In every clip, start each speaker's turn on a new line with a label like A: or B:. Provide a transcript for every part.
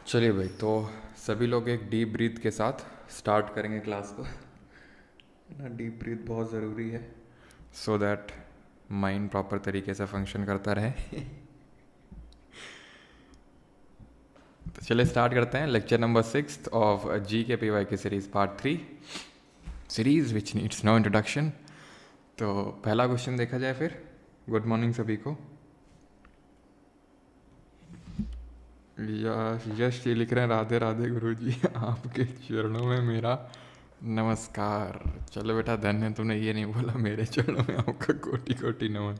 A: चलिए भाई, तो सभी लोग एक डीप ब्रीथ के साथ स्टार्ट करेंगे क्लास को ना। डीप ब्रीथ बहुत ज़रूरी है सो दैट माइंड प्रॉपर तरीके से फंक्शन करता रहे। तो चलिए स्टार्ट करते हैं lecture number 6 of G K P Y की series part 3, series which needs no introduction. तो पहला क्वेश्चन देखा जाए फिर। गुड मॉर्निंग सभी को। यश ये लिख रहे हैं, राधे राधे गुरुजी, आपके चरणों में मेरा नमस्कार। चलो बेटा, धन्य, तुमने ये नहीं बोला मेरे चरणों में आपका कोटि कोटि नमन।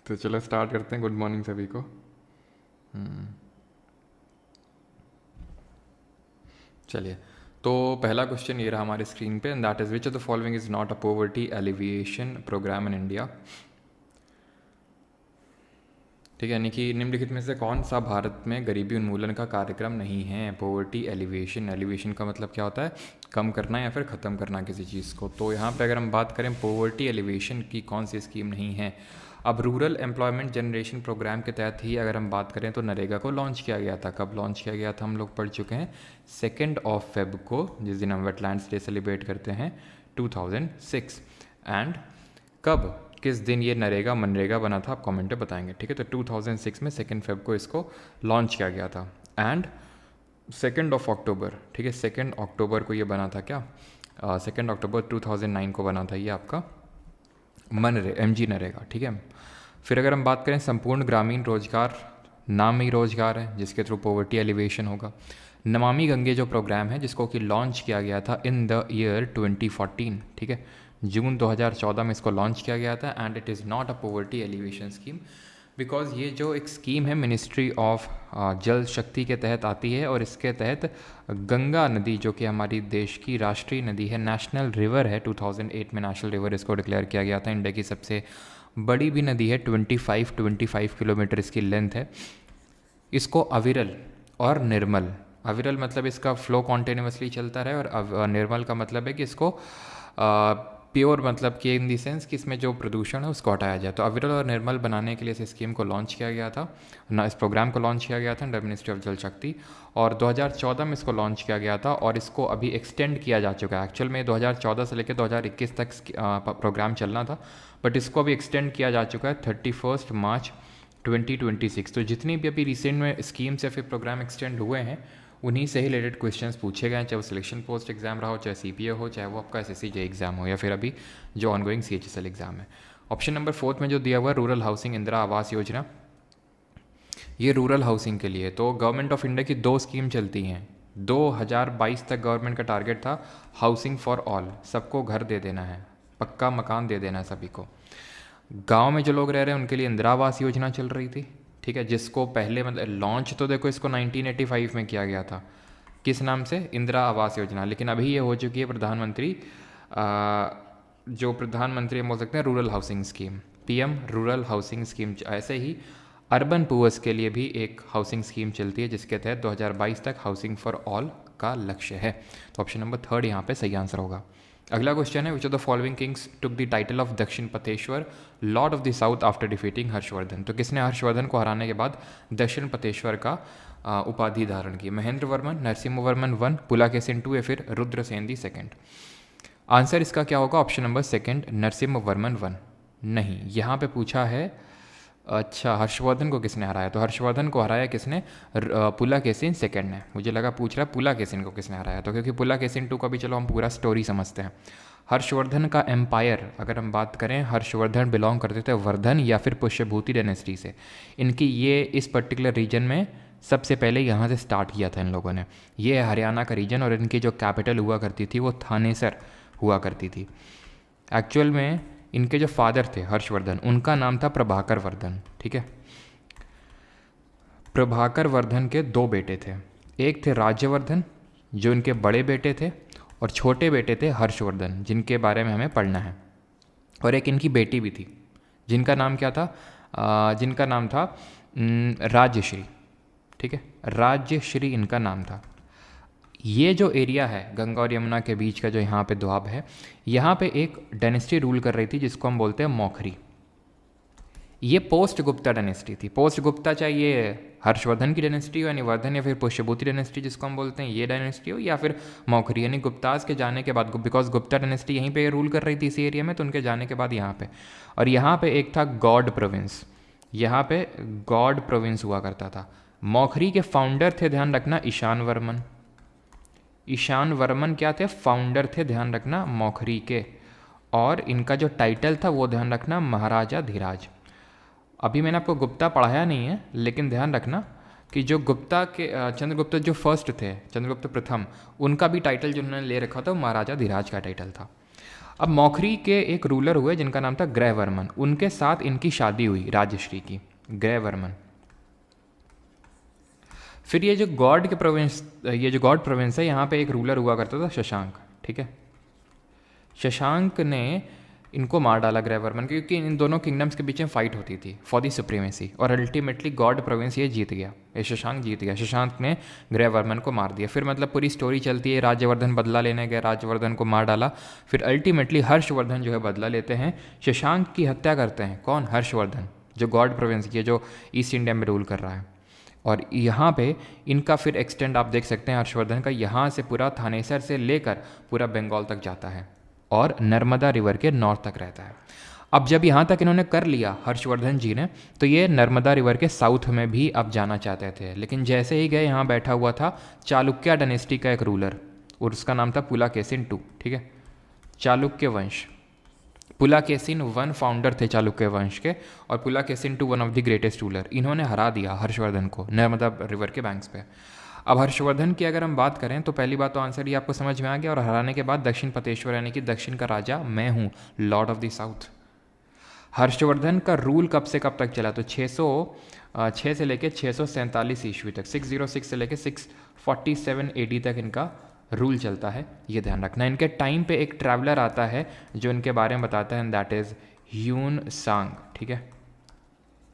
A: तो चलो स्टार्ट करते हैं। गुड मॉर्निंग सभी को। चलिए, तो पहला क्वेश्चन ये रहा हमारी स्क्रीन पे, and that is which of the following is not a poverty alleviation programme in India. ठीक है, यानी कि निम्नलिखित में से कौन सा भारत में गरीबी उन्मूलन का कार्यक्रम नहीं है। पॉवर्टी एलिवेशन, एलिवेशन का मतलब क्या होता है, कम करना या फिर ख़त्म करना किसी चीज़ को। तो यहाँ पे अगर हम बात करें पॉवर्टी एलिवेशन की कौन सी स्कीम नहीं है, अब रूरल एम्प्लॉयमेंट जनरेशन प्रोग्राम के तहत ही अगर हम बात करें तो नरेगा को लॉन्च किया गया था। कब लॉन्च किया गया था हम लोग पढ़ चुके हैं, 2 फेब को, जिस दिन हम वेटलैंड्स डे सेलिब्रेट करते हैं 2006। एंड कब, किस दिन ये नरेगा मनरेगा बना था, आप कमेंट में बताएंगे। ठीक है, तो 2006 में 2 फेब को इसको लॉन्च किया गया था। एंड 2 अक्टूबर, ठीक है, 2 अक्टूबर को ये बना था क्या, 2 अक्टूबर 2009 को बना था ये आपका MG नरेगा। ठीक है, फिर अगर हम बात करें संपूर्ण ग्रामीण रोजगार, नाम ही रोजगार है जिसके थ्रू पॉवर्टी एलिवेशन होगा। नमामि गंगे जो प्रोग्राम है जिसको कि लॉन्च किया गया था इन द ईयर 2014, ठीक है, जून 2014 में इसको लॉन्च किया गया था। And it is not a poverty alleviation scheme, because ये जो एक स्कीम है मिनिस्ट्री ऑफ जल शक्ति के तहत आती है, और इसके तहत गंगा नदी जो कि हमारी देश की राष्ट्रीय नदी है, नेशनल रिवर है, 2008 में नेशनल रिवर इसको डिक्लेयर किया गया था। इंडिया की सबसे बड़ी भी नदी है, 25 किलोमीटर इसकी लेंथ है। इसको अविरल और निर्मल, अविरल मतलब इसका फ्लो कॉन्टिन्यूसली चलता रहे, और निर्मल का मतलब है कि इसको प्योर, मतलब कि इन दी सेंस कि इसमें जो प्रदूषण है उसको हटाया जाए। तो अविरल और निर्मल बनाने के लिए इस स्कीम को लॉन्च किया गया था ना, इस प्रोग्राम को लॉन्च किया गया था अंडर मिनिस्ट्री ऑफ जल शक्ति, और 2014 में इसको लॉन्च किया गया था। और इसको अभी एक्सटेंड किया जा चुका है। एक्चुअल में 2014 से लेकर 2021 तक प्रोग्राम चलना था, बट इसको अभी एक्सटेंड किया जा चुका है 31 मार्च 2026। तो जितनी भी अभी रिसेंट में स्कीम्स या फिर प्रोग्राम एक्सटेंड हुए हैं उन्हीं से ही रिलेटेड क्वेश्चंस पूछे गए हैं, चाहे वो सिलेक्शन पोस्ट एग्जाम रहा हो, चाहे CPA हो, चाहे वो आपका SSC जे एग्जाम हो, या फिर अभी जो ऑनगोइंग CHSL एग्जाम है। ऑप्शन नंबर 4 में जो दिया हुआ है रूरल हाउसिंग इंदिरा आवास योजना, ये रूरल हाउसिंग के लिए तो गवर्नमेंट ऑफ इंडिया की 2 स्कीम चलती हैं। 2022 तक गवर्नमेंट का टारगेट था हाउसिंग फॉर ऑल, सबको घर दे देना है, पक्का मकान दे देना है सभी को। गांव में जो लोग रह रहे हैं उनके लिए इंदिरा आवास योजना चल रही थी, ठीक है, जिसको पहले मतलब लॉन्च तो देखो इसको 1985 में किया गया था, किस नाम से, इंदिरा आवास योजना। लेकिन अभी ये हो चुकी है प्रधानमंत्री, जो प्रधानमंत्री हम बोल सकते हैं rural housing scheme, PM rural housing scheme. ऐसे ही अर्बन पुअर्स के लिए भी एक हाउसिंग स्कीम चलती है जिसके तहत 2022 तक हाउसिंग फॉर ऑल का लक्ष्य है। तो ऑप्शन नंबर 3 यहाँ पे सही आंसर होगा। अगला क्वेश्चन है, which of the following kings took the title of Dakshinapatheshvara lord of the south after defeating Harshavardhan. तो किसने हर्षवर्धन को हराने के बाद दक्षिण पतेश्वर का उपाधि धारण की। महेंद्र वर्मन, नरसिम्हा वर्मन 1, पुलाकेशिन 2, या फिर रुद्रसेन दी 2। आंसर इसका क्या होगा, ऑप्शन नंबर 2 नरसिम्हा वर्मन 1। नहीं, यहाँ पे पूछा है अच्छा हर्षवर्धन को किसने हराया, तो हर्षवर्धन को हराया किसने, पुलाकेशिन 2 ने। मुझे लगा पूछ रहा है पुलाकेशिन को किसने हराया, तो क्योंकि पुलाकेशिन 2 का भी चलो हम पूरा स्टोरी समझते हैं। हर्षवर्धन का एम्पायर अगर हम बात करें, हर्षवर्धन बिलोंग करते थे वर्धन या फिर पुष्यभूति डायनेस्टी से। इनकी ये इस पर्टिकुलर रीजन में सबसे पहले यहाँ से स्टार्ट किया था इन लोगों ने। ये है हरियाणा का रीजन, और इनकी जो कैपिटल हुआ करती थी वो थानेसर हुआ करती थी। एक्चुअल में इनके जो फादर थे हर्षवर्धन, उनका नाम था प्रभाकर वर्धन, ठीक है। प्रभाकर वर्धन के 2 बेटे थे, एक थे राज्यवर्धन जो इनके बड़े बेटे थे, और छोटे बेटे थे हर्षवर्धन जिनके बारे में हमें पढ़ना है। और एक इनकी बेटी भी थी जिनका नाम क्या था, जिनका नाम था राज्यश्री, ठीक है, राज्यश्री इनका नाम था। ये जो एरिया है गंगा और यमुना के बीच का जो यहाँ पे दोआब है, यहाँ पे एक डायनेस्टी रूल कर रही थी जिसको हम बोलते हैं मौखरी। ये पोस्ट गुप्ता डायनेस्टी थी। पोस्ट गुप्ता चाहे ये हर्षवर्धन की डायनेस्टी हो, यानी वर्धन, या फिर पुष्यभूति डायनेस्टी जिसको हम बोलते हैं ये डायनेस्टी हो, या फिर मौखरी यानी गुप्ताज के जाने के बाद, बिकॉज गुप्ता डायनेस्टी यहीं पे रूल कर रही थी इसी एरिया में, तो उनके जाने के बाद यहाँ पे। और यहाँ पे एक था गौड़ प्रोविंस, यहाँ पे गौड़ प्रोविंस हुआ करता था। मौखरी के फाउंडर थे, ध्यान रखना, ईशान वर्मन। ईशान वर्मन क्या थे? फाउंडर थे, ध्यान रखना, मौखरी के। और इनका जो टाइटल था वो ध्यान रखना, महाराजा धीराज। अभी मैंने आपको गुप्ता पढ़ाया नहीं है, लेकिन ध्यान रखना कि जो गुप्ता के चंद्रगुप्त जो फर्स्ट थे, चंद्रगुप्त प्रथम, उनका भी टाइटल जो उन्होंने ले रखा था वो महाराजा धीराज का टाइटल था। अब मौखरी के एक रूलर हुए जिनका नाम था ग्रहवर्मन, उनके साथ इनकी शादी हुई राजश्री की, ग्रहवर्मन। फिर ये जो गौड़ के प्रोविंस, ये जो गौड़ प्रोविंस है, यहाँ पे एक रूलर हुआ करता था शशांक, ठीक है। शशांक ने इनको मार डाला ग्रहवर्मन, क्योंकि इन दोनों किंगडम्स के बीच में फाइट होती थी फॉर दी सुप्रीमेसी, और अल्टीमेटली गौड़ प्रोविंस ये जीत गया, ये शशांक जीत गया। शशांक ने ग्रहवर्मन को मार दिया। फिर मतलब पूरी स्टोरी चलती है, राज्यवर्धन बदला लेने गए, राज्यवर्धन को मार डाला। फिर अल्टीमेटली हर्षवर्धन जो है बदला लेते हैं, शशांक की हत्या करते हैं। कौन? हर्षवर्धन, जो गौड़ प्रोविंस, ये जो ईस्ट इंडिया में रूल कर रहा है। और यहाँ पे इनका फिर एक्सटेंड आप देख सकते हैं हर्षवर्धन का, यहाँ से पूरा थानेसर से लेकर पूरा बंगाल तक जाता है और नर्मदा रिवर के नॉर्थ तक रहता है। अब जब यहाँ तक इन्होंने कर लिया हर्षवर्धन जी ने, तो ये नर्मदा रिवर के साउथ में भी अब जाना चाहते थे। लेकिन जैसे ही गए, यहाँ बैठा हुआ था चालुक्य डायनेस्टी का एक रूलर, और उसका नाम था पुलाकेशिन II, ठीक है। चालुक्य वंश, पुलाकेशिन वन फाउंडर थे चालुक्य वंश के, और पुलाकेशिन II one of the greatest ruler. इन्होंने हरा दिया हर्षवर्धन को नर्मदा रिवर के बैंक्स पे। अब हर्षवर्धन की अगर हम बात करें तो पहली बात तो आंसर ये आपको समझ में आ गया, और हराने के बाद दक्षिण पतेश्वर यानी कि दक्षिण का राजा मैं हूँ, Lord of the south. Harshvardhan का रूल कब से कब तक चला? तो 606 से लेकर 647 ईस्वी तक, 606 से लेकर 647 AD तक इनका रूल चलता है, ये ध्यान रखना। इनके टाइम पे एक ट्रैवलर आता है जो इनके बारे में बताता है, दैट इज़ ह्यून सांग, ठीक है।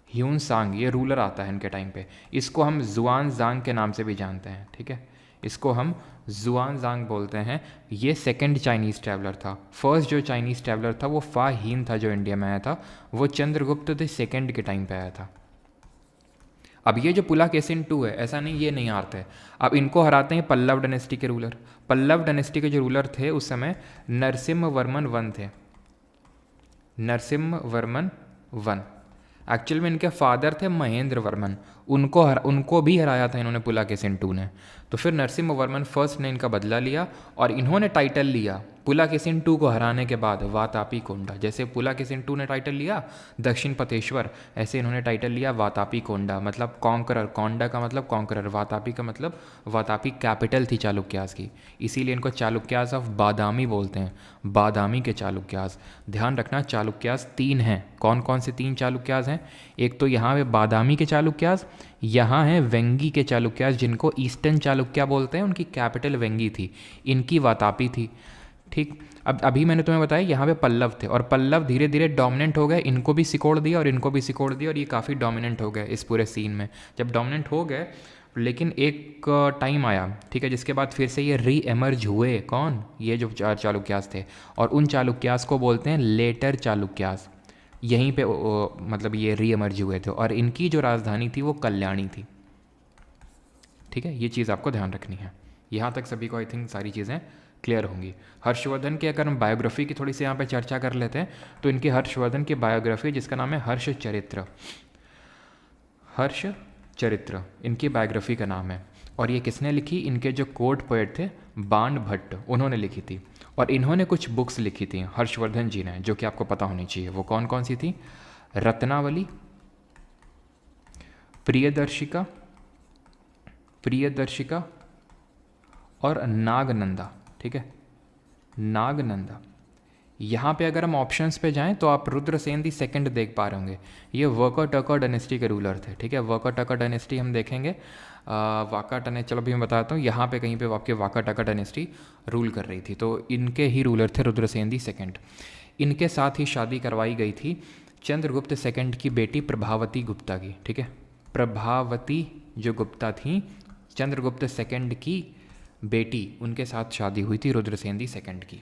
A: ह्यून सांग ये रूलर आता है इनके टाइम पे। इसको हम जुआन जांग के नाम से भी जानते हैं, ठीक है। इसको हम जुआन जांग बोलते हैं। ये सेकंड चाइनीज़ ट्रैवलर था। फर्स्ट जो चाइनीज़ ट्रैवलर था वो फा हीन था, जो इंडिया में आया था, वो चंद्रगुप्त द सेकंड के टाइम पे आया था। अब ये जो पुलाकेशिन II है, ऐसा नहीं ये नहीं हारते। अब इनको हराते हैं पल्लव डायनेस्टी के रूलर। पल्लव डायनेस्टी के जो रूलर थे उस समय नरसिम्हा वर्मन I थे, नरसिम्हा वर्मन I। एक्चुअल में इनके फादर थे महेंद्र वर्मन, उनको भी हराया था इन्होंने पुलाकेशिन II ने। तो फिर नरसिम्हा वर्मन फर्स्ट ने इनका बदला लिया और इन्होंने टाइटल लिया पुलाकेशिन II को हराने के बाद वातापी कोंडा। जैसे पुलाकेशिन II ने टाइटल लिया दक्षिण पतेश्वर, ऐसे इन्होंने टाइटल लिया वातापी कोंडा, मतलब कॉन्करर। कोंडा का मतलब कॉन्करर, वातापी का मतलब, वातापी कैपिटल थी चालुक्यास की, इसीलिए इनको चालुक्यास ऑफ बादामी बोलते हैं, बादामी के चालुक्यास। ध्यान रखना चालुक्यास 3 हैं। कौन कौन से 3 चालुक्यास हैं? एक तो यहाँ पे बादामी के चालुक्यास, यहाँ है वेंगी के चालुक्यास जिनको ईस्टर्न चालुक्या बोलते हैं, उनकी कैपिटल वेंगी थी, इनकी वातापी थी, ठीक। अब अभी मैंने तुम्हें बताया यहाँ पे पल्लव थे, और पल्लव धीरे धीरे डोमिनेंट हो गए, इनको भी सिकोड़ दिया और इनको भी सिकोड़ दिया, और ये काफ़ी डोमिनेंट हो गए इस पूरे सीन में। जब डोमिनेंट हो गए, लेकिन एक टाइम आया, ठीक है, जिसके बाद फिर से ये री एमर्ज हुए। कौन? ये जो चालुक्यास थे, और उन चालुक्यास को बोलते हैं लेटर चालुक्यास। यहीं पे मतलब ये री एमर्ज हुए थे, और इनकी जो राजधानी थी वो कल्याणी थी, ठीक है। ये चीज़ आपको ध्यान रखनी है। यहाँ तक सभी को आई थिंक सारी चीज़ें क्लियर होंगी। हर्षवर्धन की अगर हम बायोग्राफी की थोड़ी सी यहाँ पे चर्चा कर लेते हैं, तो इनकी हर्षवर्धन की बायोग्राफी जिसका नाम है हर्ष चरित्र, हर्ष चरित्र इनकी बायोग्राफी का नाम है। और ये किसने लिखी? इनके जो कोर्ट पोएट थे बाण भट्ट, उन्होंने लिखी थी। और इन्होंने कुछ बुक्स लिखी थी हर्षवर्धन जी ने, जो कि आपको पता होनी चाहिए। वो कौन कौन सी थी? रत्नावली, प्रियदर्शिका, प्रियदर्शिका और नागनंदा, ठीक है, नागनंदा। यहाँ पे अगर हम ऑप्शंस पे जाएं तो आप रुद्रसेन दी सेकंड देख पा रहे होंगे। ये वाका टाका डायनेस्टी के रूलर थे, ठीक है। वाका टाका डायनेस्टी हम देखेंगे, चलो भी मैं बताता हूँ। यहाँ पे कहीं पे आपके वाका टाका डायनेस्टी रूल कर रही थी, तो इनके ही रूलर थे रुद्रसेन दी सेकंड। इनके साथ ही शादी करवाई गई थी चंद्रगुप्त सेकंड की बेटी प्रभावती गुप्ता की, ठीक है। प्रभावती जो गुप्ता थी, चंद्रगुप्त सेकंड की बेटी, उनके साथ शादी हुई थी रुद्रसेन दी सेकंड की,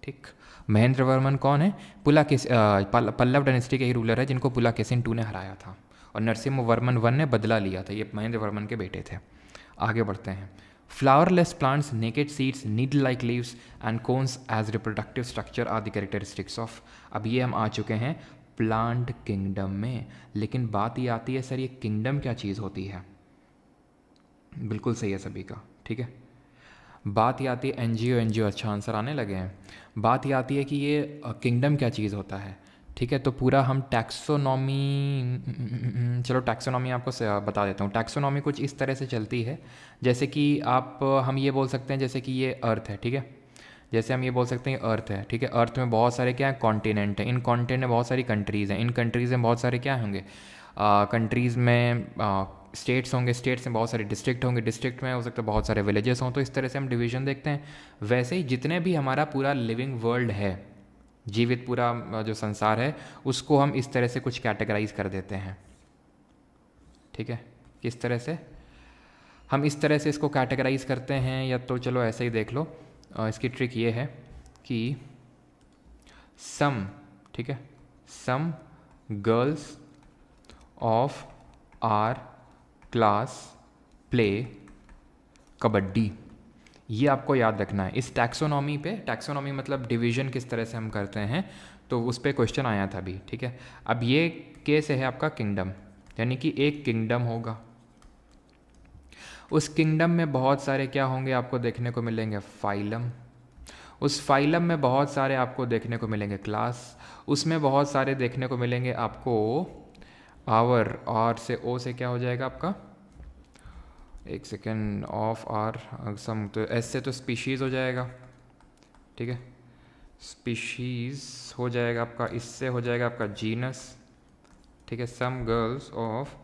A: ठीक। ठीक। महेंद्र वर्मन कौन है? पल्लव डायनेस्टी के ही रूलर है जिनको पुलाकेशिन II ने हराया था, और नरसिम्हा वर्मन I ने बदला लिया था। ये महेंद्र वर्मन के बेटे थे। आगे बढ़ते हैं। Flowerless plants, naked seeds, needle like leaves and cones as reproductive structure are the characteristics of. अब ये हम आ चुके हैं प्लांट किंगडम में, लेकिन बात ये आती है सर ये किंगडम क्या चीज़ होती है? बिल्कुल सही है सभी का, ठीक है। बात ये आती है एनजीओ, अच्छा आंसर आने लगे हैं। बात ये आती है कि ये किंगडम क्या चीज़ होता है, ठीक है। तो पूरा हम टैक्सोनॉमी, चलो टैक्सोनॉमी आपको बता देता हूँ। टैक्सोनॉमी कुछ इस तरह से चलती है जैसे कि हम ये बोल सकते हैं जैसे कि ये अर्थ है, ठीक है। जैसे हम ये बोल सकते हैं अर्थ है, ठीक है। अर्थ में बहुत सारे क्या है, कॉन्टिनेंट हैं। इन कॉन्टिनेंट में बहुत सारी कंट्रीज़ हैं। इन कंट्रीज़ में बहुत सारे क्या होंगे, कंट्रीज़ में स्टेट्स होंगे। स्टेट्स में बहुत सारे डिस्ट्रिक्ट होंगे। डिस्ट्रिक्ट में हो सकता है बहुत सारे विलेजेस हों। तो इस तरह से हम डिवीज़न देखते हैं। वैसे ही जितने भी हमारा पूरा लिविंग वर्ल्ड है, जीवित पूरा जो संसार है, उसको हम इस तरह से कुछ कैटेगराइज कर देते हैं, ठीक है। किस तरह से हम इस तरह से इसको कैटेगराइज करते हैं, या तो चलो ऐसे ही देख लो। इसकी ट्रिक ये है कि सम, ठीक है, some girls of our class play kabaddi. ये आपको याद रखना है। इस टैक्सोनॉमी पे, टैक्सोनॉमी मतलब डिवीज़न किस तरह से हम करते हैं, तो उस पर क्वेश्चन आया था अभी, ठीक है। अब ये केस है आपका किंगडम, यानी कि एक किंगडम होगा। उस किंगडम में बहुत सारे क्या होंगे आपको देखने को मिलेंगे, फाइलम। उस फाइलम में बहुत सारे आपको देखने को मिलेंगे क्लास। उसमें बहुत सारे देखने को मिलेंगे आपको आवर, आर से ओ से क्या हो जाएगा आपका, एक सेकेंड, ऑफ आर सम, तो एस से तो स्पीशीज़ हो जाएगा, ठीक है। स्पीशीज़ हो जाएगा आपका, इससे हो जाएगा आपका जीनस, ठीक है। Some girls of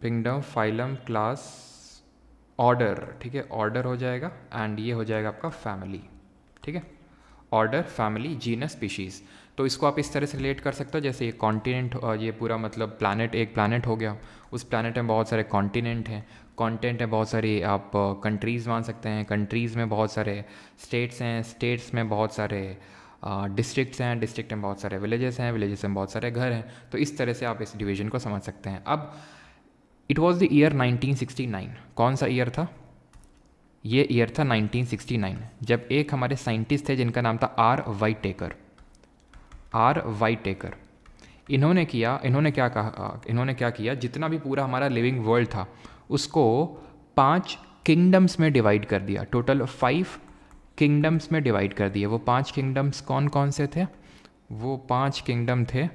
A: kingdom, phylum, class, order, ठीक है। ऑर्डर हो जाएगा, एंड ये हो जाएगा आपका फैमिली, ठीक है। Order, family, genus, species. तो इसको आप इस तरह से रिलेट कर सकते हो जैसे ये कॉन्टिनेंट, ये पूरा मतलब प्लैनेट, एक प्लैनेट हो गया। उस प्लैनेट में बहुत सारे कॉन्टिनेंट हैं। कॉन्टिनेंट में बहुत सारी आप कंट्रीज़ मान सकते हैं। कंट्रीज़ में बहुत सारे स्टेट्स हैं। स्टेट्स में बहुत सारे डिस्ट्रिक्ट्स हैं। डिस्ट्रिक्ट में बहुत सारे विलेजेस हैं। विलेजेस में बहुत सारे घर हैं। तो इस तरह से आप इस डिवीज़न को समझ सकते हैं। अब इट वॉज़ द ईयर 1969। कौन सा ईयर था? ये ईयर था 1969, जब एक हमारे साइंटिस्ट थे जिनका नाम था आर वाइटेकर। आर वाइटेकर, इन्होंने क्या किया, जितना भी पूरा हमारा लिविंग वर्ल्ड था उसको 5 किंगडम्स में डिवाइड कर दिया। टोटल 5 किंगडम्स में डिवाइड कर दिए। वो 5 किंगडम्स कौन कौन से थे? वो 5 किंगडम थे,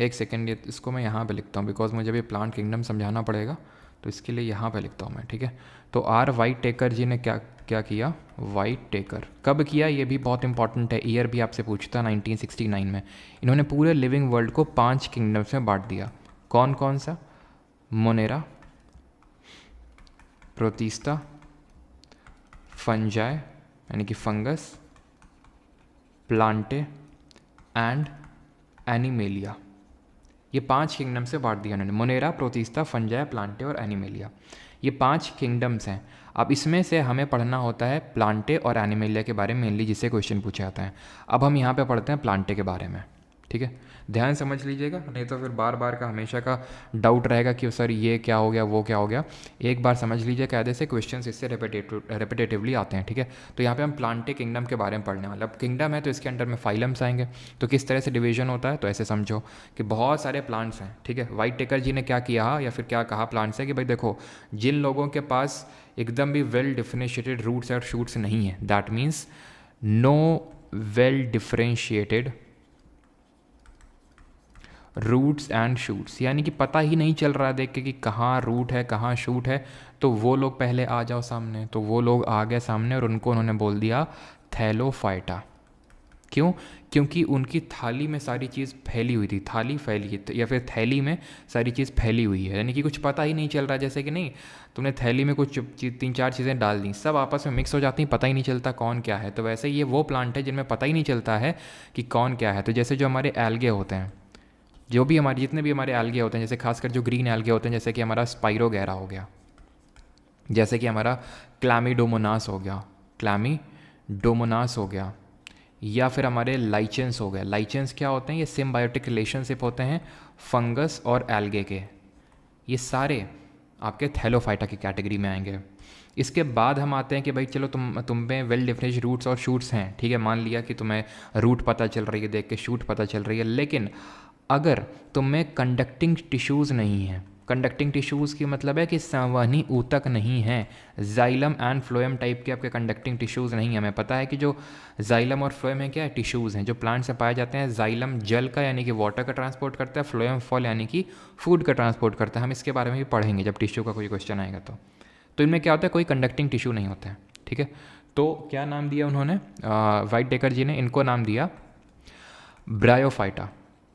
A: एक सेकेंड, ये इसको मैं यहाँ पे लिखता हूँ बिकॉज मुझे भी प्लांट किंगडम समझाना पड़ेगा, तो इसके लिए यहाँ पे लिखता हूँ मैं, ठीक है। तो आर वाइटेकर जी ने क्या किया, वाइटेकर कब किया ये भी बहुत इंपॉर्टेंट है, ईयर भी आपसे पूछता है। 1969 में इन्होंने पूरे लिविंग वर्ल्ड को 5 किंगडम्स में बांट दिया। कौन कौन सा? मोनेरा, प्रोटिस्टा, फंजाई यानी कि फंगस, प्लांटे एंड एनिमेलिया। ये 5 किंगडम से बांट दिया उन्होंने। मोनेरा, प्रोटिस्टा, फंजाई, प्लांटे और एनिमेलिया, ये 5 किंगडम्स हैं। अब इसमें से हमें पढ़ना होता है प्लांटे और एनिमेलिया के बारे में मेनली, जिससे क्वेश्चन पूछा जाता है। अब हम यहाँ पे पढ़ते हैं प्लांटे के बारे में, ठीक है। ध्यान समझ लीजिएगा, नहीं तो फिर बार बार का हमेशा का डाउट रहेगा कि सर ये क्या हो गया, वो क्या हो गया। एक बार समझ लीजिए, कायदे से क्वेश्चन इससे रेपिटेटिवली आते हैं, ठीक है। तो यहाँ पे हम प्लांटे किंगडम के बारे में पढ़ने वाले। अब किंगडम है तो इसके अंडर में फाइलम्स आएंगे। तो किस तरह से डिवीजन होता है, तो ऐसे समझो कि बहुत सारे प्लांट्स हैं, ठीक है। वाइटेकर जी ने क्या किया या फिर क्या कहा प्लांट्स है कि भाई देखो, जिन लोगों के पास एकदम भी वेल डिफरेंशिएटेड रूट्स और शूट्स नहीं है, that means no well differentiated roots and shoots, यानी कि पता ही नहीं चल रहा है देख के कि कहाँ रूट है कहाँ शूट है, तो वो लोग पहले आ जाओ सामने। तो वो लोग आ गए सामने और उनको उन्होंने बोल दिया थैलोफाइटा। क्यों? क्योंकि उनकी थाली में सारी चीज़ फैली हुई थी। थाली फैली या फिर थैली में सारी चीज़ फैली हुई है, यानी कि कुछ पता ही नहीं चल रहा। जैसे कि नहीं, तुमने थैली में कुछ 3-4 चीज़ें डाल दी, सब आपस में मिक्स हो जाती हैं, पता ही नहीं चलता कौन क्या है। तो वैसे ये वो प्लांट है जिनमें पता ही नहीं चलता है कि कौन क्या है। तो जैसे जो हमारे एल्गे होते हैं, जो भी हमारे जितने भी हमारे एल्गे होते हैं, जैसे खासकर जो ग्रीन एल्गे होते हैं, जैसे कि हमारा स्पाइरोगैरा हो गया, जैसे कि हमारा क्लैमिडोमोनास हो गया, क्लैमिडोमोनास हो गया, या फिर हमारे लाइचेंस हो गए। लाइचेंस क्या होते हैं? ये सिम्बायोटिक रिलेशनशिप होते हैं फंगस और एल्गे के। ये सारे आपके थैलोफाइटा की कैटेगरी में आएंगे। इसके बाद हम आते हैं कि भाई चलो तुम में वेल डिफरेंट रूट्स और शूट्स हैं, ठीक है, मान लिया कि तुम्हें रूट पता चल रही है देख के, शूट पता चल रही है, लेकिन अगर तुम में कंडक्टिंग टिश्यूज़ नहीं है, कंडक्टिंग टिश्यूज़ की मतलब है कि संवहनी ऊतक नहीं है, जाइलम एंड फ्लोएम टाइप के आपके कंडक्टिंग टिश्यूज़ नहीं है। हमें पता है कि जो जाइलम और फ्लोएम है क्या है? टिश्यूज़ हैं जो प्लांट से पाए जाते हैं। जाइलम जल का यानी कि वाटर का ट्रांसपोर्ट करता है, फ्लोएम फॉल यानी कि फूड का ट्रांसपोर्ट करता है। हम इसके बारे में भी पढ़ेंगे जब टिश्यू का कोई क्वेश्चन आएगा। तो इनमें क्या होता है? कोई कंडक्टिंग टिश्यू नहीं होता है, ठीक है। तो क्या नाम दिया उन्होंने, वाइट टेकर जी ने, इनको नाम दिया ब्रायोफाइटा,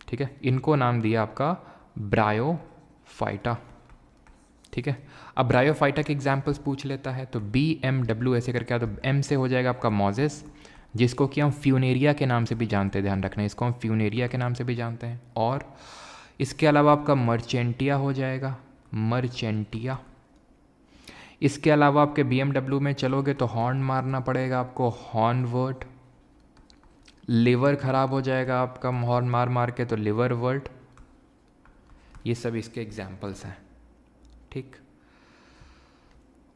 A: ठीक है, इनको नाम दिया आपका ब्रायोफाइटा, ठीक है। अब ब्रायोफाइटा के एग्जाम्पल्स पूछ लेता है, तो BMW ऐसे करके, तो M से हो जाएगा आपका मोजेस, जिसको कि हम फ्यूनेरिया के नाम से भी जानते हैं, ध्यान रखना, इसको हम फ्यूनेरिया के नाम से भी जानते हैं। और इसके अलावा आपका मर्चेंटिया हो जाएगा, मर्चेंटिया। इसके अलावा आपके BMW में चलोगे तो हॉर्न मारना पड़ेगा आपको, हॉर्नवर्ट। लिवर खराब हो जाएगा आपका हॉर्न मार मार के, तो लिवर वर्ट। ये सब इसके एग्जाम्पल्स हैं, ठीक।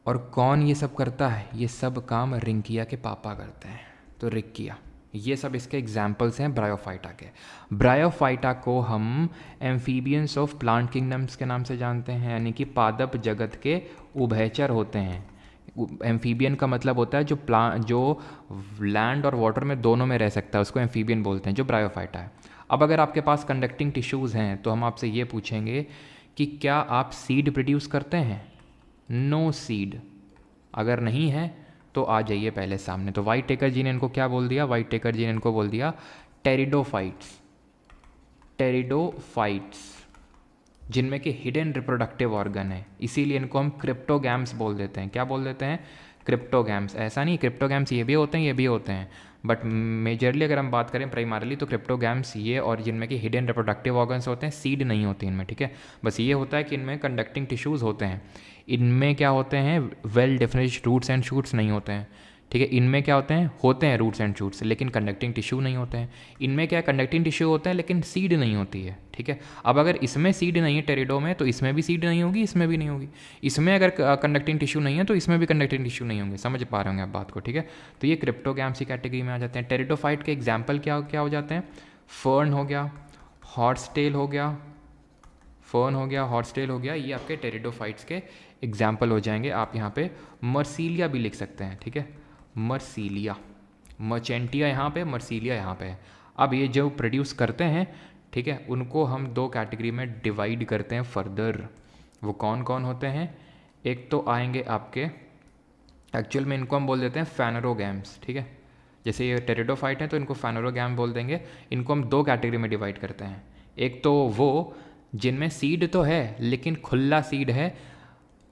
A: और कौन ये सब करता है? ये सब काम रिंकिया के पापा करते हैं, तो रिक्किया। ये सब इसके एग्जाम्पल्स हैं ब्रायोफाइटा के। ब्रायोफाइटा को हम एम्फीबियंस ऑफ प्लांट किंगडम्स के नाम से जानते हैं, यानी कि पादप जगत के उभयचर होते हैं। एम्फीबियन का मतलब होता है जो लैंड और वाटर में दोनों में रह सकता है, उसको एम्फीबियन बोलते हैं, जो ब्रायोफाइटा है। अब अगर आपके पास कंडक्टिंग टिश्यूज़ हैं तो हम आपसे ये पूछेंगे कि क्या आप सीड प्रोड्यूस करते हैं? No seed. अगर नहीं है तो आ जाइए पहले सामने। तो वाइट टेकर जी ने इनको क्या बोल दिया? वाइट टेकर जी ने इनको बोल दिया टेरिडोफाइट्स, टेरिडोफाइट्स, जिनमें कि हिडन रिप्रोडक्टिव ऑर्गन है, इसीलिए इनको हम क्रिप्टोगैम्स बोल देते हैं। क्या बोल देते हैं? क्रिप्टोगैम्स। ऐसा नहीं, क्रिप्टोगैम्स ये भी होते हैं, ये भी होते हैं, बट मेजरली अगर हम बात करें प्राइमरली तो क्रिप्टोगैम्स ये, और जिनमें कि हिडन रिप्रोडक्टिव ऑर्गन्स होते हैं, सीड नहीं होती इनमें, ठीक है। बस ये होता है कि इनमें कंडक्टिंग टिश्यूज़ होते हैं। इनमें क्या होते हैं? Well different roots and shoots नहीं होते हैं, ठीक है। इनमें क्या होते हैं रूट्स एंड शूट्स, लेकिन कंडक्टिंग टिश्यू नहीं होते हैं। इनमें क्या कंडक्टिंग टिश्यू होता है लेकिन सीड नहीं होती है, ठीक है। अब अगर इसमें सीड नहीं है टेरिडो में, तो इसमें भी सीड नहीं होगी, इसमें भी नहीं होगी। इसमें अगर कंडक्टिंग टिश्यू नहीं है तो इसमें भी कंडक्टिंग टिश्यू नहीं होंगे। समझ पा रहे होंगे आप बात को, ठीक है। तो ये क्रिप्टोगैम्स की कैटेगरी में आ जाते हैं। टेरिडोफाइट के एग्जाम्पल क्या क्या हो जाते हैं? फर्न हो गया, हॉर्सटेल हो गया, फर्न हो गया, हॉर्सटेल हो गया, ये आपके टेरिडोफाइट्स के एग्जाम्पल हो जाएंगे। आप यहाँ पे मर्सीलिया भी लिख सकते हैं, ठीक है, मर्सीलिया। मर्चेंटिया यहाँ पे, मर्सीलिया यहाँ पे है। अब ये जो प्रोड्यूस करते हैं, ठीक है, उनको हम दो कैटेगरी में डिवाइड करते हैं फर्दर। वो कौन कौन होते हैं? एक तो आएंगे आपके, एक्चुअल में इनको हम बोल देते हैं फैनरोगैम्स, ठीक है। जैसे ये टेरिडोफाइट हैं तो इनको फैनरोगैम बोल देंगे। इनको हम दो कैटेगरी में डिवाइड करते हैं। एक तो वो जिनमें सीड तो है लेकिन खुला सीड है,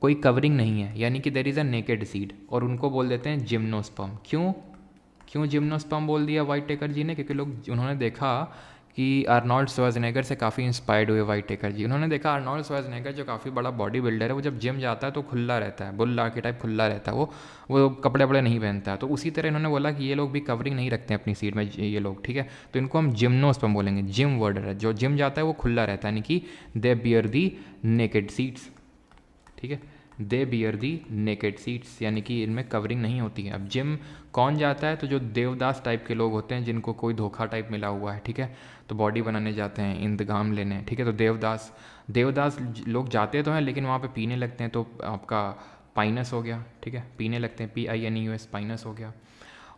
A: कोई कवरिंग नहीं है, यानी कि there is a naked seed, और उनको बोल देते हैं जिम्नोस्पर्म। क्यों जिम्नोस्पर्म बोल दिया वाइट टेकर जी ने? क्योंकि लोग उन्होंने देखा कि आर्नोल्ड श्वार्ज़नेगर से काफ़ी इंस्पायर्ड हुए वाइट टेकर जी। उन्होंने देखा आर्नोल्ड श्वार्ज़नेगर जो काफ़ी बड़ा बॉडी बिल्डर है, वो जब जिम जाता है तो खुला रहता है, बुल के टाइप खुला रहता है, वो कपड़े वपड़े नहीं पहनता है। तो उसी तरह इन्होंने बोला कि ये लोग भी कवरिंग नहीं रखते हैं अपनी सीट में, ये लोग, ठीक है। तो इनको हम जिम्नोस्पर्म बोलेंगे। जिम वर्ड है, जो जिम जाता है वो खुला रहता है, यानी कि दे बियर दी नेकेड सीड्स, ठीक है, दे बियर दी नेकेड सीड्स, यानी कि इनमें कवरिंग नहीं होती है। अब जिम कौन जाता है? तो जो देवदास टाइप के लोग होते हैं, जिनको कोई धोखा टाइप मिला हुआ है, ठीक है, तो बॉडी बनाने जाते हैं, इंतजाम लेने, ठीक है। तो देवदास लोग जाते तो हैं लेकिन वहाँ पे पीने लगते हैं, तो आपका पाइनस हो गया, ठीक है, पीने लगते हैं, PINUS, पाइनस हो गया।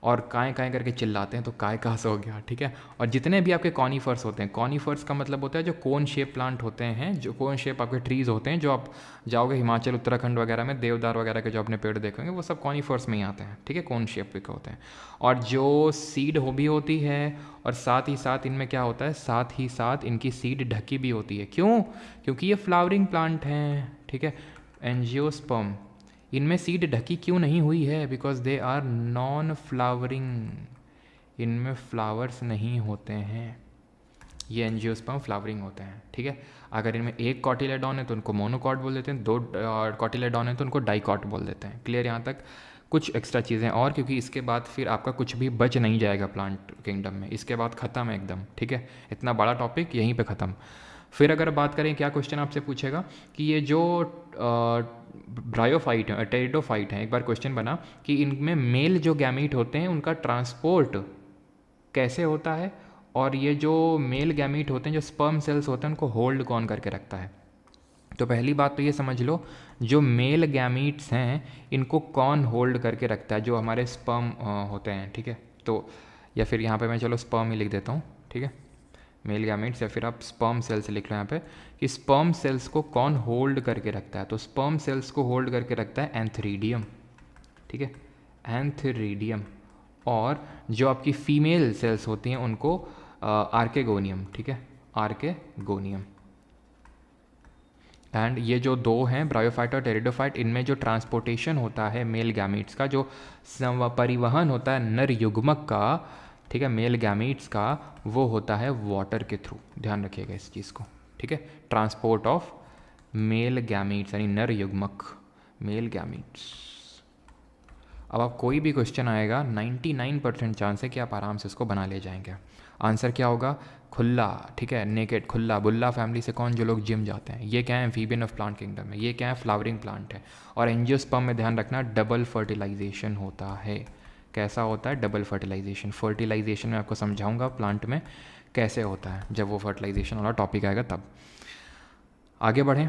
A: और काय काय करके चिल्लाते हैं तो काय कास हो गया, ठीक है। और जितने भी आपके कॉनीफर्स होते हैं, कॉनीफर्स का मतलब होता है जो कोन शेप प्लांट होते हैं, जो कोन शेप आपके ट्रीज़ होते हैं, जो आप जाओगे हिमाचल उत्तराखंड वगैरह में, देवदार वगैरह के जो आपने पेड़ देखेंगे वो सब कॉनीफर्स में ही आते हैं, ठीक है, कोन शेप के होते हैं। और जो सीड भी होती है, और साथ ही साथ इनमें क्या होता है, साथ ही साथ इनकी सीड ढकी भी होती है। क्यों? क्योंकि ये फ्लावरिंग प्लांट हैं, ठीक है। एंजियोस्पर्म, इनमें सीड ढकी क्यों नहीं हुई है? Because they are non flowering, इनमें फ्लावर्स नहीं होते हैं, ये एंजियोस्पर्म फ्लावरिंग होते हैं, ठीक है। अगर इनमें एक कॉटिलेडॉन है तो उनको मोनोकॉट बोल देते हैं, दो कॉटिलेडॉन है तो उनको डाइकॉट बोल देते हैं। क्लियर यहाँ तक? कुछ एक्स्ट्रा चीज़ें और, क्योंकि इसके बाद फिर आपका कुछ भी बच नहीं जाएगा प्लांट किंगडम में, इसके बाद ख़त्म है एकदम, ठीक है। इतना बड़ा टॉपिक यहीं पे ख़त्म। फिर अगर बात करें, क्या क्वेश्चन आपसे पूछेगा कि ये जो ब्रायोफाइट है, टेरिडोफाइट है, एक बार क्वेश्चन बना कि इनमें मेल जो गैमीट होते हैं उनका ट्रांसपोर्ट कैसे होता है, और ये जो मेल गैमीट होते हैं, जो स्पर्म सेल्स होते हैं, उनको होल्ड कौन करके रखता है। तो पहली बात तो ये समझ लो, जो मेल गैमीट्स हैं इनको कौन होल्ड करके रखता है, जो हमारे स्पर्म होते हैं, ठीक है। तो या फिर यहाँ पे मैं चलो स्पर्म ही लिख देता हूँ, ठीक है, मेल गैमीट्स, या फिर आप स्पर्म सेल्स लिख लो यहाँ पे कि स्पर्म सेल्स को कौन होल्ड करके रखता है। तो स्पर्म सेल्स को होल्ड करके रखता है एंथ्रीडियम, ठीक है, एंथ्रीडियम। और जो आपकी फीमेल सेल्स होती हैं उनको आर्केगोनियम, ठीक है, आर्केगोनियम। एंड ये जो दो हैं ब्रायोफाइट और टेरिडोफाइट, इनमें जो ट्रांसपोर्टेशन होता है मेल गैमीट्स का, जो परिवहन होता है नर युग्मक का, ठीक है, मेल गैमीट्स का, वो होता है वाटर के थ्रू। ध्यान रखिएगा इस चीज़ को, ठीक है। ट्रांसपोर्ट ऑफ मेल गैमीट्स यानी नर युग्मक, मेल गैमीट्स। अब आप कोई भी क्वेश्चन आएगा 99% चांस है कि आप आराम से उसको बना ले जाएंगे। आंसर क्या होगा? खुला, ठीक है, नेकेड, खुला। बुल्ला फैमिली से कौन? जो लोग जिम जाते हैं। ये क्या है? एम्फीबियन ऑफ प्लांट किंगडम है। ये क्या है? फ्लावरिंग प्लांट है। और एंजियोस्पर्म में ध्यान रखना डबल फर्टिलाइजेशन होता है। कैसा होता है? Double fertilisation. फर्टिलाइजेशन में आपको समझाऊंगा प्लांट में कैसे होता है, जब वो फर्टिलाइजेशन वाला टॉपिक आएगा तब। आगे बढ़ें,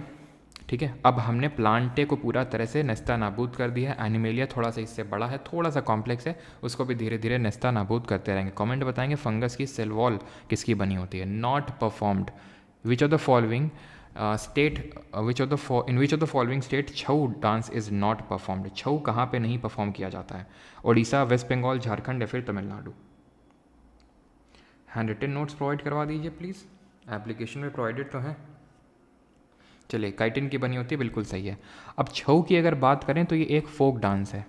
A: ठीक है। अब हमने प्लांटे को पूरा तरह से नेस्ता नाबूद कर दिया है। एनिमेलिया थोड़ा सा इससे बड़ा है, थोड़ा सा कॉम्प्लेक्स है, उसको भी धीरे धीरे नेस्ता नाबूद करते रहेंगे। कमेंट बताएंगे फंगस की सेल वॉल किसकी बनी होती है। Not performed which of the following state, in which of the following state Chhau dance is not performed. Chhau कहाँ पे नहीं परफॉर्म किया जाता है? उड़ीसा, वेस्ट बंगाल, झारखंड या फिर Tamil Nadu. Hand written notes provide करवा दीजिए प्लीज़, एप्लीकेशन में प्रोवाइडेड तो हैं। चलिए, काइटिन की बनी होती है, बिल्कुल सही है। अब छऊ की अगर बात करें तो ये एक फोक डांस है,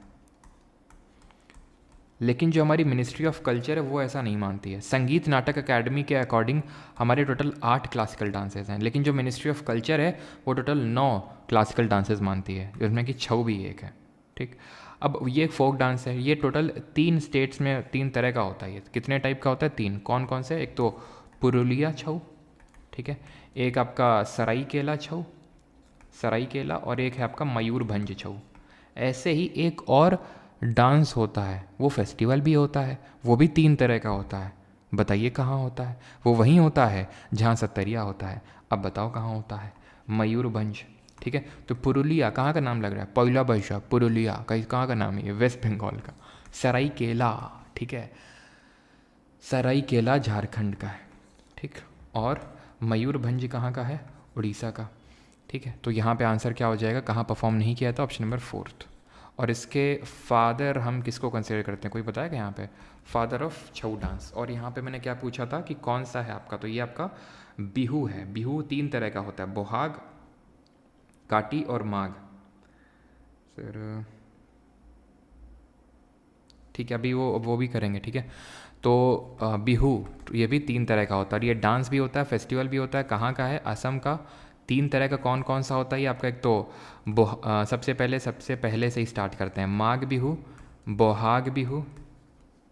A: लेकिन जो हमारी मिनिस्ट्री ऑफ कल्चर है वो ऐसा नहीं मानती है। संगीत नाटक अकेडमी के अकॉर्डिंग हमारे टोटल 8 क्लासिकल डांसेस हैं, लेकिन जो मिनिस्ट्री ऑफ कल्चर है वो टोटल 9 क्लासिकल डांसेस मानती है, जिसमें कि छऊ भी एक है, ठीक। अब ये एक फोक डांस है, ये टोटल 3 स्टेट्स में 3 तरह का होता है। ये कितने टाइप का होता है? 3। कौन कौन से? एक तो पुरुलिया छऊ, ठीक है, एक आपका सराईकेला छऊ, सराईकेला, और एक है आपका मयूरभंज छऊ। ऐसे ही एक और डांस होता है, वो फेस्टिवल भी होता है, वो भी 3 तरह का होता है। बताइए कहाँ होता है? वो वहीं होता है जहाँ सत्तरिया होता है। अब बताओ कहाँ होता है? मयूरभंज, ठीक है। तो पुरुलिया कहाँ का नाम लग रहा है? पहला बैशा पुरुलिया कहाँ का नाम है? ये वेस्ट बंगाल का। सराईकेला, ठीक है, सराईकेला झारखंड का है, ठीक। और मयूरभंज कहाँ का है? उड़ीसा का, ठीक है। तो यहाँ पे आंसर क्या हो जाएगा? कहाँ परफॉर्म नहीं किया था? Option number 4। और इसके फादर हम किसको कंसिडर करते हैं? कोई बताएगा यहाँ पे? Father of Chhau dance. और यहाँ पे मैंने क्या पूछा था कि कौन सा है आपका? तो ये आपका बिहू है। बिहू 3 तरह का होता है, बोहाग, काटी और माघ। सर ठीक है, अभी वो भी करेंगे, ठीक है। तो बिहू ये भी 3 तरह का होता है। ये डांस भी होता है, फेस्टिवल भी होता है। कहाँ का है? असम का। 3 तरह का कौन कौन सा होता है ये आपका? एक तो सबसे पहले से ही स्टार्ट करते हैं। माघ बिहू, बोहाग बिहू,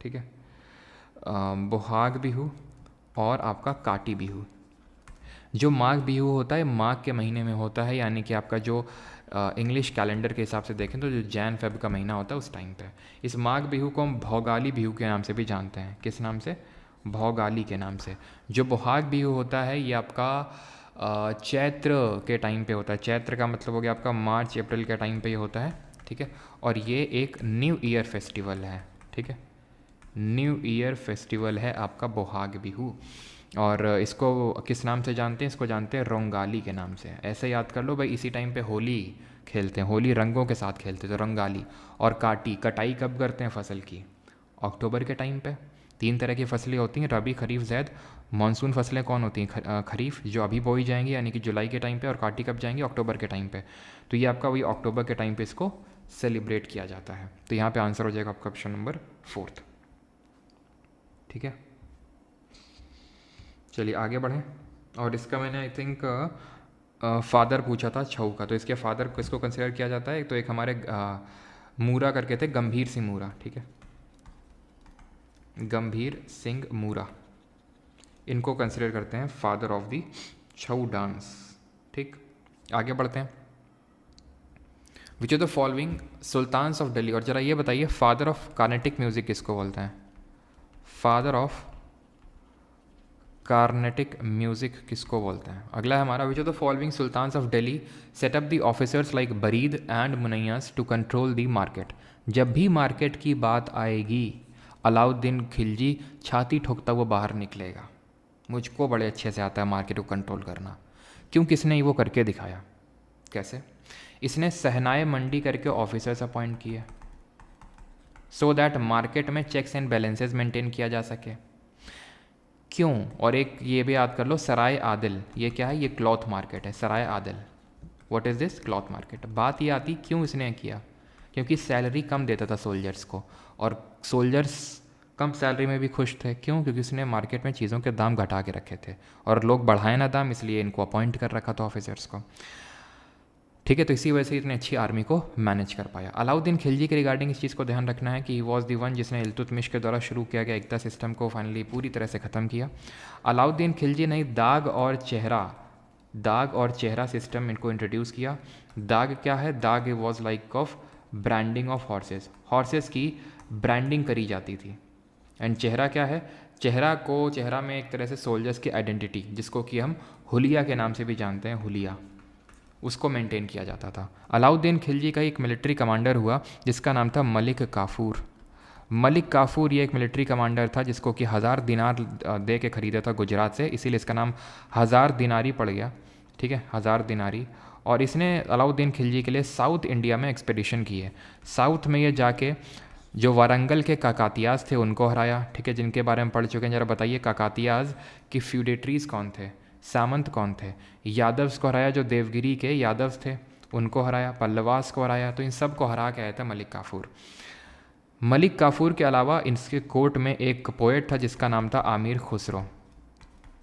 A: ठीक है, बोहाग बिहू और आपका काटी बिहू। जो माघ बिहू होता है माघ के महीने में होता है, यानी कि आपका जो इंग्लिश कैलेंडर के हिसाब से देखें तो जो जैन फेब का महीना होता है उस टाइम पे। इस माघ बिहू को हम भौगाली बिहू के नाम से भी जानते हैं। किस नाम से? भौगाली के नाम से। जो बोहाग बिहू होता है ये आपका चैत्र के टाइम पे होता है। चैत्र का मतलब हो गया आपका मार्च अप्रैल के टाइम पे ये होता है, ठीक है। और ये एक न्यू ईयर फेस्टिवल है, ठीक है, न्यू ईयर फेस्टिवल है आपका बोहाग बिहू। और इसको किस नाम से जानते हैं? इसको जानते हैं रोंगाली के नाम से। ऐसे याद कर लो भाई, इसी टाइम पे होली खेलते हैं, होली रंगों के साथ खेलते हैं, तो रंगाली। और काटी, कटाई कब करते हैं फसल की? अक्टूबर के टाइम पे। 3 तरह की फसलें होती हैं, रबी, खरीफ, ज़ैद। मानसून फसलें कौन होती हैं? खरीफ जो अभी बोई जाएंगी यानी कि जुलाई के टाइम पे, और काटी कब जाएंगी? अक्टूबर के टाइम पे। तो ये आपका वही अक्टूबर के टाइम पे इसको सेलिब्रेट किया जाता है। तो यहाँ पे आंसर हो जाएगा आपका ऑप्शन नंबर 4, ठीक है। चलिए आगे बढ़ें। और इसका मैंने आई थिंक फादर पूछा था छऊ का, तो इसके फादर किसको कंसिडर किया जाता है? तो एक हमारे मूरा करके थे, गंभीर सिंह मूरा, ठीक है, गंभीर सिंह मूरा, इनको कंसिडर करते हैं father of the Chhau dance. ठीक, आगे बढ़ते हैं। Which of the following sultans of Delhi, और ज़रा ये बताइए फादर ऑफ कार्नेटिक म्यूजिक किसको बोलते हैं? फादर ऑफ कार्नेटिक म्यूजिक किसको बोलते हैं? अगला है हमारा, which of the following sultans of Delhi set up the officers like Barid and Munhiyas to control the market. जब भी मार्केट की बात आएगी अलाउद्दीन खिलजी छाती ठोकता हुआ बाहर निकलेगा, मुझको बड़े अच्छे से आता है मार्केट को कंट्रोल करना। क्यों, किसने वो करके दिखाया? कैसे? इसने सहनाए मंडी करके ऑफिसर्स अपॉइंट किए सो दैट मार्केट में चेक्स एंड बैलेंसेस मेंटेन किया जा सके। क्यों? और एक ये भी याद कर लो, सराय आदिल, ये क्या है? ये क्लॉथ मार्केट है, Sarai Adil. What is this? Cloth market. बात ये आती क्यों इसने किया? क्योंकि सैलरी कम देता था सोल्जर्स को, और सोल्जर्स कम सैलरी में भी खुश थे। क्यों? क्योंकि उसने मार्केट में चीज़ों के दाम घटा के रखे थे और लोग बढ़ाए ना दाम, इसलिए इनको अपॉइंट कर रखा था ऑफिसर्स को। ठीक है, तो इसी वजह से इतनी अच्छी आर्मी को मैनेज कर पाया। अलाउद्दीन खिलजी के रिगार्डिंग इस चीज़ को ध्यान रखना है कि ही वॉज दी वन जिसने इल्तुतमिश के द्वारा शुरू किया गया एकता सिस्टम को फाइनली पूरी तरह से ख़त्म किया। अलाउद्दीन खिलजी ने दाग और चेहरा सिस्टम इनको इंट्रोड्यूस किया। दाग क्या है? दाग was like of branding of horses, horses की ब्रांडिंग करी जाती थी। एंड चेहरा क्या है? चेहरा में एक तरह से सोल्जर्स की आइडेंटिटी, जिसको कि हम हुलिया के नाम से भी जानते हैं, हुलिया, उसको मेंटेन किया जाता था। अलाउद्दीन खिलजी का एक मिलिट्री कमांडर हुआ जिसका नाम था मलिक काफूर। मलिक काफूर ये एक मिलिट्री कमांडर था जिसको कि 1000 दिनार दे के ख़रीदा था गुजरात से, इसीलिए इसका नाम 1000 दिनारी पड़ गया। ठीक है, 1000 दिनारी। और इसने अलाउद्दीन खिलजी के लिए साउथ इंडिया में एक्सपेडिशन की है। साउथ में ये जाके जो वारंगल के काकातियाज थे उनको हराया। ठीक है, जिनके बारे में पढ़ चुके हैं, ज़रा बताइए काकातियाज की फ्यूडेटरीज कौन थे, सामंत कौन थे? यादव्स को हराया, जो देवगिरी के यादव्स थे उनको हराया, पल्लवास को हराया। तो इन सब को हरा के आया था मलिक काफूर। मलिक काफूर के अलावा इसके कोर्ट में एक पोएट था जिसका नाम था आमिर खुसरो,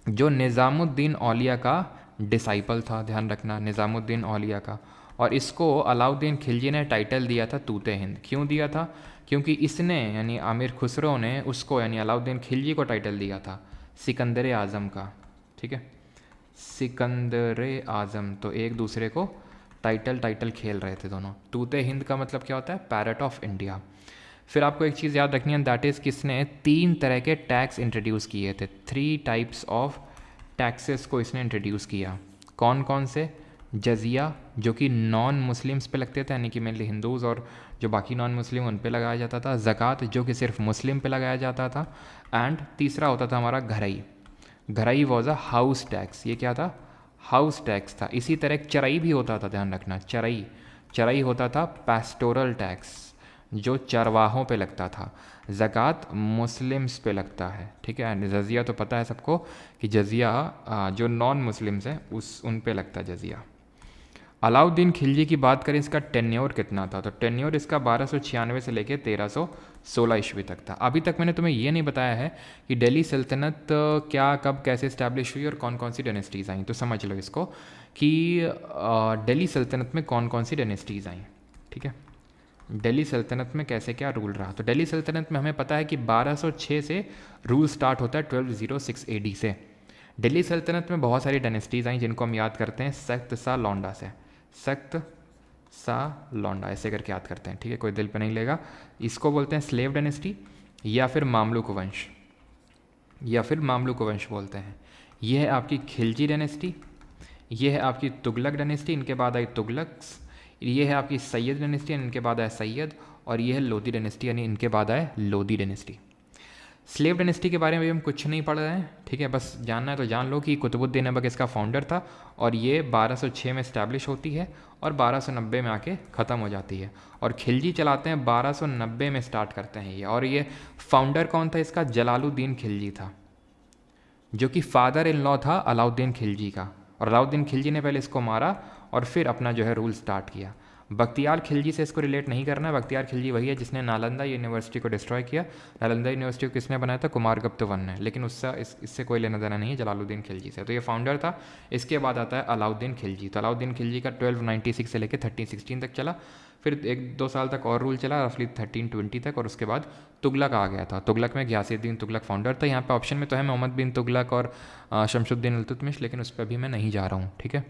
A: जो निज़ामुद्दीन औलिया का डिसाइपल था। ध्यान रखना, निज़ामुद्दीन औलिया का। और इसको अलाउद्दीन खिलजी ने टाइटल दिया था तूते हिंद। क्यों दिया था? क्योंकि इसने यानी आमिर खुसरो ने उसको यानी अलाउद्दीन खिलजी को टाइटल दिया था सिकंदर आज़म का। ठीक है, सिकंदर आज़म। तो एक दूसरे को टाइटल खेल रहे थे दोनों। तूते हिंद का मतलब क्या होता है? Parrot of India. फिर आपको एक चीज़ याद रखनी है, दैट इज़ किसने 3 तरह के टैक्स इंट्रोड्यूस किए थे। 3 टाइप्स ऑफ टैक्सेस को इसने इंट्रोड्यूस किया। कौन कौन से? जजिया, जो कि नॉन मुस्लिम्स पे लगते थे, यानी कि मेनली हिंदूज़ और जो बाकी नॉन मुस्लिम उन पे लगाया जाता था। ज़कात, जो कि सिर्फ मुस्लिम पे लगाया जाता था। एंड तीसरा होता था हमारा घरई। घरई वॉज अ हाउस टैक्स। ये क्या था? हाउस टैक्स था। इसी तरह एक चरई भी होता था, ध्यान रखना, चरई होता था पैस्टोरल टैक्स, जो चरवाहों पे लगता था। ज़कात मुस्लिम्स पे लगता है। ठीक है, जजिया तो पता है सबको कि जजिया जो नॉन मुस्लिम्स हैं उन पे लगता है जजिया। अलाउद्दीन खिलजी की बात करें, इसका टेन्योर कितना था? तो टेन्योर इसका 1296 से लेकर 1316 ईस्वी तक था। अभी तक मैंने तुम्हें ये नहीं बताया है कि दिल्ली सल्तनत क्या, कब, कैसे इस्टेब्लिश हुई और कौन कौन सी डायनेस्टीज़ आई। तो समझ लो इसको कि दिल्ली सल्तनत में कौन कौन सी डायनेस्टीज़ आई। ठीक है, दिल्ली सल्तनत में कैसे क्या रूल रहा। तो दिल्ली सल्तनत में हमें पता है कि 1206 से रूल स्टार्ट होता है 1206 AD से। दिल्ली सल्तनत में बहुत सारी डायनेस्टीज़ आई जिनको हम याद करते हैं सख्त सा लौंडा से, सख्त सा लौंडा ऐसे करके याद करते हैं। ठीक है, कोई दिल पे नहीं लेगा। इसको बोलते हैं स्लेव डायनेस्टी या फिर मामलुक वंश बोलते हैं। यह है आपकी खिलजी डायनेस्टी, यह है आपकी तुगलक डायनेस्टी, इनके बाद आई तुगलक्स। ये है आपकी सैयद डायनेस्टी, इनके बाद आया सैयद। और ये है लोधी डायनेस्टी, यानी इनके बाद आए लोधी डायनेस्टी। स्लेव डायनेस्टी के बारे में भी हम कुछ नहीं पढ़ रहे हैं। ठीक है, बस जानना है तो जान लो कि कुतुबुद्दीन ऐबक इसका फाउंडर था और ये 1206 में इस्टेब्लिश होती है और 1290 में आके ख़त्म हो जाती है। और खिलजी चलाते हैं 1290 में स्टार्ट करते हैं ये। और ये फाउंडर कौन था इसका? जलालुद्दीन खिलजी था, जो कि फादर इन लॉ था अलाउद्दीन खिलजी का। और अलाउद्दीन खिलजी ने पहले इसको मारा और फिर अपना जो है रूल स्टार्ट किया। बख्तियार खिलजी से इसको रिलेट नहीं करना है। बख्तियार खिलजी वही है जिसने नालंदा यूनिवर्सिटी को डिस्ट्रॉय किया। नालंदा यूनिवर्सिटी को किसने बनाया था? कुमारगुप्त वन ने, लेकिन इससे कोई लेना देना नहीं है जलालुद्दीन खिलजी से। तो ये फाउंडर था। इसके बाद आता है अलाउद्दीन खिलजी। तो अलाउद्दीन खिलजी का 1296 से लेकर 1316 तक चला, फिर 1-2 साल तक और रूल चला, रफली 1320 तक, और उसके बाद तुगलक आ गया था। तुगलक में घियासुद्दीन तुगलक फाउंडर था। यहाँ पे ऑप्शन में तो है मोहम्मद बिन तुगलक और शमसुद्दीन इल्तुतमिश, लेकिन उस पर भी मैं नहीं जा रहा हूँ, ठीक है,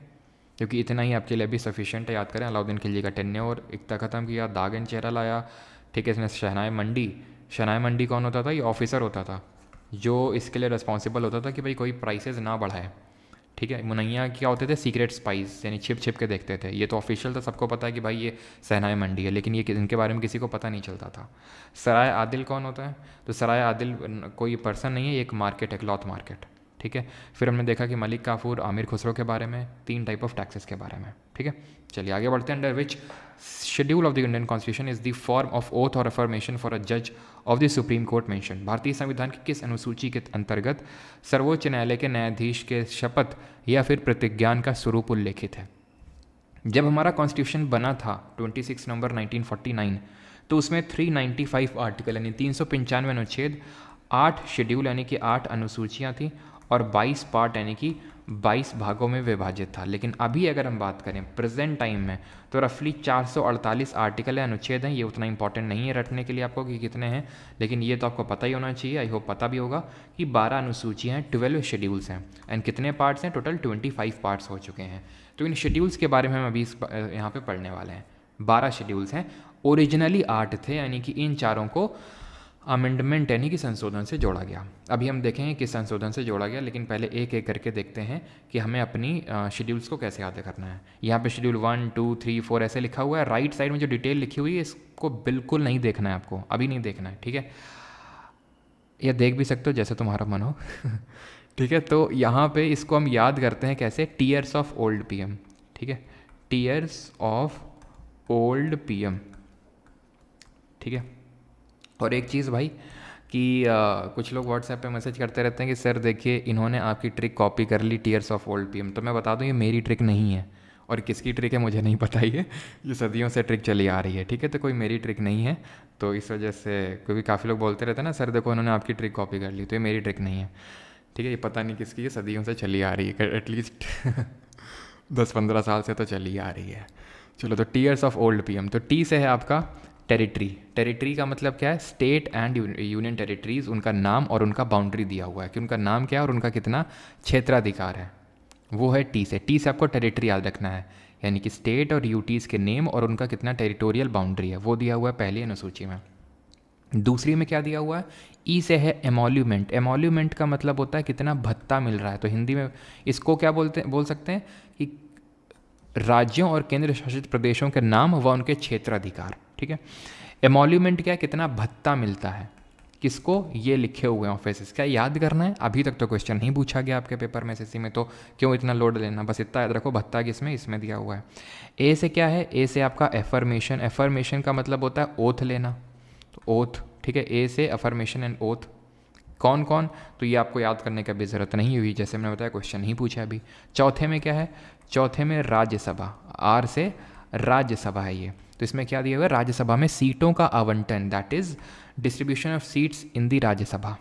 A: क्योंकि इतना ही आपके लिए भी सफिशिएंट है। याद करें अलाउद्दीन खिलजी का टेन्योर इकता ख़त्म किया, दागन चेहरा लाया, ठीक है। इसने शहनाई मंडी कौन होता था? ये ऑफिसर होता था जो इसके लिए रिस्पॉन्सिबल होता था कि भाई कोई प्राइसेस ना बढ़ाए, ठीक है। मुनैया क्या होते थे? सीक्रेट स्पाइस, यानी छिप छिप के देखते थे। ये तो ऑफिशियल था, सबको पता है कि भाई ये शहनाई मंडी है, लेकिन ये इनके बारे में किसी को पता नहीं चलता था। सराय आदिल कौन होता है? तो सराय आदिल कोई पर्सन नहीं है, एक मार्केट है, क्लॉथ मार्केट, ठीक है। फिर हमने देखा कि मलिक काफूर, आमिर खुसरो के बारे में, 3 टाइप ऑफ टैक्सेस के बारे में, ठीक है। चलिए आगे बढ़ते हैं। Under which schedule of the Indian constitution is the form of oath और अफर्मेशन फॉर अ जज of the supreme court mention? भारतीय संविधान की किस अनुसूची के अंतर्गत सर्वोच्च न्यायालय के न्यायाधीश के शपथ या फिर प्रतिज्ञान का स्वरूप उल्लेखित है? जब हमारा कॉन्स्टिट्यूशन बना था 26 नवंबर 1949, तो उसमें 395 आर्टिकल यानी 395 अनुच्छेद, 8 शेड्यूल यानी कि 8 अनुसूचियाँ थी, और 22 पार्ट यानी कि 22 भागों में विभाजित था। लेकिन अभी अगर हम बात करें प्रेजेंट टाइम में, तो रफली 448 आर्टिकल है, अनुच्छेद हैं। ये उतना इंपॉर्टेंट नहीं है रटने के लिए आपको कि कितने हैं, लेकिन ये तो आपको पता ही होना चाहिए, आई होप पता भी होगा कि 12 अनुसूचियाँ हैं, 12 शेड्यूल्स हैं, एंड कितने पार्ट्स हैं? टोटल 25 पार्ट्स हो चुके हैं। तो इन शेड्यूल्स के बारे में हम अभी यहाँ पर पढ़ने वाले हैं। 12 शेड्यूल्स हैं, ओरिजिनली 8 थे, यानी कि इन चारों को अमेंडमेंट यानी कि संशोधन से जोड़ा गया। अभी हम देखेंगे कि संशोधन से जोड़ा गया, लेकिन पहले एक एक करके देखते हैं कि हमें अपनी शेड्यूल्स को कैसे याद करना है। यहाँ पे शेड्यूल 1, 2, 3, 4 ऐसे लिखा हुआ है। राइट साइड में जो डिटेल लिखी हुई है इसको बिल्कुल नहीं देखना है आपको, अभी नहीं देखना है, ठीक है। या देख भी सकते हो जैसे तुम्हारा मन हो ठीक है। तो यहाँ पे इसको हम याद करते हैं कैसे? टीयर्स ऑफ ओल्ड पीएम, ठीक है, टीयर्स ऑफ ओल्ड पीएम, ठीक है। और एक चीज़ भाई कि कुछ लोग व्हाट्सएप पे मैसेज करते रहते हैं कि सर देखिए इन्होंने आपकी ट्रिक कॉपी कर ली, टीयर्स ऑफ ओल्ड पीएम। तो मैं बता दूं ये मेरी ट्रिक नहीं है, और किसकी ट्रिक है मुझे नहीं पता, ये सदियों से ट्रिक चली आ रही है, ठीक है। तो कोई मेरी ट्रिक नहीं है, तो इस वजह से, क्योंकि काफ़ी लोग बोलते रहते हैं ना सर देखो उन्होंने आपकी ट्रिक कॉपी कर ली, तो ये मेरी ट्रिक नहीं है, ठीक है। ये पता नहीं किसकी, ये सदियों से चली आ रही है, एटलीस्ट 10-15 साल से तो चली आ रही है। चलो, तो टीयर्स ऑफ ओल्ड पीएम, तो टी से है आपका टेरिटरी। टेरिटरी का मतलब क्या है? स्टेट एंड यूनियन टेरिटरीज, उनका नाम और उनका बाउंड्री दिया हुआ है कि उनका नाम क्या है और उनका कितना क्षेत्राधिकार है, वो है टी से। टी से आपको टेरिटरी याद रखना है, यानी कि स्टेट और यूटीज़ के नेम और उनका कितना टेरिटोरियल बाउंड्री है, वो दिया हुआ है पहली अनुसूची में। दूसरी में क्या दिया हुआ है? ई से है एमोल्यूमेंट। एमोल्यूमेंट का मतलब होता है कितना भत्ता मिल रहा है, तो हिंदी में इसको क्या बोल सकते हैं कि राज्यों और केंद्र शासित प्रदेशों के नाम व उनके क्षेत्राधिकार, ठीक है। एमोल्यूमेंट क्या है? कितना भत्ता मिलता है, किसको? ये लिखे हुए हैं ऑफिस। क्या याद करना है? अभी तक तो क्वेश्चन नहीं पूछा गया आपके पेपर में एसएससी में, तो क्यों इतना लोड लेना, बस इतना याद रखो भत्ता किसमें, इसमें दिया हुआ है। ए से क्या है? ए से आपका एफर्मेशन। एफर्मेशन का मतलब होता है ओथ लेना, तो ओथ, ठीक है। ए से अफर्मेशन एंड ओथ, कौन कौन? तो ये आपको याद करने की भी ज़रूरत नहीं हुई, जैसे मैंने बताया क्वेश्चन नहीं पूछा अभी। चौथे में क्या है? चौथे में राज्यसभा। आर से राज्यसभा है ये, तो इसमें क्या दिया हुआ है? राज्यसभा में सीटों का आवंटन, that is distribution of seats in the Rajya Sabha,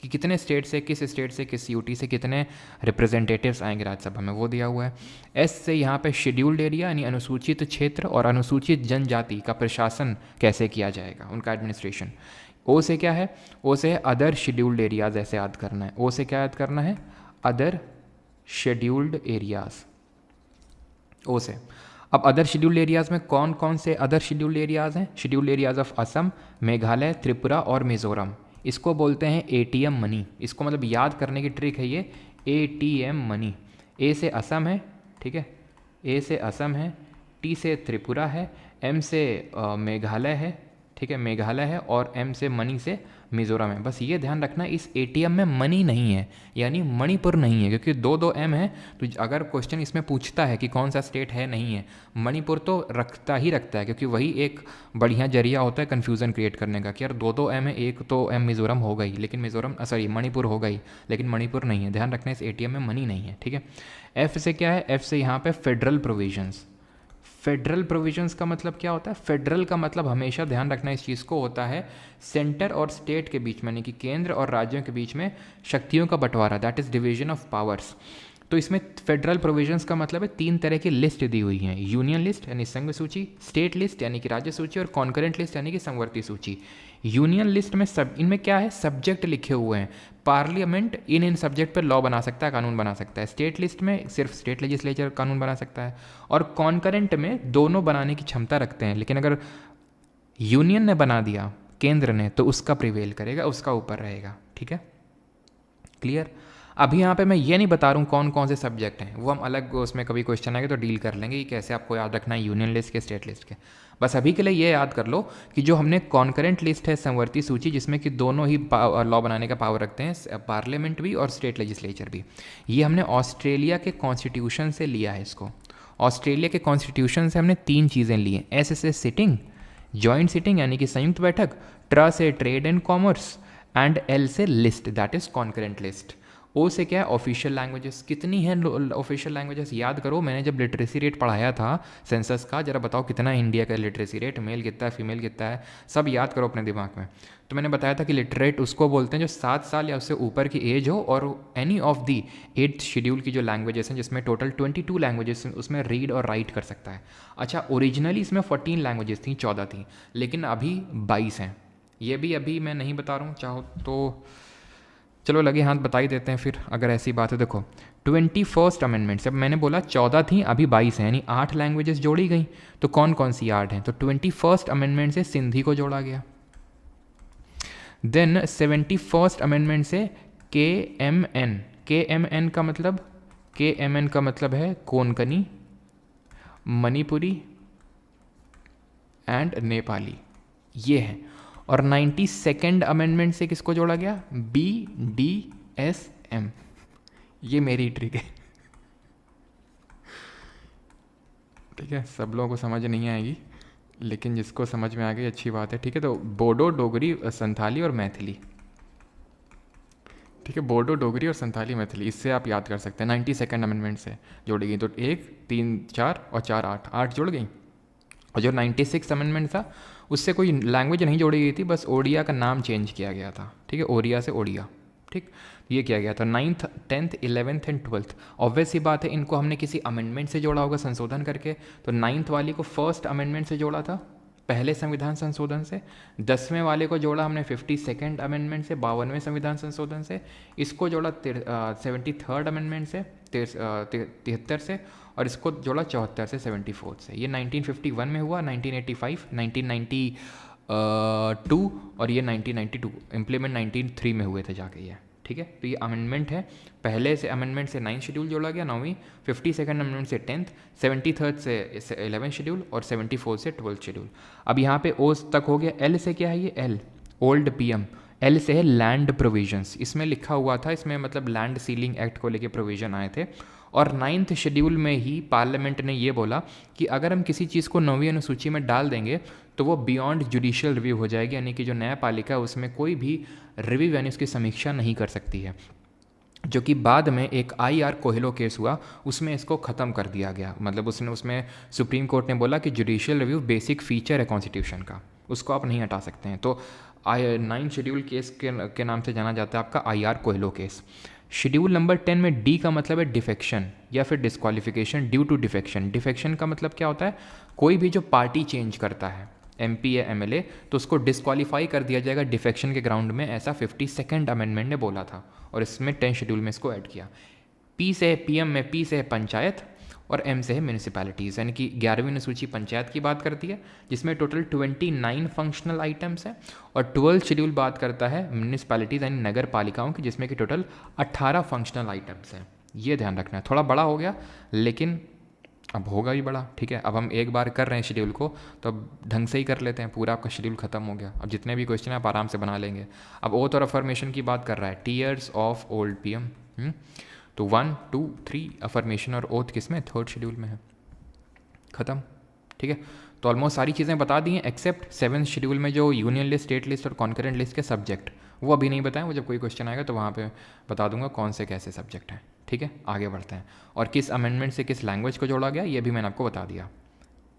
A: कि कितने स्टेट से, किस स्टेट से, किस यूटी से कितने रिप्रेजेंटेटिव्स आएंगे राज्यसभा में, वो दिया हुआ है। एस से यहाँ पे शेड्यूल्ड एरिया यानी अनुसूचित क्षेत्र और अनुसूचित जनजाति का प्रशासन कैसे किया जाएगा, उनका एडमिनिस्ट्रेशन। ओ से क्या है? ओ से है अदर शेड्यूल्ड एरियाज, ऐसे याद करना है। ओ से क्या याद करना है? अदर शेड्यूल्ड एरियाज, ओ से। अब अदर शेड्यूल्ड एरियाज़ में कौन कौन से अदर शेड्यूल्ड एरियाज़ हैं? Scheduled areas of Assam, Meghalaya, Tripura और मिज़ोरम। इसको बोलते हैं एटीएम मनी। इसको मतलब याद करने की ट्रिक है ये, एटीएम मनी। ए से असम है, ठीक है, ए से असम है, टी से त्रिपुरा है, एम से मेघालय है, ठीक है, मेघालय है, और एम से मनी से मिज़ोरम है। बस ये ध्यान रखना इस एटीएम में मनी नहीं है, यानी मणिपुर नहीं है, क्योंकि दो एम है, तो अगर क्वेश्चन इसमें पूछता है कि कौन सा स्टेट है, नहीं है, मणिपुर तो रखता है, क्योंकि वही एक बढ़िया जरिया होता है कन्फ्यूज़न क्रिएट करने का कि यार दो एम है, एक तो एम मिज़ोरम हो गई, लेकिन मणिपुर हो गई, लेकिन मणिपुर नहीं है। ध्यान रखना इस एटीएम में मनी नहीं है, ठीक है। एफ से क्या है? एफ से यहाँ पे फेडरल प्रोविजंस। फेडरल प्रोविजंस का मतलब क्या होता है? फेडरल का मतलब हमेशा ध्यान रखना इस चीज़ को होता है सेंटर और स्टेट के बीच में, यानी कि केंद्र और राज्यों के बीच में शक्तियों का बंटवारा, that is division of powers. तो इसमें फेडरल प्रोविजंस का मतलब है 3 तरह की लिस्ट दी हुई हैं, यूनियन लिस्ट यानी संघ सूची, स्टेट लिस्ट यानी कि राज्य सूची, और कॉन्करेंट लिस्ट यानी कि समवर्ती सूची। यूनियन लिस्ट में सब इनमें क्या है, सब्जेक्ट लिखे हुए हैं, पार्लियामेंट इन सब्जेक्ट पर लॉ बना सकता है, कानून बना सकता है। स्टेट लिस्ट में सिर्फ स्टेट लेजिस्लेचर कानून बना सकता है, और कॉन्करेंट में दोनों बनाने की क्षमता रखते हैं। लेकिन अगर यूनियन ने बना दिया केंद्र ने, तो उसका प्रिवेल करेगा, उसका ऊपर रहेगा। ठीक है, क्लियर? अभी यहाँ पे मैं ये नहीं बता रहा हूँ कौन कौन से सब्जेक्ट हैं, वो हम अलग उसमें कभी क्वेश्चन आएगा तो डील कर लेंगे कि कैसे आपको याद रखना है यूनियन लिस्ट के, स्टेट लिस्ट के। बस अभी के लिए ये याद कर लो कि जो हमने कॉन्करेंट लिस्ट है, समवर्ती सूची, जिसमें कि दोनों ही लॉ बनाने का पावर रखते हैं, पार्लियामेंट भी और स्टेट लेजिस्लेचर भी, ये हमने ऑस्ट्रेलिया के कॉन्स्टिट्यूशन से लिया है इसको। ऑस्ट्रेलिया के कॉन्स्टिट्यूशन से हमने 3 चीज़ें ली हैं, एस से सिटिंग, जॉइंट सिटिंग यानी कि संयुक्त बैठक, ट्र से trade and commerce, and L से list, that is concurrent list. O से क्या है, ऑफिशियल लैंग्वेजेस। कितनी है ऑफिशियल लैंग्वेजेस? याद करो, मैंने जब लिटरेसी रेट पढ़ाया था सेंसस का, जरा बताओ कितना है इंडिया का लिटरेसी रेट, मेल कितना है, फीमेल कितना है, सब याद करो अपने दिमाग में। तो मैंने बताया था कि लिटरेट उसको बोलते हैं जो 7 साल या उससे ऊपर की एज हो, और any of the 8th schedule की जो लैंग्वेजेस हैं, जिसमें टोटल 22 लैंग्वेजेस उसमें रीड और राइट कर सकता है। अच्छा, ओरिजिनली इसमें 14 लैंग्वेजेस थी, 14 थी, लेकिन अभी 22 हैं। ये भी अभी मैं नहीं बता रहा हूँ, चाहो तो चलो लगे हाथ बता ही देते हैं फिर, अगर ऐसी बात है। देखो 21st अमेंडमेंट से, अब मैंने बोला 14 थी, अभी 22 हैं, यानी 8 लैंग्वेजेस जोड़ी गई। तो कौन कौन सी 8 हैं? तो 21st अमेंडमेंट से सिंधी को जोड़ा गया। देन 71st अमेंडमेंट से KMN, KMN का मतलब है कोंकणी, मणिपुरी एंड नेपाली, ये है। और 92nd अमेंडमेंट से किसको जोड़ा गया? BDSM, ये मेरी ट्रिक है। ठीक है, सब लोगों को समझ नहीं आएगी, लेकिन जिसको समझ में आ गई अच्छी बात है। ठीक है, तो बोडो, डोगरी, संथाली और मैथिली। ठीक है, बोडो, डोगरी और संथाली, मैथिली, इससे आप याद कर सकते हैं। 92nd अमेंडमेंट से जोड़ी गई, तो 1 3 4 और 4 8 जुड़ गई। और जो 96 अमेंडमेंट था, उससे कोई लैंग्वेज नहीं जोड़ी गई थी, बस ओडिया का नाम चेंज किया गया था। ठीक है, ओरिया से ओडिया। ठीक, ये किया गया था। 9th 10th 11th and 12th, obvious सी बात है इनको हमने किसी अमेंडमेंट से जोड़ा होगा, संशोधन करके। तो 9th वाली को 1st अमेंडमेंट से जोड़ा था, पहले संविधान संशोधन से। 10वें वाले को जोड़ा हमने 52nd अमेंडमेंट से, 52वें संविधान संशोधन से। इसको जोड़ा 73rd अमेंडमेंट से, 73 से, और इसको जोड़ा 74 से, 74 से। ये 1951 में हुआ, 1985, 1992 और ये 1992, इम्प्लीमेंट 93 में हुए थे जाके ये। ठीक है, तो ये अमेंडमेंट है। पहले से अमेंडमेंट से 9th शेड्यूल जोड़ा गया, 9वीं, 52nd अमेंडमेंट से 10th, 73rd से 11th शेड्यूल, और 74 से 12th शेड्यूल। अब यहाँ पे ओ तक हो गया। एल से क्या है? ये एल, ओल्ड PM। एल से है लैंड प्रोविजंस, इसमें लिखा हुआ था, इसमें मतलब लैंड सीलिंग एक्ट को लेके प्रोविजन आए थे। और 9th शेड्यूल में ही पार्लियामेंट ने ये बोला कि अगर हम किसी चीज़ को 9वीं अनुसूची में डाल देंगे तो वो बियॉन्ड जुडिशियल रिव्यू हो जाएगी, यानी कि जो न्यायपालिका है उसमें कोई भी रिव्यू यानी उसकी समीक्षा नहीं कर सकती है। जो कि बाद में एक IR कोहेलो केस हुआ, उसमें इसको ख़त्म कर दिया गया। मतलब उसमें सुप्रीम कोर्ट ने बोला कि जुडिशियल रिव्यू बेसिक फीचर है कॉन्स्टिट्यूशन का, उसको आप नहीं हटा सकते हैं। तो 9th शेड्यूल केस के नाम से जाना जाता है आपका IR Coelho case. Schedule number 10 में D का मतलब है डिफेक्शन या फिर disqualification due to defection. Defection का मतलब क्या होता है? कोई भी जो पार्टी चेंज करता है, MP या MLA, तो उसको डिस्क्वालीफाई कर दिया जाएगा डिफेक्शन के ग्राउंड में, ऐसा 52nd अमेंडमेंट ने बोला था, और इसमें 10th शेड्यूल में इसको ऐड किया। P से है PM में, P से है पंचायत, और M से है म्यूनिसिपैलिटीज़, यानी कि 11वीं अनुसूची पंचायत की बात करती है, जिसमें टोटल 29 फंक्शनल आइटम्स हैं। और 12th शेड्यूल बात करता है म्यूनिसिपैलिटीज़ यानी नगर पालिकाओं की, जिसमें कि टोटल 18 फंक्शनल आइटम्स हैं। ये ध्यान रखना है, थोड़ा बड़ा हो गया लेकिन अब होगा भी बड़ा। ठीक है, अब हम एक बार कर रहे हैं शेड्यूल को, तो अब ढंग से ही कर लेते हैं, पूरा आपका शेड्यूल खत्म हो गया। अब जितने भी क्वेश्चन हैं आप आराम से बना लेंगे। अब ओथ और अफर्मेशन की बात कर रहा है, टीयर्स ऑफ ओल्ड PM। तो 1 2 3 अफर्मेशन और ओथ किस में? 3rd शेड्यूल में है, ख़त्म। ठीक है, तो ऑलमोस्ट सारी चीज़ें बता दी हैं, एक्सेप्ट 7th शेड्यूल में जो यूनियन लिस्ट, स्टेट लिस्ट और कॉन्करेंट लिस्ट के सब्जेक्ट, वो अभी नहीं बताएं, वो जब कोई क्वेश्चन आएगा तो वहाँ पे बता दूंगा कौन से कैसे सब्जेक्ट हैं। ठीक है, आगे बढ़ते हैं। और किस अमेंडमेंट से किस लैंग्वेज को जोड़ा गया, ये भी मैंने आपको बता दिया।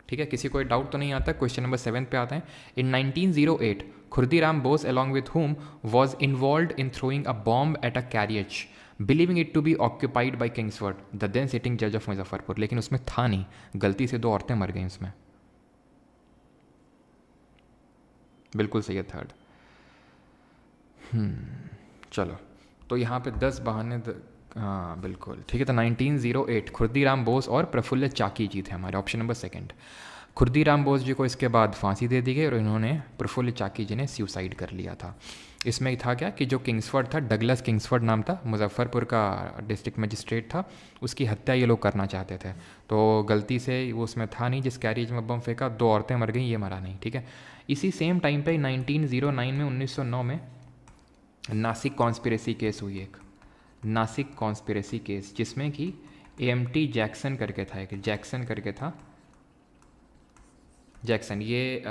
A: ठीक है, किसी कोई डाउट तो नहीं आता? क्वेश्चन नंबर 7 पे आते हैं। इन 1908 खुर्दीराम Bose along with whom was involved in throwing a bomb at a carriage believing it to be occupied by Kingsford, the then sitting judge of Muzaffarpur. लेकिन उसमें था नहीं, गलती से 2 औरतें मर गई उसमें। बिल्कुल सही है, थर्ड। चलो, तो यहाँ पे 10 बहाने हाँ बिल्कुल ठीक है। तो 1908 खुर्दीराम बोस और प्रफुल्ल चाकी जी थे हमारे, ऑप्शन नंबर 2। खुर्दीराम बोस जी को इसके बाद फांसी दे दी गई और इन्होंने प्रफुल्ल चाकी जी ने सुसाइड कर लिया था। इसमें था क्या कि जो किंग्सफर्ड था, डगलस किंग्सफर्ड नाम था, मुजफ्फरपुर का डिस्ट्रिक्ट मजिस्ट्रेट था, उसकी हत्या ये लोग करना चाहते थे। तो गलती से वो उसमें था नहीं, जिस कैरियज में बम फेंका 2 औरतें मर गई, ये मरा नहीं। ठीक है, इसी सेम टाइम पे 1909 में 1909 में नासिक कॉन्स्पिरेसी केस हुई, एक नासिक कॉन्स्पिरेसी केस, जिसमें कि AMT जैक्सन करके था, एक जैक्सन करके था, जैक्सन ये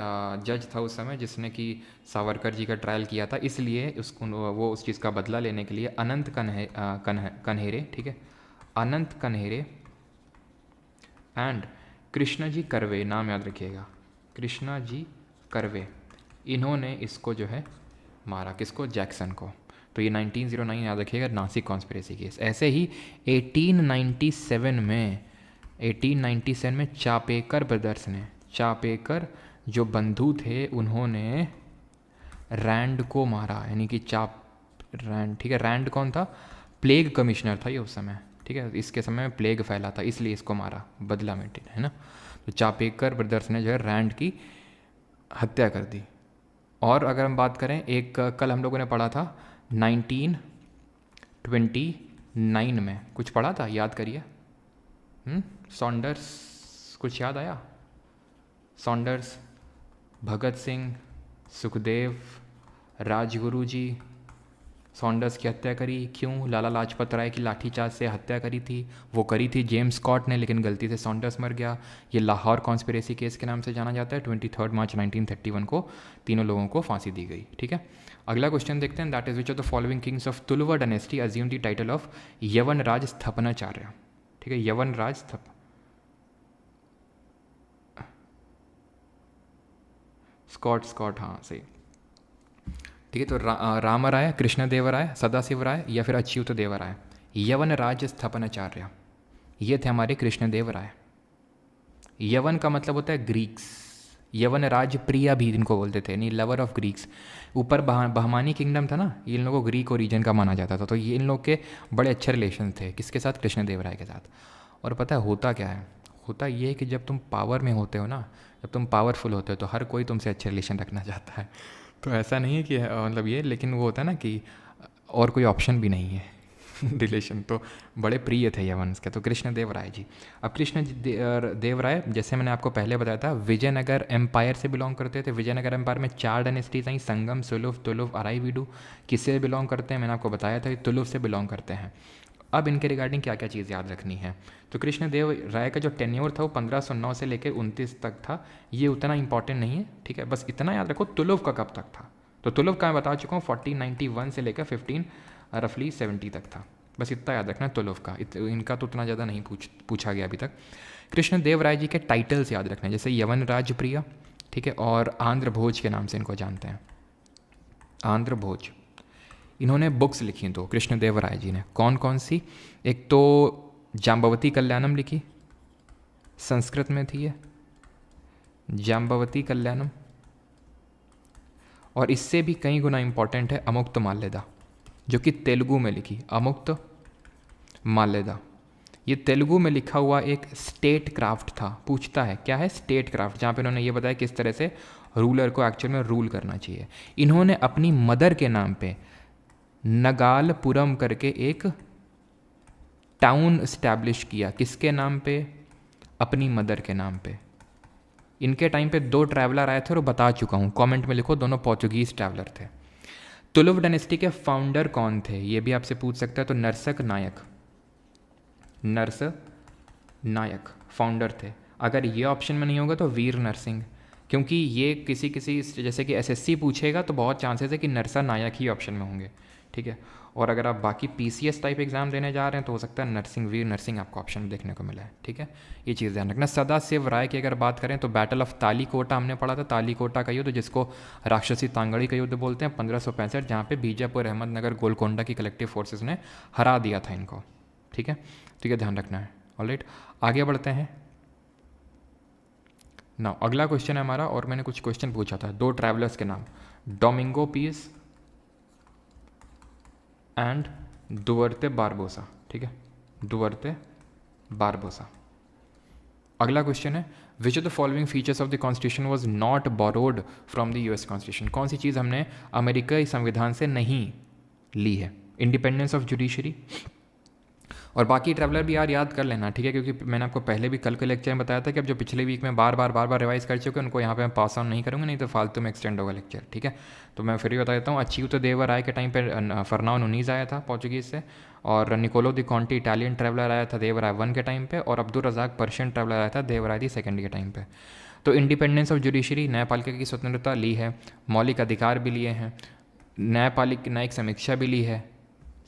A: जज था उस समय जिसने कि सावरकर जी का ट्रायल किया था। इसलिए उसको वो उस चीज़ का बदला लेने के लिए अनंत कन्हेरे, ठीक है, अनंत कन्हेरे एंड कृष्णा जी कर्वे, नाम याद रखिएगा, कृष्णा जी कर्वे, इन्होंने इसको जो है मारा, किसको? जैक्सन को। तो ये 1909 याद रखिएगा, नासिक कॉन्स्पिरेसी केस। ऐसे ही 1897 में चापेकर ब्रदर्स ने, चापेकर जो बंधु थे, उन्होंने रैंड को मारा, यानी कि रैंड, ठीक है, रैंड कौन था? प्लेग कमिश्नर था ये उस समय, ठीक है, इसके समय में प्लेग फैला था, इसलिए इसको मारा, बदला में, है ना। तो चापेकर ब्रदर्स ने जो है रैंड की हत्या कर दी। और अगर हम बात करें, एक कल हम लोगों ने पढ़ा था 1929 में, कुछ पढ़ा था, याद करिए। सॉन्डर्स, कुछ याद आया? सॉन्डर्स, भगत सिंह, सुखदेव, राजगुरु जी, सॉन्डर्स की हत्या करी, क्यों? लाला लाजपत राय की लाठीचार्ज से हत्या करी थी, वो करी थी जेम्स स्कॉट ने, लेकिन गलती से सॉन्डर्स मर गया। ये लाहौर कॉन्स्पिरेसी केस के नाम से जाना जाता है। 23 मार्च 1931 को तीनों लोगों को फांसी दी गई। ठीक है, अगला क्वेश्चन देखते हैं, that is which of the following Kings of Tuluva dynasty assume the title of यवन राज स्थापनाचार्य। ठीक है, यवन राज स्कॉट, हाँ सही। ठीक है, तो रामराय, कृष्णदेवराय, सदाशिव राय या फिर अच्युत देवराय, यवन राज स्थापनाचार्य, ये थे हमारे कृष्णदेवराय। यवन का मतलब होता है ग्रीक्स, यवन राज प्रिया भी इनको बोलते थे, यानी लवर ऑफ ग्रीक्स। ऊपर बहमानी किंगडम था ना, इन लोगों को ग्रीक ओरिजिन का माना जाता था, तो ये इन लोग के बड़े अच्छे रिलेशन थे, किसके साथ? कृष्णदेवराय के साथ। और पता है होता क्या है? होता ये है कि जब तुम पावर में होते हो ना, जब तुम पावरफुल होते हो, तो हर कोई तुमसे अच्छे रिलेशन रखना चाहता है। तो ऐसा नहीं है कि मतलब ये, लेकिन वो होता है ना कि और कोई ऑप्शन भी नहीं है रिलेशन, तो बड़े प्रिय थे यवंस के। तो कृष्णदेवराय जी। अब देवराय, जैसे मैंने आपको पहले बताया था, विजयनगर एम्पायर से बिलोंग करते थे। विजयनगर एम्पायर में 4 डायनेस्टीज आई, संगम, सुलुभ, तुलुभ, अराईवीडू। किससे बिलोंग करते हैं? मैंने आपको बताया था, तुलुभ से बिलोंग करते हैं। अब इनके रिगार्डिंग क्या क्या चीज़ याद रखनी है? तो कृष्णदेव राय का जो टेन्योर था वो 1509 से लेकर 29 तक था। ये उतना इंपॉर्टेंट नहीं है, ठीक है, बस इतना याद रखो तुलुभ का कब तक था। तो तुलुभ का मैं बता चुका हूँ 1491 से लेकर 1570 तक था, बस इतना याद रखना है तुलुभ का। इनका तो उतना ज़्यादा नहीं पूछा गया अभी तक। कृष्णदेव राय जी के टाइटल्स याद रखना है, जैसे यवन राजप्रिय, ठीक है, और आंध्र भोज के नाम से इनको जानते हैं, आंध्र भोज। इन्होंने बुक्स लिखी तो कृष्णदेव राय जी ने, कौन कौन सी? एक तो जाम्बवती कल्याणम लिखी, संस्कृत में थी ये जाम्बवती कल्याणम, और इससे भी कई गुना इंपॉर्टेंट है अमुक्त माल्यदा, जो कि तेलुगु में लिखी, अमुक्त माल्यदा। ये तेलुगु में लिखा हुआ एक स्टेट क्राफ्ट था। पूछता है क्या है स्टेट क्राफ्ट, जहाँ पे उन्होंने ये बताया किस तरह से रूलर को एक्चुअल में रूल करना चाहिए। इन्होंने अपनी मदर के नाम पे नगालपुरम करके एक टाउन इस्टेब्लिश किया, किसके नाम पे? अपनी मदर के नाम पे। इनके टाइम पे 2 ट्रैवलर आए थे और बता चुका हूँ, कमेंट में लिखो, दोनों पोर्चुगीज ट्रैवलर थे। तुलुव डायनेस्टी के फाउंडर कौन थे? ये भी आपसे पूछ सकता है। तो नरसक नायक, नरस नायक फाउंडर थे। अगर ये ऑप्शन में नहीं होगा तो वीर नरसिंह, क्योंकि ये किसी जैसे कि SSC पूछेगा तो बहुत चांसेस है कि नरसा नायक ही ऑप्शन में होंगे, ठीक है। और अगर आप बाकी PCS टाइप एग्जाम देने जा रहे हैं तो हो सकता है नर्सिंग, वीर नर्सिंग आपको ऑप्शन देखने को मिला है। ठीक है, ये चीज़ ध्यान रखना। सदाशिव राय की अगर बात करें तो बैटल ऑफ तालीकोटा हमने पढ़ा था, तालीकोटा का युद्ध जिसको राक्षसी तांगड़ी का युद्ध बोलते हैं, 1565, जहाँ पे बीजापुर, अहमदनगर, गोलकोंडा की कलेक्टिव फोर्सेस ने हरा दिया था इनको। ठीक है, तो ये ध्यान रखना है। ऑलराइट, आगे बढ़ते हैं ना। अगला क्वेश्चन है हमारा, और मैंने कुछ क्वेश्चन पूछा था, 2 ट्रैवलर्स के नाम, डोमिंगो पीस एंड दुवर्ते बारबोसा। ठीक है, दुवर्ते बारबोसा। अगला क्वेश्चन है, which of the following features of the constitution was not borrowed from the US constitution. कौन सी चीज़ हमने अमेरिकी संविधान से नहीं ली है? Independence of judiciary. और बाकी ट्रैवलर भी यार याद कर लेना, ठीक है, क्योंकि मैंने आपको पहले भी कल के लेक्चर में बताया था कि अब जो पिछले वीक में बार बार रिवाइज कर चुके हैं उनको यहाँ पे मैं पास ऑन नहीं करूँगा, नहीं तो फालतू में एक्सटेंड होगा लेक्चर। ठीक है, तो मैं फिर भी बता देता हूँ। अच्युत देवर राय के टाइम पे फर्नाओ नुनीज आया था पोर्चुगीज़ से, और निकोलो दी कॉन्टी इटालियन ट्रैवलर आया था देवराय 1 के टाइम पे, और अब्दुल रज़ाक पर्शियन ट्रैवलर आया था देवराय दी 2 के टाइम पे। तो इंडिपेंडेंस ऑफ जुडिशरी, न्यायपालिका की स्वतंत्रता ली है, मौलिक अधिकार भी लिए हैं, न्यायिक समीक्षा भी ली है,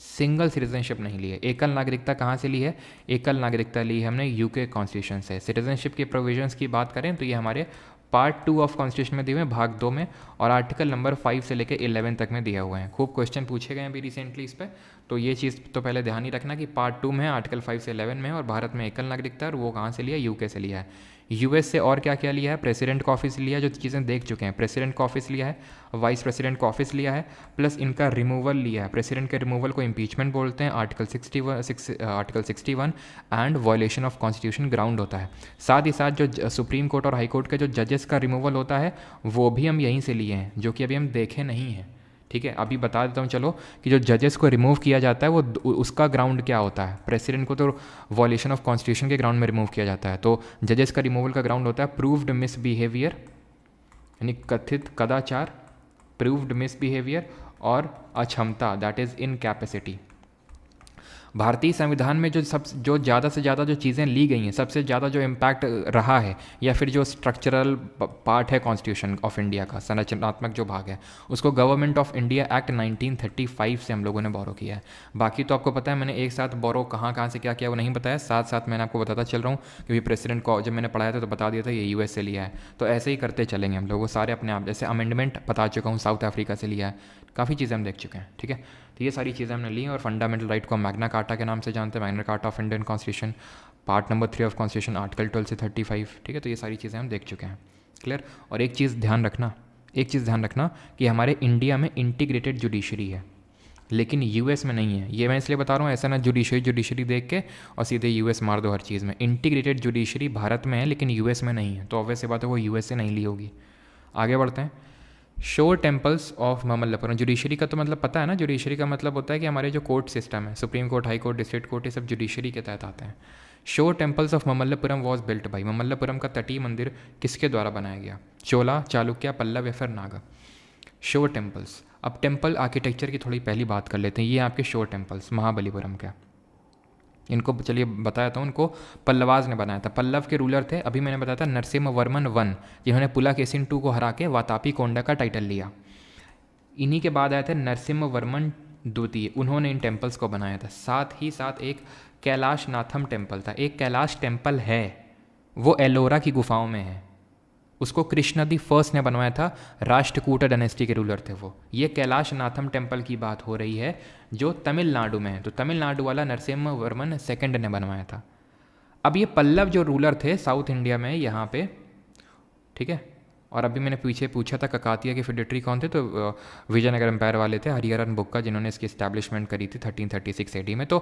A: सिंगल सिटीजनशिप नहीं ली है। एकल नागरिकता कहाँ से ली है? एकल नागरिकता ली है हमने UK कॉन्स्टिट्यूशन से। सिटीजनशिप के प्रोविजंस की बात करें तो ये हमारे पार्ट 2 ऑफ कॉन्स्टिट्यूशन में दिए हुए हैं, भाग 2 में, और आर्टिकल नंबर 5 से लेकर 11 तक में दिया हुआ है। खूब क्वेश्चन पूछे गए हैं अभी रिसेंटली इस पर, तो ये चीज़ तो पहले ध्यान ही रखना कि पार्ट 2 में है, आर्टिकल 5 से 11 में है, और भारत में एकल नागरिकता, और वो कहाँ से लिया? UK से लिया है। US से और क्या क्या लिया है? प्रेसिडेंट का ऑफिस लिया है, जो चीज़ें देख चुके हैं। प्रेसिडेंट का ऑफिस लिया है, वाइस प्रेसिडेंट का ऑफिस लिया है, प्लस इनका रिमूवल लिया है। प्रेसिडेंट के रिमूवल को इम्पीचमेंट बोलते हैं, article 61 and violation of constitution ground होता है। साथ ही साथ जो सुप्रीम कोर्ट और हाई कोर्ट के जो जजेस का रिमूवल होता है वो भी हम यहीं से लिए हैं, जो कि अभी हम देखे नहीं हैं। ठीक है, अभी बता देता हूँ चलो कि जो जजेस को रिमूव किया जाता है वो उसका ग्राउंड क्या होता है। प्रेसिडेंट को तो वॉलेशन ऑफ कॉन्स्टिट्यूशन के ग्राउंड में रिमूव किया जाता है, तो जजेस का रिमूवल का ग्राउंड होता है प्रूव्ड मिसबिहेवियर, यानी कथित कदाचार, प्रूव्ड मिसबिहेवियर, और अक्षमता, दैट इज़ इनकैपेसिटी। भारतीय संविधान में जो ज़्यादा से ज़्यादा जो चीज़ें ली गई हैं, सबसे ज़्यादा जो इम्पैक्ट रहा है, या फिर जो स्ट्रक्चरल पार्ट है कॉन्स्टिट्यूशन ऑफ इंडिया का, संरचनात्मक जो भाग है, उसको गवर्नमेंट ऑफ इंडिया एक्ट 1935 से हम लोगों ने बोरो किया है। बाकी तो आपको पता है, मैंने एक साथ बोरो कहाँ से क्या किया वो नहीं बताया, साथ साथ मैंने आपको बताता चल रहा हूँ, क्योंकि प्रेसिडेंट को जब मैंने पढ़ाया था तो बता दिया था ये US से लिया है। तो ऐसे ही करते चलेंगे हम लोग, वो सारे अपने आप, जैसे अमेंडमेंट बता चुका हूँ, साउथ अफ्रीका से लिया है, काफ़ी चीज़ें हम देख चुके हैं। ठीक है, तो ये सारी चीज़ें हमने ली हैं। और फंडामेंटल राइट को मैग्ना कार्टा के नाम से जानते हैं, Magna carta of Indian constitution, part number 3 of constitution, article 12 से 35। ठीक है, तो ये सारी चीज़ें हम देख चुके हैं। क्लियर। और एक चीज़ ध्यान रखना कि हमारे इंडिया में इंटीग्रेटेड जुडिशरी है, लेकिन US में नहीं है। ये मैं इसलिए बता रहा हूँ, ऐसा ना जुडिशरी देख के और सीधे US मार दो हर चीज़ में। इंटीग्रेटेड जुडिशरी भारत में है लेकिन US में नहीं है, तो ऑब्वियस बात है वो US से नहीं ली होगी। आगे बढ़ते हैं। शोर टेम्पल्स ऑफ ममल्लापुरम। जुडिशरी का तो मतलब पता है ना, जुडिशरी का मतलब होता है कि हमारे जो कोर्ट सिस्टम है, supreme court, high court, district court, ये सब जुडिशरी के तहत आते हैं। शोर temples of Mamallapuram was built by. Mamallapuram का तटीय मंदिर किसके द्वारा बनाया गया? चोला, चालुक्य, पल्लव या फिर नागा? शोर टेम्पल्स। अब टेम्पल आर्किटेक्चर की थोड़ी पहली बात कर लेते हैं। ये आपके शोर टेम्पल्स महाबलीपुरम के, इनको चलिए बताया था, उनको पल्लवाज ने बनाया था। पल्लव के रूलर थे, अभी मैंने बताया था, नरसिम्हा वर्मन 1, जिन्होंने पुलाकेशिन 2 को हरा के वातापी कोंडा का टाइटल लिया। इन्हीं के बाद आए थे नरसिम्हा वर्मन 2, उन्होंने इन टेम्पल्स को बनाया था। साथ ही साथ एक कैलाश नाथम टेम्पल था। एक कैलाश टेम्पल है, वो एलोरा की गुफाओं में है, उसको कृष्ण दी फर्स्ट ने बनवाया था, राष्ट्रकूट डायनेस्टी के रूलर थे वो। ये कैलाश नाथम टेम्पल की बात हो रही है जो तमिलनाडु में है, तो तमिलनाडु वाला नरसिम्हा वर्मन 2 ने बनवाया था। अब ये पल्लव जो रूलर थे साउथ इंडिया में यहाँ पे, ठीक है, और अभी मैंने पीछे पूछा था ककातिया के फिडेटरी कौन थे, तो विजयनगर एम्पायर वाले थे, हरिहरन बुक्का, जिन्होंने इसकी इस्टेब्लिशमेंट करी थी 1336 AD में। तो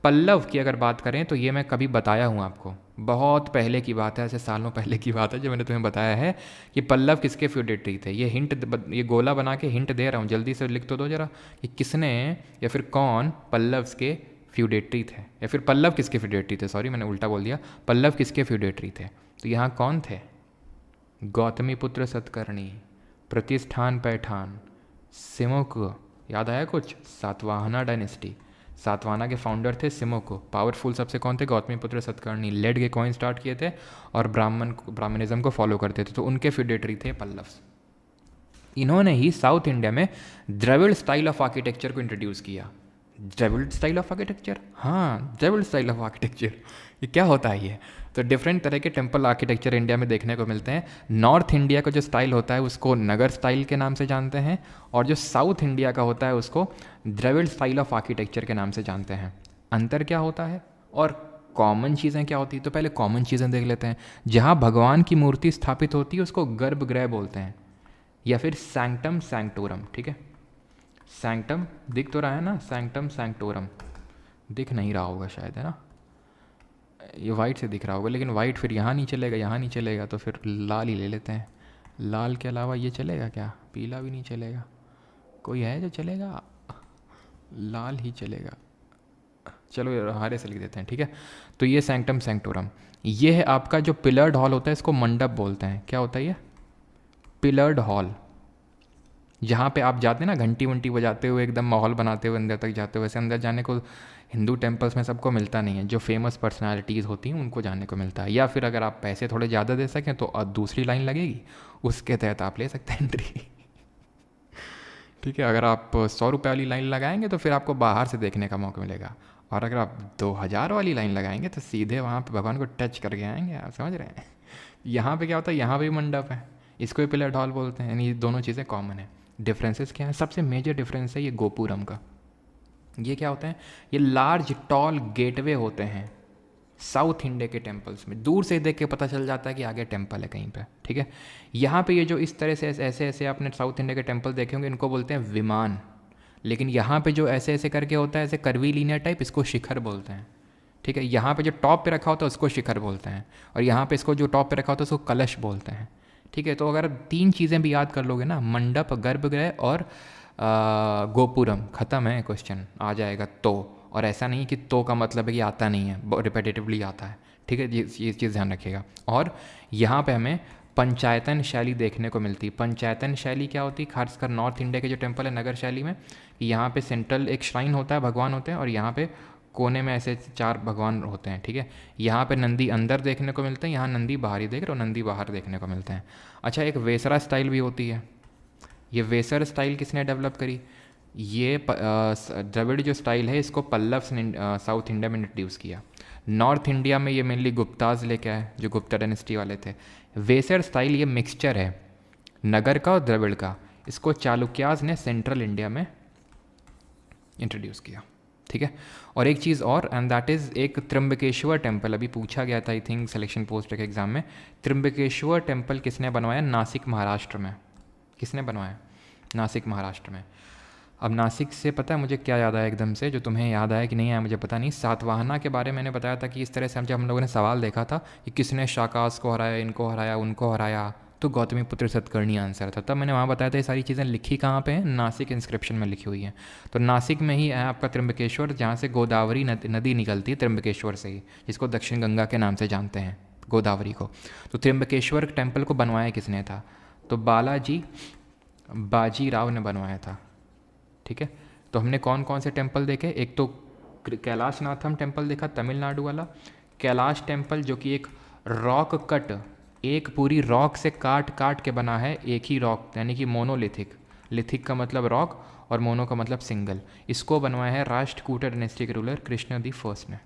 A: पल्लव की अगर बात करें तो ये मैं कभी बताया हूँ आपको, बहुत पहले की बात है, ऐसे सालों पहले की बात है जो मैंने तुम्हें बताया है कि पल्लव किसके फ्यूडेटरी थे। ये ये गोला बना के हिंट दे रहा हूँ, जल्दी से लिख तो दो जरा कि किसने या फिर कौन पल्लव्स के फ्यूडेटरी थे, या फिर पल्लव किसके फ्यूडेटरी थे, सॉरी मैंने उल्टा बोल दिया, पल्लव किसके फ्यूडेटरी थे। तो यहाँ कौन थे? गौतमी पुत्र सतकर्णी, प्रतिष्ठान पैठान, सिमुक, याद आया कुछ? सातवाहना डायनेस्टी, सातवाहना के फाउंडर थे सिमुक। पावरफुल सबसे कौन थे? गौतमी पुत्र सतकर्णी, लेड के कॉइन स्टार्ट किए थे और ब्राह्मणिज्म को फॉलो करते थे, तो उनके फ्यूडेटरी थे पल्लव्स। इन्होंने ही साउथ इंडिया में द्रविड़ स्टाइल ऑफ आर्किटेक्चर को इंट्रोड्यूस किया। द्रविड़ स्टाइल ऑफ आर्किटेक्चर, हाँ द्रविड़ स्टाइल ऑफ आर्किटेक्चर, ये क्या होता है ये? तो डिफरेंट तरह के टेम्पल आर्किटेक्चर इंडिया में देखने को मिलते हैं। नॉर्थ इंडिया का जो स्टाइल होता है उसको नगर स्टाइल के नाम से जानते हैं, और जो साउथ इंडिया का होता है उसको द्रविड़ स्टाइल ऑफ आर्किटेक्चर के नाम से जानते हैं। अंतर क्या होता है और कॉमन चीज़ें क्या होती है? तो पहले कॉमन चीज़ें देख लेते हैं। जहाँ भगवान की मूर्ति स्थापित होती है उसको गर्भगृह बोलते हैं, या फिर सैंक्टम सैंक्टोरम, ठीक है। सैंक्टम दिख तो रहा है ना, सैंक्टम सैंक्टोरम दिख नहीं रहा होगा शायद, है ना, ये वाइट से दिख रहा होगा, लेकिन वाइट फिर यहाँ नहीं चलेगा, यहाँ नहीं चलेगा, तो फिर लाल ही ले लेते हैं। लाल के अलावा ये चलेगा क्या? पीला भी नहीं चलेगा, कोई है जो चलेगा? लाल ही चलेगा, चलो हरे से लिख देते हैं, ठीक है। तो ये सैंक्टम सैंक्टोरम, ये है आपका जो पिलर्ड हॉल होता है, इसको मंडप बोलते हैं। क्या होता है ये? Pillared hall. जहाँ पे आप जाते हैं ना घंटी वंटी बजाते हुए, एकदम माहौल बनाते हुए अंदर तक जाते हुए, वैसे अंदर जाने को हिंदू टेम्पल्स में सबको मिलता नहीं है, जो फेमस पर्सनालिटीज़ होती हैं उनको जाने को मिलता है। या फिर अगर आप पैसे थोड़े ज़्यादा दे सकें तो दूसरी लाइन लगेगी, उसके तहत आप ले सकते हैं एंट्री। ठीक है, अगर आप 100 रुपये वाली लाइन लगाएंगे तो फिर आपको बाहर से देखने का मौका मिलेगा, और अगर आप 2000 वाली लाइन लगाएंगे तो सीधे वहाँ पे भगवान को टच करके आएंगे। आप समझ रहे हैं? यहाँ पे क्या होता है, यहाँ पे भी मंडप है, इसको भी पिलर हॉल बोलते हैं, यानी ये दोनों चीज़ें कॉमन है। डिफरेंसेस क्या है? सबसे मेजर डिफरेंस है ये गोपुरम का। ये क्या होते हैं? ये लार्ज टॉल गेटवे होते हैं साउथ इंडिया के टेम्पल्स में। दूर से देख के पता चल जाता है कि आगे टेम्पल है कहीं पे, ठीक है। यहाँ पे ये जो इस तरह से ऐसे ऐसे आपने साउथ इंडिया के टेम्पल देखे होंगे, इनको बोलते हैं विमान। लेकिन यहाँ पे जो ऐसे ऐसे करके होता है, ऐसे कर्वी लीनियर टाइप, इसको शिखर बोलते हैं, ठीक है। यहाँ पे जो टॉप पे रखा होता है उसको शिखर बोलते हैं, और यहाँ पे इसको जो टॉप पे रखा होता है उसको कलश बोलते हैं, ठीक है। तो अगर 3 चीज़ें भी याद कर लोगे ना, मंडप, गर्भगृह और गोपुरम, ख़त्म है क्वेश्चन, आ जाएगा तो। और ऐसा नहीं कि तो का मतलब है कि आता नहीं है, रिपीटेटिवली आता है, ठीक है। ये चीज़ ध्यान रखिएगा। और यहाँ पे हमें पंचायतन शैली देखने को मिलती है। पंचायतन शैली क्या होती है? खासकर नॉर्थ इंडिया के जो टेम्पल है नगर शैली में, यहाँ पे सेंट्रल एक श्राइन होता है, भगवान होते हैं, और यहाँ पे कोने में ऐसे 4 भगवान होते हैं, ठीक है। यहाँ पे नंदी अंदर देखने को मिलते हैं, यहाँ नंदी बाहरी देख रहे हो, नंदी बाहर देखने को मिलते हैं। अच्छा, एक वेसरा स्टाइल भी होती है। ये वेसर स्टाइल किसने डेवलप करी? ये द्रविड़ जो स्टाइल है इसको पल्लव्स ने साउथ इंडिया में इंट्रोड्यूस किया। नॉर्थ इंडिया में ये मेनली गुप्ताज लेके आए, जो गुप्ता डायनेस्टी वाले थे। वेसर स्टाइल ये मिक्सचर है नगर का और द्रविड़ का। इसको चालुक्याज ने सेंट्रल इंडिया में इंट्रोड्यूस किया, ठीक है। और एक चीज़ और, एंड दैट इज़ एक त्र्यंबकेश्वर टेम्पल। अभी पूछा गया था आई थिंक सिलेक्शन पोस्ट के एग्जाम में, त्र्यंबकेश्वर टेम्पल किसने बनवाया? नासिक महाराष्ट्र में। किसने बनवाया? नासिक महाराष्ट्र में। अब नासिक से पता है मुझे क्या याद आया एकदम से, जो तुम्हें याद आया कि नहीं आया मुझे पता नहीं। सातवाहना के बारे में मैंने बताया था कि इस तरह से जब हम लोगों ने सवाल देखा था कि किसने शाकास को हराया, इनको हराया, उनको हराया, तो गौतमी पुत्र सतकर्णी आंसर था। तब मैंने वहाँ बताया था ये सारी चीज़ें लिखी कहाँ पे हैं? नासिक इंस्क्रिप्शन में लिखी हुई हैं। तो नासिक में ही है आपका त्र्यंबकेश्वर, जहाँ से गोदावरी नदी निकलती है त्र्यंबकेश्वर से ही, जिसको दक्षिण गंगा के नाम से जानते हैं गोदावरी को। तो त्र्यंबकेश्वर टेम्पल को बनवाया किसने था? तो बाजीराव ने बनवाया था, ठीक है। तो हमने कौन कौन से टेम्पल देखे? एक तो कैलाशनाथम टेम्पल देखा, तमिलनाडु वाला। कैलाश टेम्पल जो कि एक रॉक कट, एक पूरी रॉक से काट काट के बना है, एक ही रॉक, यानी कि मोनोलिथिक। लिथिक का मतलब रॉक और मोनो का मतलब सिंगल। इसको बनवाया है राष्ट्रकूट डायनेस्टी के रूलर कृष्ण दी फर्स्ट ने।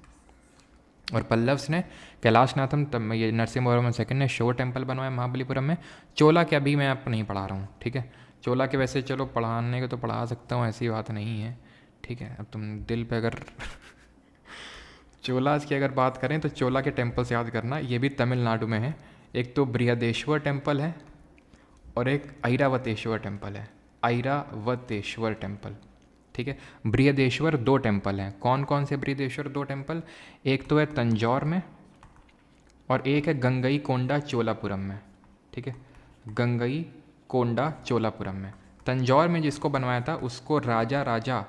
A: और पल्लव्स ने कैलाशनाथम, ये नरसिम्हवर्मन सेकंड ने शोर टेम्पल बनवाया महाबलीपुरम में। चोला के अभी मैं आपको नहीं पढ़ा रहा हूँ, ठीक है। चोला के वैसे चलो पढ़ाने को तो पढ़ा सकता हूँ, ऐसी बात नहीं है, ठीक है। अब तुम दिल पे अगर चोलास की अगर बात करें तो चोला के टेम्पल्स याद करना, ये भी तमिलनाडु में है। एक तो बृहदेश्वर टेम्पल है और एक ऐरावतेश्वर टेम्पल है। ऐरावतेश्वर टेम्पल, ठीक है। बृहदेश्वर 2 टेम्पल हैं। कौन कौन से बृहदेश्वर 2 टेम्पल? एक तो है तंजौर में और एक है गंगई कोंडा चोलापुरम में, ठीक है। गंगई कोंडा चोलापुरम में। तंजौर में जिसको बनवाया था उसको राजा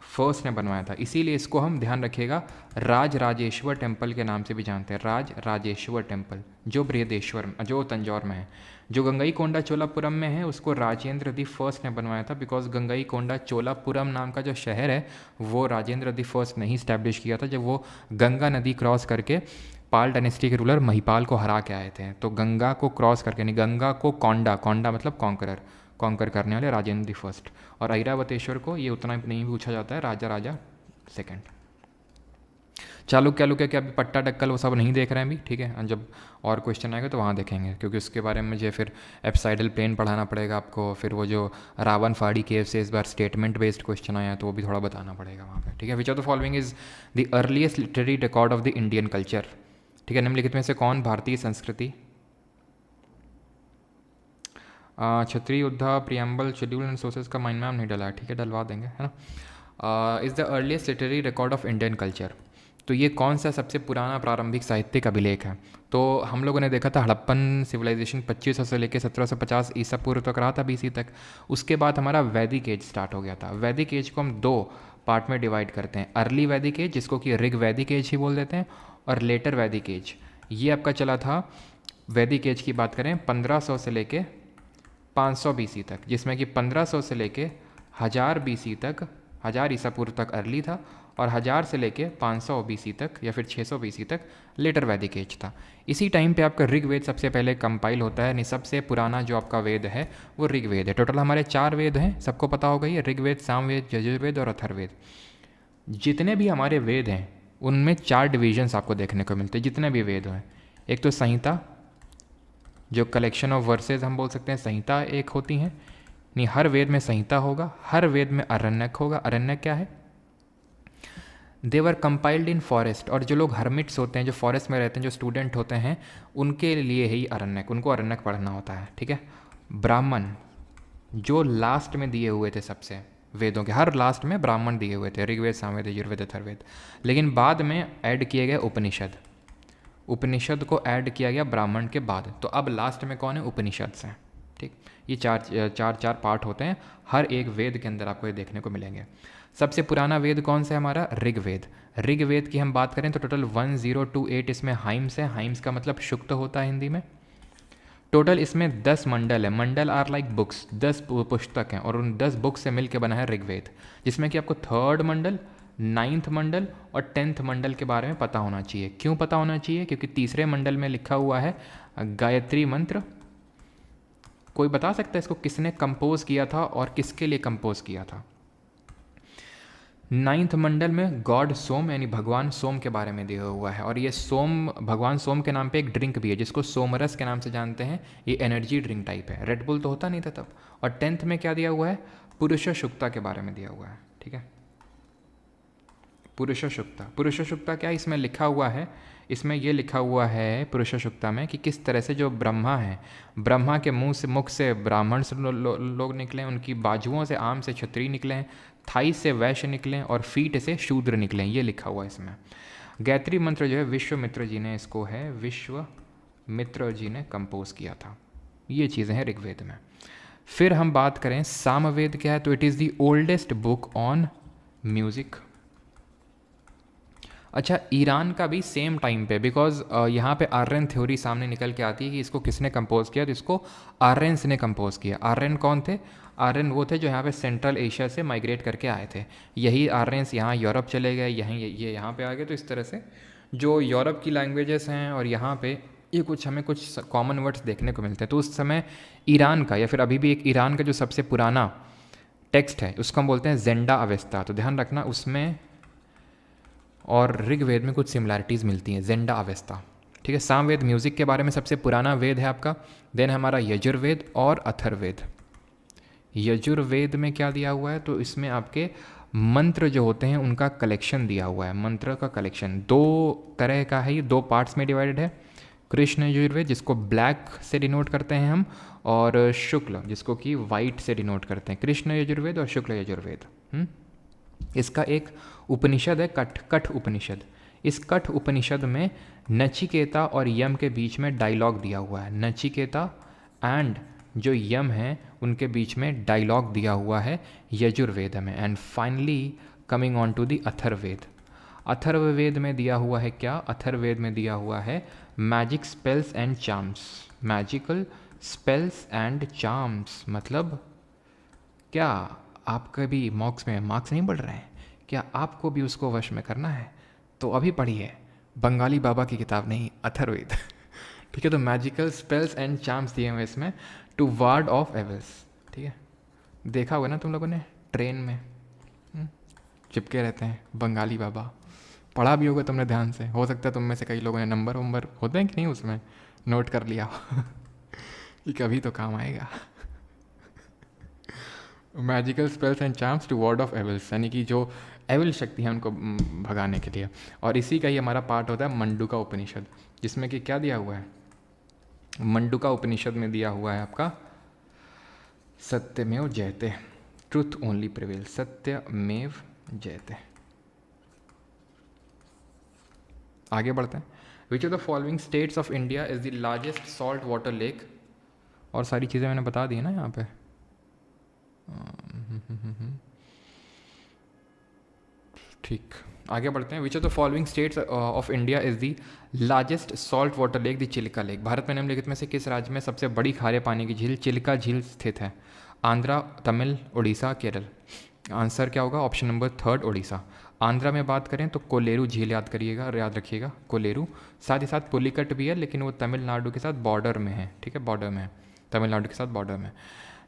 A: फर्स्ट ने बनवाया था, इसीलिए इसको हम ध्यान रखिएगा राजराजेश्वर टेम्पल के नाम से भी जानते हैं। राजराजेश्वर टेम्पल जो बृहदेश्वर, जो तंजौर में है। जो गंगई कोंडा चोलापुरम में है उसको राजेंद्र दी फर्स्ट ने बनवाया था, बिकॉज गंगई कोंडा चोलापुरम नाम का जो शहर है वो राजेंद्र दी फर्स्ट ने ही स्टैब्लिश किया था, जब वो गंगा नदी क्रॉस करके पाल डायनेस्टी के रूलर महिपाल को हरा के आए थे। तो गंगा को क्रॉस करके, नहीं, गंगा को कोंडा मतलब कॉन्करर, कॉन्कर करने वाले राजेंद्र फर्स्ट। और ऐरावतेश्वर को ये उतना नहीं पूछा जाता है, राजा राजा सेकंड। चालुक्य के अभी पट्टा डक्कल वो सब नहीं देख रहे हैं अभी, ठीक है, जब और क्वेश्चन आएगा तो वहाँ देखेंगे, क्योंकि उसके बारे में मुझे फिर एप्साइडल प्लेन पढ़ाना पड़ेगा आपको, फिर वो जो रावण फाड़ी केव से इस बार स्टेटमेंट बेस्ड क्वेश्चन आया तो वो भी थोड़ा बताना पड़ेगा वहाँ पे, ठीक है। Which of the following is the earliest literary record of the Indian culture, ठीक है। निम्नलिखित में से कौन भारतीय संस्कृति, क्षत्रिय योद्धा, प्रियम्बल, शेड्यूल एंड सोर्सेज का माइंड मैप नहीं डला है, ठीक है, डलवा देंगे, है ना। Is the earliest literary record of Indian culture, तो ये कौन सा सबसे पुराना प्रारंभिक साहित्यिक अभिलेख है। तो हम लोगों ने देखा था हड़प्पन सिविलाइजेशन 2500 से लेकर 1750 ईसा पूर्व तक रहा था, BC तक। उसके बाद हमारा वैदिक एज स्टार्ट हो गया था। वैदिक एज को हम 2 पार्ट में डिवाइड करते हैं, अर्ली वैदिक एज जिसको कि ऋग वैदिक एज ही बोल देते हैं, और लेटर वैदिक एज। ये आपका चला था, वैदिक एज की बात करें 1500 से लेके 500 BC तक, जिसमें कि 1500 से लेके 1000 BC तक, 1000 ईसा पूर्व तक अर्ली था, और 1000 से लेके 500 BC तक या फिर 600 BC तक लेटर वैदिक एज था। इसी टाइम पे आपका ऋग्वेद सबसे पहले कंपाइल होता है, यानी सबसे पुराना जो आपका वेद है वो ऋग्वेद है। टोटल हमारे 4 वेद हैं, सबको पता होगा ये, ऋग्वेद, सामवेद, यजुर्वेद और अथर्ववेद। जितने भी हमारे वेद हैं उनमें 4 डिविजन्स आपको देखने को मिलते हैं, जितने भी वेद हैं। एक तो संहिता, जो कलेक्शन ऑफ वर्सेज हम बोल सकते हैं, संहिता एक होती हैं, नहीं हर वेद में संहिता होगा, हर वेद में अरण्यक होगा। अरण्यक क्या है, दे वर कंपाइल्ड इन फॉरेस्ट, और जो लोग हर्मिट्स होते हैं, जो फॉरेस्ट में रहते हैं, जो स्टूडेंट होते हैं, उनके लिए ही अरण्यक, उनको अरण्यक पढ़ना होता है, ठीक है। ब्राह्मण जो लास्ट में दिए हुए थे, सबसे वेदों के हर लास्ट में ब्राह्मण दिए हुए थे, ऋग्वेद, सामवेद, यजुर्वेद, अथर्ववेद। लेकिन बाद में ऐड किए गए उपनिषद, उपनिषद को ऐड किया गया ब्राह्मण के बाद, तो अब लास्ट में कौन है, उपनिषद से, ठीक। ये चार पार्ट होते हैं, हर एक वेद के अंदर आपको ये देखने को मिलेंगे। सबसे पुराना वेद कौन सा है हमारा, ऋग्वेद। ऋग्वेद की हम बात करें तो टोटल 1028 इसमें हाइम्स है, हाइम्स का मतलब शुक्त होता है हिंदी में। टोटल इसमें 10 मंडल है, मंडल आर लाइक बुक्स, 10 पुस्तक हैं, और उन 10 बुक से मिल के बना है ऋग्वेद, जिसमें कि आपको 3rd मंडल, 9th मंडल और 10th मंडल के बारे में पता होना चाहिए। क्यों पता होना चाहिए, क्योंकि तीसरे मंडल में लिखा हुआ है गायत्री मंत्र। कोई बता सकता है इसको किसने कंपोज किया था और किसके लिए कंपोज किया था। 9th मंडल में गॉड सोम यानी भगवान सोम के बारे में दिया हुआ है, और ये सोम, भगवान सोम के नाम पे एक ड्रिंक भी है जिसको सोमरस के नाम से जानते हैं। ये एनर्जी ड्रिंक टाइप है, रेड बुल तो होता नहीं था तब। और 10th में क्या दिया हुआ है, पुरुष शुक्ता के बारे में दिया हुआ है, ठीक है। पुरुष शुक्ता, पुरुष शुक्ता क्या इसमें लिखा हुआ है, इसमें ये लिखा हुआ है पुरुष शुक्ता में कि किस तरह से जो ब्रह्मा है, ब्रह्मा के मुख से ब्राह्मण से लोग निकले, उनकी बाजुओं से आम से क्षत्रिय निकले, थाई से वैश्य निकले और फीट से शूद्र निकले, ये लिखा हुआ है इसमें। गायत्री मंत्र जो है विश्वामित्र जी ने, इसको है विश्वामित्र जी ने कंपोज किया था। ये चीज़ें हैं ऋग्वेद में। फिर हम बात करें सामवेद क्या है, तो it is the oldest book on music. अच्छा, ईरान का भी सेम टाइम पे, बिकॉज यहाँ पे आर्यन थ्योरी सामने निकल के आती है कि इसको किसने कंपोज किया, तो इसको आर्यंस ने कंपोज किया। आर्यन कौन थे, आर्यन वो थे जो यहाँ पे सेंट्रल एशिया से माइग्रेट करके आए थे। यही आर्यंस यहाँ यूरोप चले गए, ये यहाँ पे आ गए। तो इस तरह से जो यूरोप की लैंग्वेजेस हैं और यहाँ पे ये कुछ हमें कुछ कॉमन वर्ड्स देखने को मिलते हैं। तो उस समय ईरान का, या फिर अभी भी एक ईरान का जो सबसे पुराना टेक्स्ट है उसको हम बोलते हैं ज़ेंडा अवेस्ता। तो ध्यान रखना, उसमें और ऋग्वेद में कुछ सिमिलैरिटीज़ मिलती हैं, ज़ेंडा अवेस्ता, ठीक है। सामवेद म्यूज़िक के बारे में सबसे पुराना वेद है आपका। देन हमारा यजुर्वेद और अथर्ववेद। यजुर्वेद में क्या दिया हुआ है, तो इसमें आपके मंत्र जो होते हैं उनका कलेक्शन दिया हुआ है। मंत्र का कलेक्शन 2 तरह का है, ये 2 पार्ट्स में डिवाइडेड है। कृष्ण यजुर्वेद जिसको ब्लैक से डिनोट करते हैं हम, और शुक्ल जिसको कि वाइट से डिनोट करते हैं। कृष्ण यजुर्वेद और शुक्ल यजुर्वेद। इसका एक उपनिषद है कठ उपनिषद। इस कठ उपनिषद में नचिकेता और यम के बीच में डायलॉग दिया हुआ है। नचिकेता एंड जो यम है उनके बीच में डायलॉग दिया हुआ है यजुर्वेद में। And finally coming on to the Atharvaveda. Atharvaveda में दिया हुआ है क्या, अथर्ववेद में दिया हुआ है magic spells and charms. Magical spells and charms मतलब क्या आप कभी मार्क्स नहीं बढ़ रहे हैं क्या, आपको भी उसको वश में करना है तो अभी पढ़िए बंगाली बाबा की किताब, नहीं अथर्ववेद, ठीक है। तो मैजिकल स्पेल्स एंड चार्म्स दिए हुए इसमें, टू वार्ड ऑफ एविल्स, ठीक है, देखा होगा ना तुम लोगों ने ट्रेन में चिपके रहते हैं बंगाली बाबा, पढ़ा भी होगा तुमने ध्यान से, हो सकता है तुम में से कई लोगों ने नंबर वंबर होते हैं कि नहीं उसमें नोट कर लिया हो कि कभी तो काम आएगा। Magical spells and charms to ward off evils, यानी कि जो एविल शक्ति है उनको भगाने के लिए। और इसी का ही हमारा पार्ट होता है मंडूका उपनिषद, जिसमें कि क्या दिया हुआ है, मंडूका उपनिषद में दिया हुआ है आपका सत्यमेव जयते, ट्रुथ ओनली प्रिवेल, सत्यमेव जयते। आगे बढ़ते हैं। Which of the following states of India is the largest salt water lake, और सारी चीज़ें मैंने बता दी है ना यहाँ पे। ठीक, आगे बढ़ते हैं। Which of the following states of India is the largest salt water lake, the Chilka lake. Bharat में निम्नलिखित में से किस राज्य में सबसे बड़ी खारे पानी की झील चिल्का झील स्थित है? आंध्रा, तमिल, उड़ीसा, केरल। आंसर क्या होगा? Option number 3 Orissa. आंध्रा में बात करें तो कोलेरू झील याद करिएगा, याद रखिएगा कोलेरू। साथ ही साथ पुलिकट भी है, लेकिन वो तमिलनाडु के साथ बॉर्डर में है, ठीक है, बॉर्डर में है, तमिलनाडु के साथ बॉर्डर में।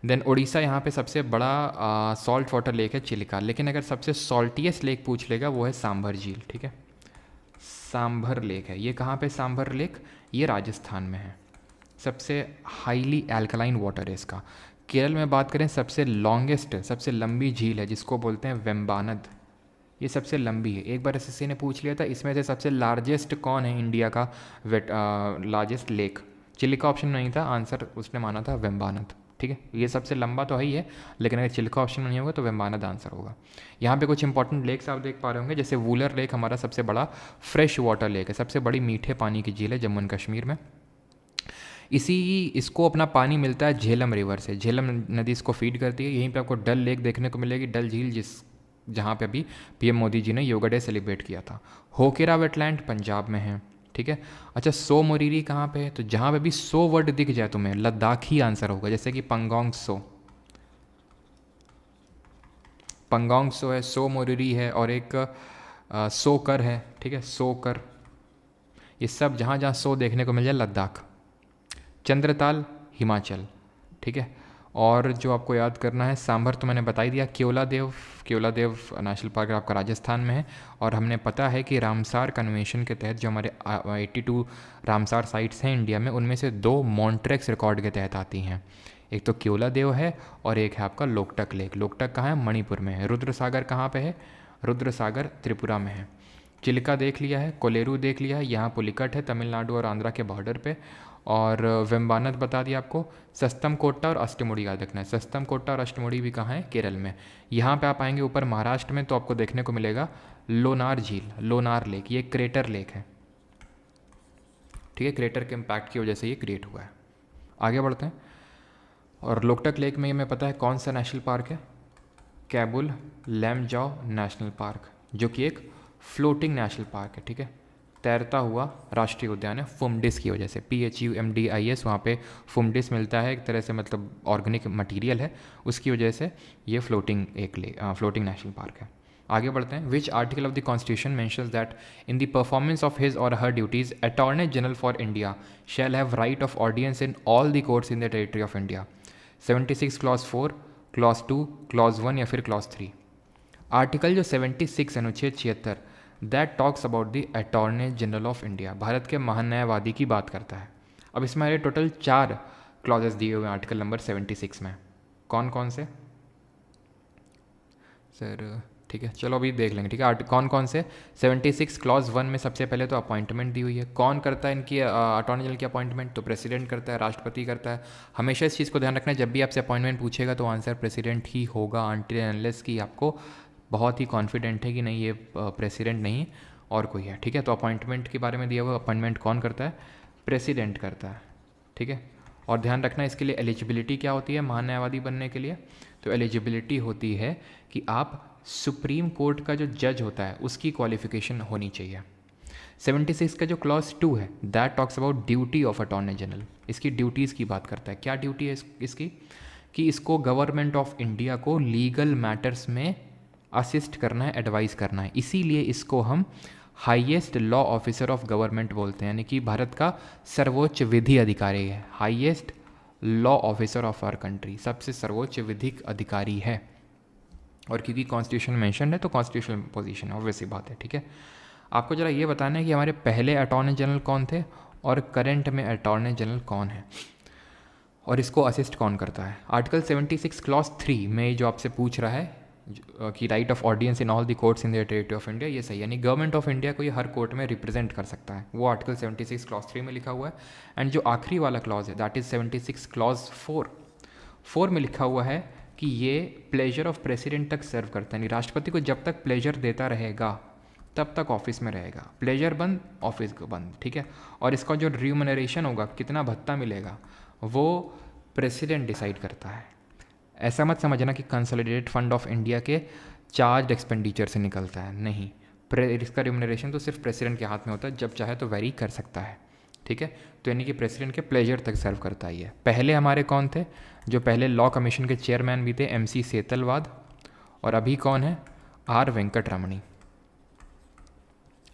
A: देन उड़ीसा, यहाँ पे सबसे बड़ा सॉल्ट वाटर लेक है चिलिका, लेकिन अगर सबसे सॉल्टीएस्ट लेक पूछ लेगा वो है सांभर झील, ठीक है, सांभर लेक है। ये कहाँ पे सांभर लेक? ये राजस्थान में है। सबसे हाईली एल्कलाइन वाटर है इसका। केरल में बात करें सबसे लॉन्गेस्ट, सबसे लंबी झील है जिसको बोलते हैं वेम्बानद, ये सबसे लंबी है। एक बार एसएससी ने पूछ लिया था इसमें से सबसे लार्जेस्ट कौन है इंडिया का लार्जेस्ट लेक, चिलिका ऑप्शन नहीं था, आंसर उसने माना था वेम्बानद, ठीक है। ये सबसे लंबा तो है ही है, लेकिन अगर चिल्का ऑप्शन में नहीं होगा तो वेम्बानद आंसर होगा। यहाँ पे कुछ इंपॉर्टेंट लेक्स आप देख पा रहे होंगे, जैसे वूलर लेक हमारा सबसे बड़ा फ्रेश वाटर लेक है, सबसे बड़ी मीठे पानी की झील है जम्मू एंड कश्मीर में। इसको अपना पानी मिलता है झेलम रिवर से, झेलम नदी इसको फीड करती है। यहीं पे आपको डल लेक देखने को मिलेगी, डल झील, जहाँ पे अभी पीएम मोदी जी ने योगा डे सेलिब्रेट किया था। होकेरा वेटलैंड पंजाब में है, ठीक है। अच्छा, सो मोरीरी कहाँ पे है? तो जहाँ पे भी सो वर्ड दिख जाए तुम्हें, लद्दाख ही आंसर होगा, जैसे कि पंगोंग सो, पंगोंग सो है, सो मोरीरी है, और एक सोकर है, ठीक है, सोकर। ये सब जहाँ जहाँ सो देखने को मिल जाए, लद्दाख। चंद्रताल हिमाचल, ठीक है। और जो आपको याद करना है, सांभर तो मैंने बता ही दिया। केवलादेव नेशनल पार्क आपका राजस्थान में है। और हमने पता है कि रामसार कन्वेंशन के तहत जो हमारे 82 रामसार साइट्स हैं इंडिया में, उनमें से 2 मॉन्ट्रेक्स रिकॉर्ड के तहत आती हैं। एक तो केवलादेव है और एक है आपका लोकटक लेक। लोकटक कहाँ है? मणिपुर में है। रुद्रसागर कहाँ पे है? रुद्रसागर त्रिपुरा में है। चिल्का देख लिया है, कोलेरू देख लिया है, यहाँ पुलिकट है तमिलनाडु और आंध्रा के बॉर्डर पे। और वेम्बानद बता दिया आपको। सस्तम कोट्टा और अष्टमुड़ी याद रखना है। सस्तम कोट्टा और अष्टमुड़ी भी कहाँ है? केरल में। यहाँ पे आप आएंगे ऊपर महाराष्ट्र में तो आपको देखने को मिलेगा लोनार झील, लोनार लेक। ये क्रेटर लेक है, ठीक है, क्रेटर के इम्पैक्ट की वजह से ये क्रिएट हुआ है। आगे बढ़ते हैं। और लोकटक लेक में हमें पता है कौन सा नेशनल पार्क है? कैबुल लैमजाओ नेशनल पार्क, जो कि एक फ्लोटिंग नेशनल पार्क है, ठीक है, तैरता हुआ राष्ट्रीय उद्यान है फुमडिस की वजह से। PHUMDIS, वहाँ पे फुमडिस मिलता है, एक तरह से मतलब ऑर्गेनिक मटेरियल है, उसकी वजह से ये फ्लोटिंग नेशनल पार्क है। आगे बढ़ते हैं। Which article of the constitution mentions that in the performance of his or her duties attorney general for India shall have right of audience in all the courts in the territory of India? 76 clause 4, clause 2, clause 1 या फिर clause 3? Article जो 76 अनुच्छेद 76 that talks about the attorney general of India, Bharat के महान्यायवादी की बात करता है। अब इसमें हमारे टोटल 4 क्लॉजेस दिए हुए हैं आर्टिकल नंबर 76 में। कौन कौन से सर? ठीक है, चलो अभी देख लेंगे, ठीक है। कौन कौन से? 76 क्लॉज 1 में सबसे पहले तो अपॉइंटमेंट दी हुई है। कौन करता है इनकी अटॉर्नी जनरल की अपॉइंटमेंट? तो प्रेसिडेंट करता है, राष्ट्रपति करता है। हमेशा इस चीज़ को ध्यान रखना है, जब भी आपसे अपॉइंटमेंट पूछेगा तो आंसर प्रेसिडेंट ही होगा, अनटिल अनलेस कि आपको बहुत ही कॉन्फिडेंट है कि नहीं ये प्रेसिडेंट नहीं और कोई है, ठीक है। तो अपॉइंटमेंट के बारे में दिया हुआ, अपॉइंटमेंट कौन करता है? प्रेसिडेंट करता है, ठीक है। और ध्यान रखना इसके लिए एलिजिबिलिटी क्या होती है महान्यायवादी बनने के लिए? तो एलिजिबिलिटी होती है कि आप सुप्रीम कोर्ट का जो जज होता है उसकी क्वालिफिकेशन होनी चाहिए। 76 का जो क्लॉज 2 है that talks about duty of attorney general, इसकी ड्यूटीज़ की बात करता है। क्या ड्यूटी है इसकी? कि इसको गवर्नमेंट ऑफ इंडिया को लीगल मैटर्स में असिस्ट करना है, एडवाइस करना है। इसीलिए इसको हम highest law officer of government बोलते हैं, यानी कि भारत का सर्वोच्च विधि अधिकारी है, highest law officer of our country, सबसे सर्वोच्च विधिक अधिकारी है। और क्योंकि कॉन्स्टिट्यूशन मेंशन है तो कॉन्स्टिट्यूशनल पोजीशन है, ऑब्वियस सी बात है, ठीक है। आपको ज़रा ये बताना है कि हमारे पहले अटॉर्नी जनरल कौन थे और करंट में अटॉर्नी जनरल कौन है, और इसको असिस्ट कौन करता है। आर्टिकल 76 क्लॉज 3 में जो आपसे पूछ रहा है कि right of audience in all the courts in the territory of India, ये सही, यानी गवर्नमेंट ऑफ इंडिया को ये हर कोर्ट में रिप्रेजेंट कर सकता है, वो आर्टिकल 76 क्लॉज 3 में लिखा हुआ है। एंड जो आखिरी वाला क्लॉज है दैट इज़ 76 क्लॉज 4 में लिखा हुआ है कि ये प्लेजर ऑफ प्रेसिडेंट तक सर्व करता है, यानी राष्ट्रपति को जब तक प्लेजर देता रहेगा तब तक ऑफिस में रहेगा, प्लेजर बंद ऑफिस को बंद, ठीक है। और इसका जो रिम्यूनरेशन होगा, कितना भत्ता मिलेगा, वो प्रेसिडेंट डिसाइड करता है। ऐसा मत समझना कि कंसोलिडेटेड फंड ऑफ इंडिया के चार्ज एक्सपेंडिचर से निकलता है, नहीं, इसका रिम्यूनरेशन तो सिर्फ प्रेसिडेंट के हाथ में होता है, जब चाहे तो वेरी कर सकता है, ठीक है। तो यानी कि प्रेसिडेंट के प्लेजर तक सर्व करता ही है। पहले हमारे कौन थे, जो पहले लॉ कमीशन के चेयरमैन भी थे, MC सेतलवाद, और अभी कौन है, R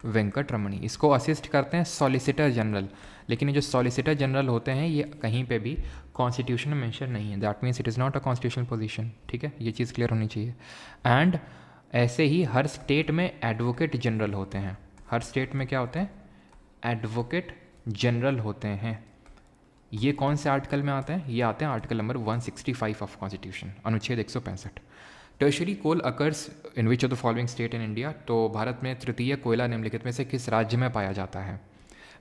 A: वेंकट रमणी। इसको असिस्ट करते हैं सॉलिसिटर जनरल, लेकिन ये जो सॉलिसिटर जनरल होते हैं ये कहीं पे भी कॉन्स्टिट्यूशन में मेंशन नहीं है, that means it is not a constitutional position, ठीक है, ये चीज़ क्लियर होनी चाहिए। एंड ऐसे ही हर स्टेट में एडवोकेट जनरल होते हैं, हर स्टेट में क्या होते हैं, एडवोकेट जनरल होते हैं। ये कौन से आर्टिकल में आते हैं, ये आते हैं आर्टिकल नंबर 165 ऑफ कॉन्स्टिट्यूशन, अनुच्छेद 165। Tertiary coal occurs in which of the following state in India, तो भारत में तृतीय कोयला निम्नलिखित में से किस राज्य में पाया जाता है,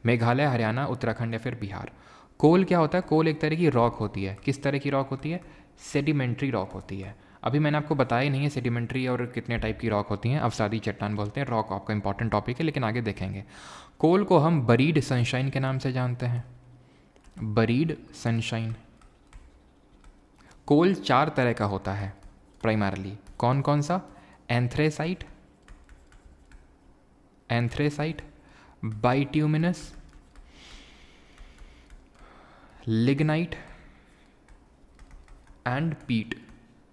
A: मेघालय, हरियाणा, उत्तराखंड या फिर बिहार। कोल क्या होता है, कोल एक तरह की रॉक होती है, किस तरह की रॉक होती है, सेडिमेंट्री रॉक होती है। अभी मैंने आपको बताया नहीं है सेडिमेंट्री और कितने टाइप की रॉक होती हैं, अवसादी चट्टान बोलते हैं, रॉक आपका इंपॉर्टेंट टॉपिक है लेकिन आगे देखेंगे। कोल को हम बरीड सनशाइन के नाम से जानते हैं, बरीड सनशाइन। कोल 4 तरह का होता है प्राइमरली, कौन कौन सा, एंथ्रेसाइट, बाइट्यूमिनस, लिग्नाइट एंड पीट।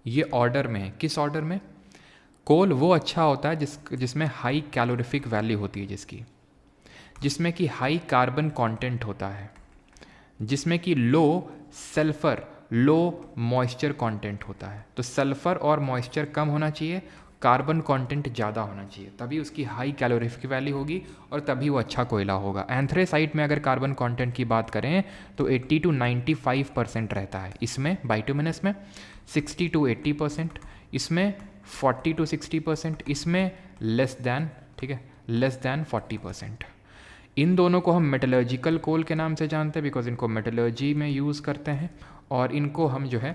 A: ये ऑर्डर में है, किस ऑर्डर में, कोल वो अच्छा होता है जिसमें हाई कैलोरीफिक वैल्यू होती है, जिसमें कि हाई कार्बन कंटेंट होता है, जिसमें कि लो सल्फर, लो मॉइस्चर कंटेंट होता है। तो सल्फर और मॉइस्चर कम होना चाहिए, कार्बन कंटेंट ज़्यादा होना चाहिए, तभी उसकी हाई कैलोरीफिक वैल्यू होगी और तभी वो अच्छा कोयला होगा। एंथ्रेसाइट में अगर कार्बन कंटेंट की बात करें तो 80 to 95% रहता है, इसमें बाइट्यूमिनस में 60 to 80%, इसमें 40 to 60%, इसमें लेस दैन, ठीक है, लेस दैन 40%। इन दोनों को हम मेटलर्जिकल कोल के नाम से जानते हैं बिकॉज इनको मेटलर्जी में यूज़ करते हैं, और इनको हम जो है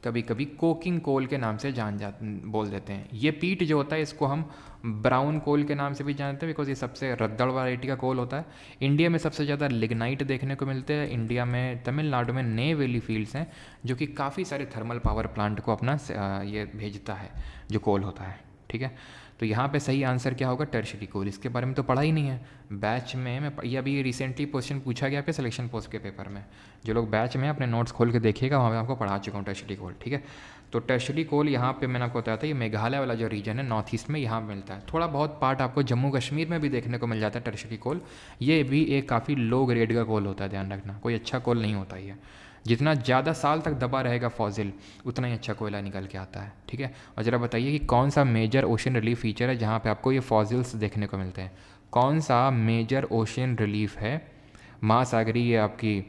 A: कभी कभी कोकिंग कोल के नाम से बोल देते हैं। ये पीट जो होता है इसको हम ब्राउन कोल के नाम से भी जानते हैं बिकॉज ये सबसे रद्दड़ वैरायटी का कोल होता है। इंडिया में सबसे ज़्यादा लिग्नाइट देखने को मिलते हैं। इंडिया में तमिलनाडु में नेवेली फील्ड्स हैं जो कि काफ़ी सारे थर्मल पावर प्लांट को अपना ये भेजता है जो कोल होता है, ठीक है। तो यहाँ पे सही आंसर क्या होगा, टर्शियरी कोल। इसके बारे में तो पढ़ा ही नहीं है बैच में। मैं ये अभी रिसेंटली क्वेश्चन पूछा गया आपके सिलेक्शन पोस्ट के पेपर में। जो लोग बैच में अपने नोट्स खोल के देखिएगा, वहाँ पे आपको पढ़ा चुका हूँ टर्शियरी कोल, ठीक है। तो टर्शियरी कोल यहाँ पे मैंने आपको बताया था, ये मेघालय वाला जो रीजन है नॉर्थ ईस्ट में, यहाँ मिलता है। थोड़ा बहुत पार्ट आपको जम्मू कश्मीर में भी देखने को मिल जाता है टर्शियरी कोल। ये भी एक काफ़ी लो ग्रेड का कोल होता है, ध्यान रखना, कोई अच्छा कोल नहीं होता ये। जितना ज़्यादा साल तक दबा रहेगा फॉसिल उतना ही अच्छा कोयला निकल के आता है, ठीक है। और ज़रा बताइए कि कौन सा मेजर ओशन रिलीफ फीचर है जहाँ पे आपको ये फॉसिल्स देखने को मिलते हैं। कौन सा मेजर ओशन रिलीफ है, महासागरी ये आपकी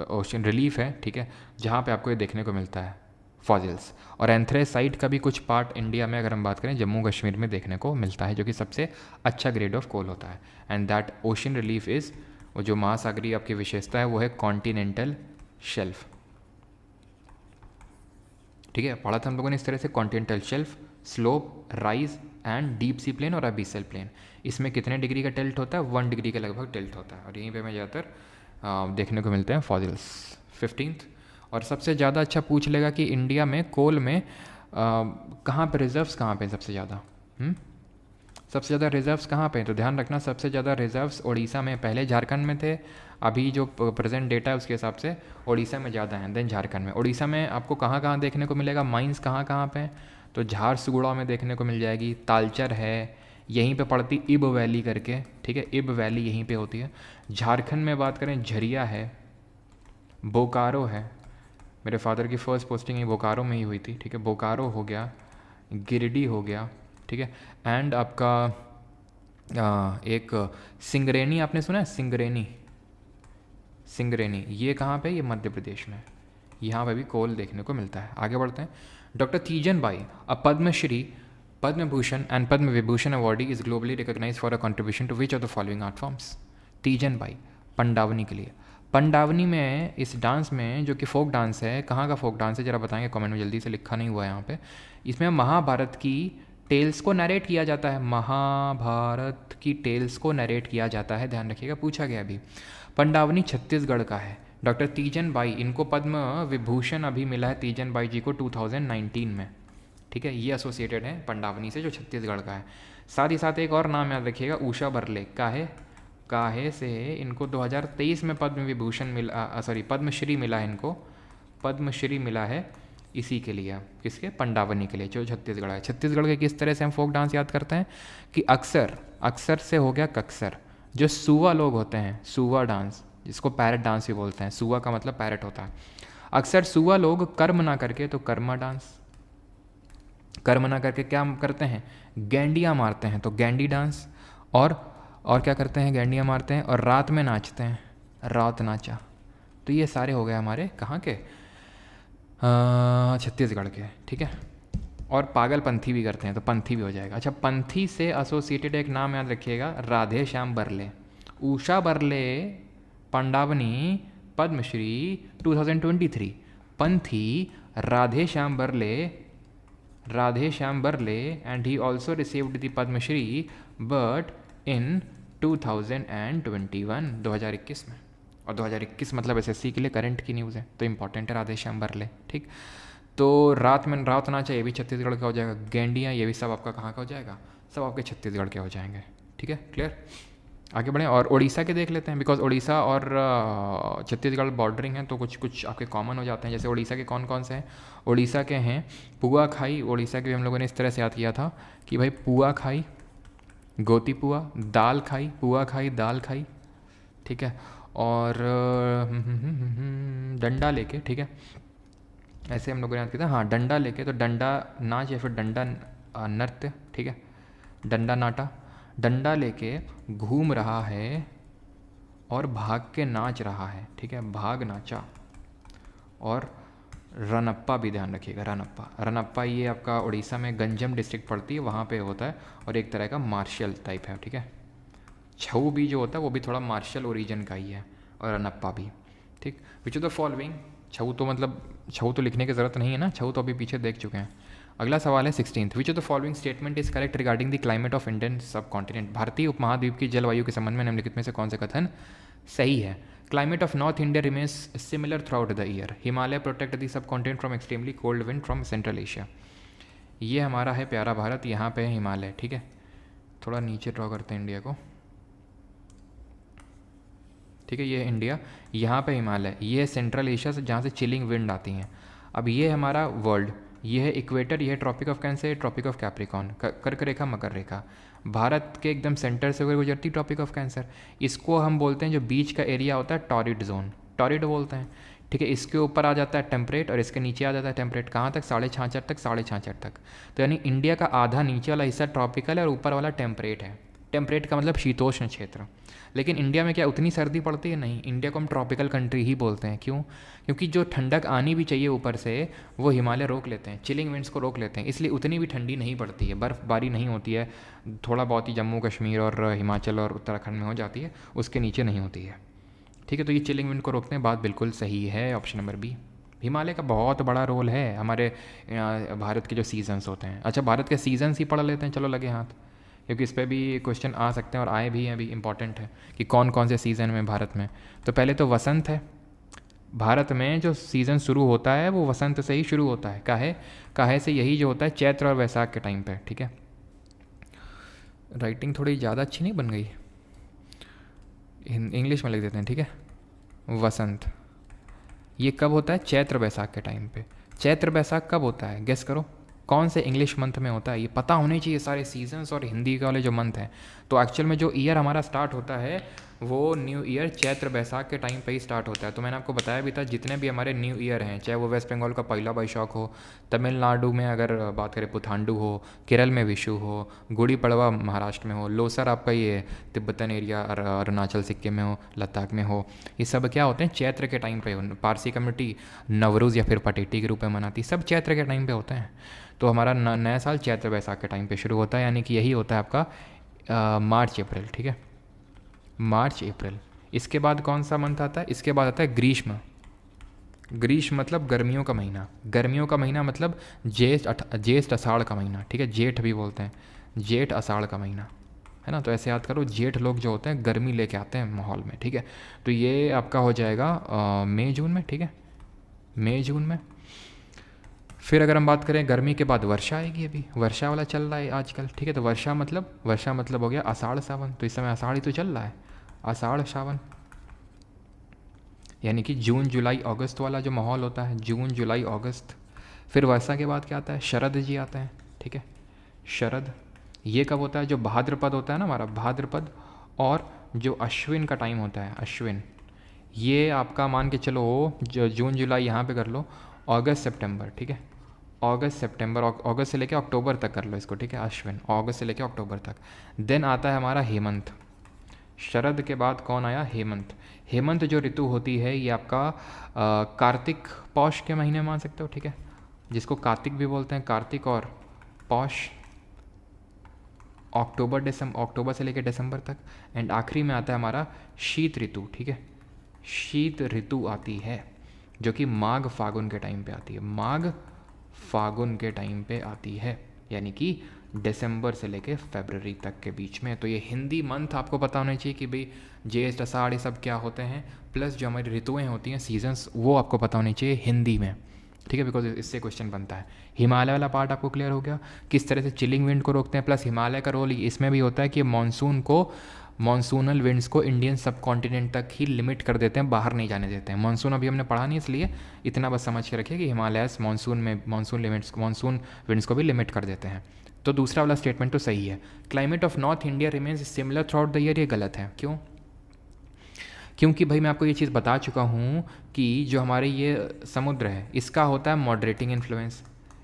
A: ओशन रिलीफ है, ठीक है, जहाँ पे आपको ये देखने को मिलता है फॉसिल्स। और एंथ्रेसाइट का भी कुछ पार्ट इंडिया में अगर हम बात करें जम्मू कश्मीर में देखने को मिलता है, जो कि सबसे अच्छा ग्रेड ऑफ कोल होता है। And that ocean relief is, वो जो महासागरीय आपकी विशेषता है वो है कॉन्टिनेंटल शेल्फ, ठीक है। पढ़ा था हम लोगों ने इस तरह से, continental shelf, slope, rise and deep sea plain और अबीसल प्लेन। इसमें कितने डिग्री का टिल्ट होता है, 1 डिग्री के लगभग टिल्ट होता है। और यहीं पे मैं ज़्यादातर देखने को मिलते हैं फॉसिल्स। 15th और सबसे ज़्यादा अच्छा पूछ लेगा कि इंडिया में कोल में कहाँ पे रिजर्व्स कहाँ पे सबसे ज़्यादा, सबसे ज़्यादा रिजर्व्स कहाँ पे हैं। तो ध्यान रखना सबसे ज़्यादा रिजर्व्स ओडिशा में, पहले झारखंड में थे, अभी जो प्रेजेंट डेटा है उसके हिसाब से ओडिशा में ज़्यादा हैं देन झारखंड में। ओडिशा में आपको कहाँ कहाँ देखने को मिलेगा, माइंस कहाँ कहाँ पे, तो झारसुगुड़ा में देखने को मिल जाएगी, तालचर है, यहीं पे पड़ती इब वैली करके, ठीक है, इब वैली यहीं पे होती है। झारखंड में बात करें झरिया है, बोकारो है, मेरे फादर की फ़र्स्ट पोस्टिंग ही बोकारो में ही हुई थी, ठीक है। बोकारो हो गया, गिरिडीह हो गया, ठीक है। एंड आपका एक सिंगरेनी, आपने सुना है सिंगरेनी? सिंगरेनी ये कहाँ पे? ये मध्य प्रदेश में, यहाँ पे भी कोल देखने को मिलता है। आगे बढ़ते हैं। Doctor Teejan Bai, a Padma Shri, Padma Bhushan and Padma Vibhushan awardee is globally recognize for a contribution to which of the following art forms? Teejan Bai Pandavani के लिए। पंडावनी में, इस डांस में जो कि फोक डांस है, कहाँ का फोक डांस है जरा बताएंगे कमेंट में, जल्दी से लिखा नहीं हुआ है यहाँ पे। इसमें महाभारत की टेल्स को नरेट किया जाता है, महाभारत की टेल्स को नरेट किया जाता है, ध्यान रखिएगा, पूछा गया अभी। पंडावनी छत्तीसगढ़ का है। डॉक्टर तीजन बाई, इनको पद्म विभूषण अभी मिला है तीजन बाई जी को 2019 में, ठीक है। ये एसोसिएटेड है पंडावनी से, जो छत्तीसगढ़ का है। साथ ही साथ एक और नाम याद रखिएगा, उषा बरले, काहे से इनको 2023 में पद्म विभूषण मिला, सॉरी पद्मश्री मिला है इनको, पद्मश्री मिला है इसी के लिए, किसके? पंडावनी के लिए, जो छत्तीसगढ़ है। छत्तीसगढ़ के किस तरह से हम फोक डांस याद करते हैं कि अक्सर से हो गया कक्सर, जो सुवा लोग होते हैं, सुवा डांस, जिसको पैरट डांस भी बोलते हैं, सुवा का मतलब पैरट होता है। अक्सर सुवा लोग कर्म ना करके तो कर्मा डांस, कर्म ना करके क्या करते हैं? गैंडियाँ मारते हैं, तो गैंडी डांस। और क्या करते हैं? गैंडियाँ मारते हैं और रात में नाचते हैं, रात नाचा। तो ये सारे हो गए हमारे कहाँ के? छत्तीसगढ़ के, ठीक है। और पागलपंथी भी करते हैं, तो पंथी भी हो जाएगा। अच्छा, पंथी से एसोसिएटेड एक नाम याद रखिएगा, Radhe Shyam Barle. Usha Barle Pandavani Padma Shri 2023, Panthi Radhe Shyam Barle and he also received the Padma Shri but in 2021 में। और 2021 मतलब एसएससी के लिए करंट की न्यूज़ है, तो इंपॉर्टेंट है राधे श्याम बरले, ठीक। तो रात नाचा ये भी छत्तीसगढ़ का हो जाएगा, गेंडियाँ ये भी सब आपका कहाँ का हो जाएगा? सब आपके छत्तीसगढ़ के हो जाएंगे, ठीक है, क्लियर। आगे बढ़ें और उड़ीसा के देख लेते हैं, बिकॉज उड़ीसा और छत्तीसगढ़ बॉर्डरिंग है, तो कुछ आपके कॉमन हो जाते हैं। जैसे उड़ीसा के कौन कौन से हैं? उड़ीसा के हैं पुआ खाई, उड़ीसा के भी हम लोगों ने इस तरह से याद किया था कि भाई पुआ खाई, गोती पुआ, दाल खाई, पुआ खाई दाल खाई, ठीक है। और डंडा लेके, ठीक है, ऐसे हम लोगों ने याद किया था, हाँ डंडा लेके, तो डंडा नाच या फिर डंडा नृत्य, ठीक है, डंडा नाटा, डंडा लेके घूम रहा है और भाग के नाच रहा है, ठीक है, भाग नाचा। और रनप्पा भी ध्यान रखिएगा, रनप्पा ये आपका उड़ीसा में गंजम डिस्ट्रिक्ट पड़ती है, वहाँ पे होता है और एक तरह का मार्शल टाइप है, ठीक है। छऊ भी जो होता है वो भी थोड़ा मार्शल ओरिजिन का ही है, और रनप्पा भी, ठीक। विच ऑफ द फॉलोइंग, छऊ तो लिखने की ज़रूरत नहीं है ना, छऊ तो अभी पीछे देख चुके हैं। अगला सवाल है 16th, which of the following statement is correct regarding the climate of Indian सब कॉन्टिनेंट? भारतीय उपमहाद्वीप की जलवायु के संबंध में निम्नलिखित में से कौन से कथन सही है? Climate of north India remains similar through out the year, Himalaya protect the sub continent from extremely cold wind from central Asia. ये हमारा है प्यारा भारत, यहाँ पे है हिमालय, ठीक है। थोड़ा नीचे ड्रॉ करते हैं इंडिया को, ठीक है, ये है इंडिया, यहाँ पे हिमालय, ये है सेंट्रल एशिया से जहाँ से चिलिंग विंड आती हैं। अब ये हमारा वर्ल्ड, ये है इक्वेटर, ये है tropic of cancer, tropic of capricorn, कर्क रेखा, मकर रेखा। भारत के एकदम सेंटर से होकर गुजरती ट्रॉपिक ऑफ कैंसर, इसको हम बोलते हैं जो बीच का एरिया होता है टॉरिड जोन, टॉरिड बोलते हैं, ठीक है। इसके ऊपर आ जाता है टेम्परेट और इसके नीचे आ जाता है टेम्परेट, कहाँ तक? 66.5 तक, 66.5 तक। तो यानी इंडिया का आधा नीचे वाला हिस्सा ट्रॉपिकल है और ऊपर वाला टेम्परेट है। टेम्परेट का मतलब शीतोष्ण क्षेत्र। लेकिन इंडिया में क्या उतनी सर्दी पड़ती है? नहीं, इंडिया को हम ट्रॉपिकल कंट्री ही बोलते हैं। क्यों? क्योंकि जो ठंडक आनी भी चाहिए ऊपर से वो हिमालय रोक लेते हैं, चिलिंग विंड्स को रोक लेते हैं, इसलिए उतनी भी ठंडी नहीं पड़ती है, बर्फ़बारी नहीं होती है, थोड़ा बहुत ही जम्मू कश्मीर और हिमाचल और उत्तराखंड में हो जाती है, उसके नीचे नहीं होती है, ठीक है। तो ये चिलिंग विंड को रोकते हैं, बात बिल्कुल सही है, ऑप्शन नंबर बी। हिमालय का बहुत बड़ा रोल है हमारे भारत के जो सीजन्स होते हैं। अच्छा, भारत के सीजन्स ही पढ़ लेते हैं, चलो लगे हाथ, क्योंकि इस पर भी क्वेश्चन आ सकते हैं और आए भी हैं, अभी इंपॉर्टेंट है कि कौन कौन से सीज़न में भारत में। तो पहले तो वसंत है, भारत में जो सीज़न शुरू होता है वो वसंत से ही शुरू होता है। काहे से? यही जो होता है चैत्र और वैसाख के टाइम पे, ठीक है। राइटिंग थोड़ी ज़्यादा अच्छी नहीं बन गई, इंग्लिश में लिख देते हैं, ठीक है। वसंत ये कब होता है? चैत्र वैसाख के टाइम पे। चैत्र वैसाख कब होता है? गेस करो, कौन से इंग्लिश मंथ में होता है? ये पता होने चाहिए सारे सीजन्स और हिंदी वाले जो मंथ हैं। तो एक्चुअल में जो ईयर हमारा स्टार्ट होता है वो न्यू ईयर चैत्र बैसाख के टाइम पे ही स्टार्ट होता है। तो मैंने आपको बताया भी था जितने भी हमारे न्यू ईयर हैं, चाहे वो वेस्ट बंगाल का पहला बैसाख हो, तमिलनाडु में अगर बात करें पुथांडु हो, केरल में विशु हो, गुड़ी पड़वा महाराष्ट्र में हो, लोसर आपका ये तिब्बतन एरिया अरुणाचल सिक्किम में हो, लद्दाख में हो, ये सब क्या होते हैं चैत्र के टाइम पे हो। पारसी कम्युनिटी नवरोज़ या फिर पटेटी के रूप में मनाती, सब चैत्र के टाइम पे होते हैं। तो हमारा नया साल चैत्र बैसाख के टाइम पे शुरू होता है, यानी कि यही होता है आपका मार्च अप्रैल, ठीक है, मार्च अप्रैल। इसके बाद कौन सा मंथ आता है? इसके बाद आता है ग्रीष्म। ग्रीष्म मतलब गर्मियों का महीना। गर्मियों का महीना मतलब ज्येष्ठ आषाढ़ का महीना, ठीक है, जेठ भी बोलते हैं, जेठ आषाढ़ का महीना, है ना। तो ऐसे याद करो, जेठ लोग जो होते हैं गर्मी लेके आते हैं माहौल में, ठीक है। तो ये आपका हो जाएगा मई जून में, ठीक है, मई जून में। फिर अगर हम बात करें गर्मी के बाद वर्षा आएगी, अभी वर्षा वाला चल रहा है आजकल, ठीक है। तो वर्षा मतलब हो गया आषाढ़ सावन। तो इस समय आषाढ़ ही तो चल रहा है, आषाढ़ सावन, यानी कि जून जुलाई अगस्त वाला जो माहौल होता है, जून जुलाई अगस्त। फिर वर्षा के बाद क्या आता है? शरद जी आते हैं, ठीक है, शरद। ये कब होता है? जो भाद्रपद होता है ना हमारा, भाद्रपद, और जो अश्विन का टाइम होता है, अश्विन, ये आपका मान के चलो जो जून जुलाई यहाँ पे कर लो, अगस्त सितंबर, ठीक है, अगस्त सितंबर, अगस्त से लेकर अक्टूबर तक कर लो इसको, ठीक है, अश्विन, अगस्त से लेकर अक्टूबर तक। देन आता है हमारा हेमंत। शरद के बाद कौन आया? हेमंत। हेमंत जो ऋतु होती है ये आपका कार्तिक पौष के महीने में मान सकते हो, ठीक है, जिसको कार्तिक भी बोलते हैं, कार्तिक और पौष, अक्टूबर से लेकर दिसंबर तक। एंड आखिरी में आता है हमारा शीत ऋतु, ठीक है, शीत ऋतु आती है जो कि माघ फागुन के टाइम पे आती है, माघ फागुन के टाइम पे आती है, यानी कि दिसंबर से लेके फरवरी तक के बीच में। तो ये हिंदी मंथ आपको पता होना चाहिए कि भाई ज्येष्ठ आषाढ़ ये सब क्या होते हैं, प्लस जो हमारी ऋतुएं होती हैं, सीजन्स, वो आपको पता होनी चाहिए हिंदी में, ठीक है, बिकॉज इससे क्वेश्चन बनता है। हिमालय वाला पार्ट आपको क्लियर हो गया, किस तरह से चिलिंग विंड को रोकते हैं, प्लस हिमालय का रोल इसमें भी होता है कि मॉनसूनल विंड्स को इंडियन सब कॉन्टिनेंट तक ही लिमिट कर देते हैं, बाहर नहीं जाने देते हैं। मानसून अभी हमने पढ़ा नहीं, इसलिए इतना बस समझ के रखिए कि हिमालयस मानसून विंड्स को भी लिमिट कर देते हैं। तो दूसरा वाला स्टेटमेंट तो सही है। Climate of north India remains similar through out the year, ये गलत है। क्यों? क्योंकि भाई मैं आपको ये चीज़ बता चुका हूँ कि जो हमारे ये समुद्र है इसका होता है मॉडरेटिंग इन्फ्लुएंस।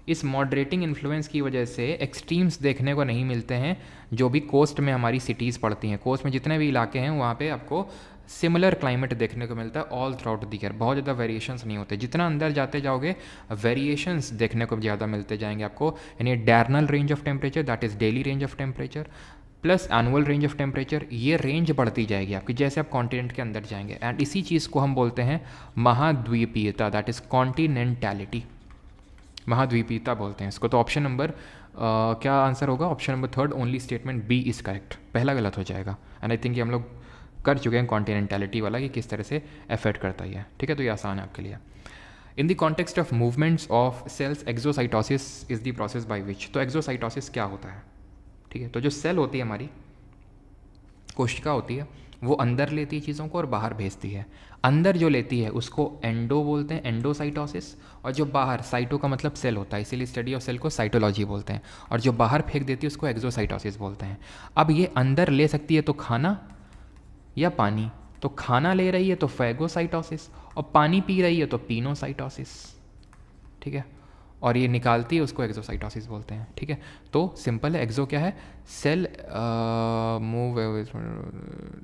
A: इस मॉडरेटिंग इन्फ्लुएंस की वजह से एक्सट्रीम्स देखने को नहीं मिलते हैं जो भी कोस्ट में हमारी सिटीज़ पड़ती हैं। कोस्ट में जितने भी इलाके हैं वहाँ पे आपको सिमिलर क्लाइमेट देखने को मिलता है all through out the year, बहुत ज़्यादा वेरिएशंस नहीं होते। जितना अंदर जाते जाओगे वेरिएशंस देखने को ज़्यादा मिलते जाएंगे आपको, यानी diurnal range of temperature, that is daily range of temperature, plus annual range of temperature, ये रेंज बढ़ती जाएगी आपकी जैसे आप कॉन्टिनेंट के अंदर जाएंगे। एंड इसी चीज़ को हम बोलते हैं महाद्वीपीयता, दैट इज़ कॉन्टिनेंटैलिटी, महाद्वीपीयता बोलते हैं इसको। तो ऑप्शन नंबर क्या आंसर होगा? Option number third, only statement B is correct. पहला गलत हो जाएगा। एंड आई थिंक ये हम लोग कर चुके हैं कॉन्टिनेंटैलिटी वाला कि किस तरह से अफेक्ट करता है, ठीक है। तो ये आसान है आपके लिए। In the context of movements of cells, exocytosis is the process by which. तो एक्सोसाइटोसिस क्या होता है, ठीक है। तो जो सेल होती है हमारी, कोशिका होती है, वो अंदर लेती है चीज़ों को और बाहर भेजती है। अंदर जो लेती है उसको एंडो बोलते हैं, एंडोसाइटोसिस, और जो बाहर, साइटो का मतलब सेल होता है, इसीलिए स्टडी ऑफ सेल को साइटोलॉजी बोलते हैं, और जो बाहर फेंक देती है उसको एक्सोसाइटोसिस बोलते हैं। अब ये अंदर ले सकती है तो खाना या पानी, तो खाना ले रही है तो फैगोसाइटोसिस, और पानी पी रही है तो पीनोसाइटोसिस, ठीक है, और ये निकालती है उसको एक्सोसाइटोसिस बोलते हैं, ठीक है। तो सिंपल है, एक्सो क्या है? सेल मूव,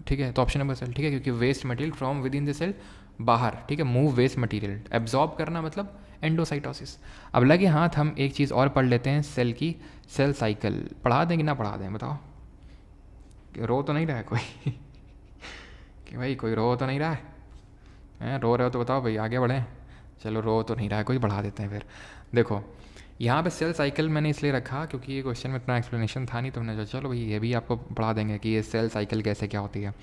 A: ठीक है। तो ऑप्शन नंबर सेल, ठीक है, क्योंकि waste material from within the cell, बाहर, ठीक है, मूव वेस्ट मटेरियल, एब्जॉर्ब करना मतलब एंडोसाइटोसिस। अब लगे हाथ हम एक चीज़ और पढ़ लेते हैं, सेल की सेल साइकिल। पढ़ा दें कि ना पढ़ा दें, बताओ? रो तो नहीं रहा है कोई कि भाई कोई रो तो नहीं रहा है? रो रहे हो तो बताओ भाई, आगे बढ़ें। चलो, रो तो नहीं रहा है कोई, बढ़ा देते हैं फिर। देखो यहाँ पे सेल साइकिल मैंने इसलिए रखा क्योंकि ये क्वेश्चन में इतना एक्सप्लेनेशन था नहीं, तो हमने सोचा चलो भाई ये भी आपको पढ़ा देंगे कि ये सेल साइकिल कैसे क्या होती है।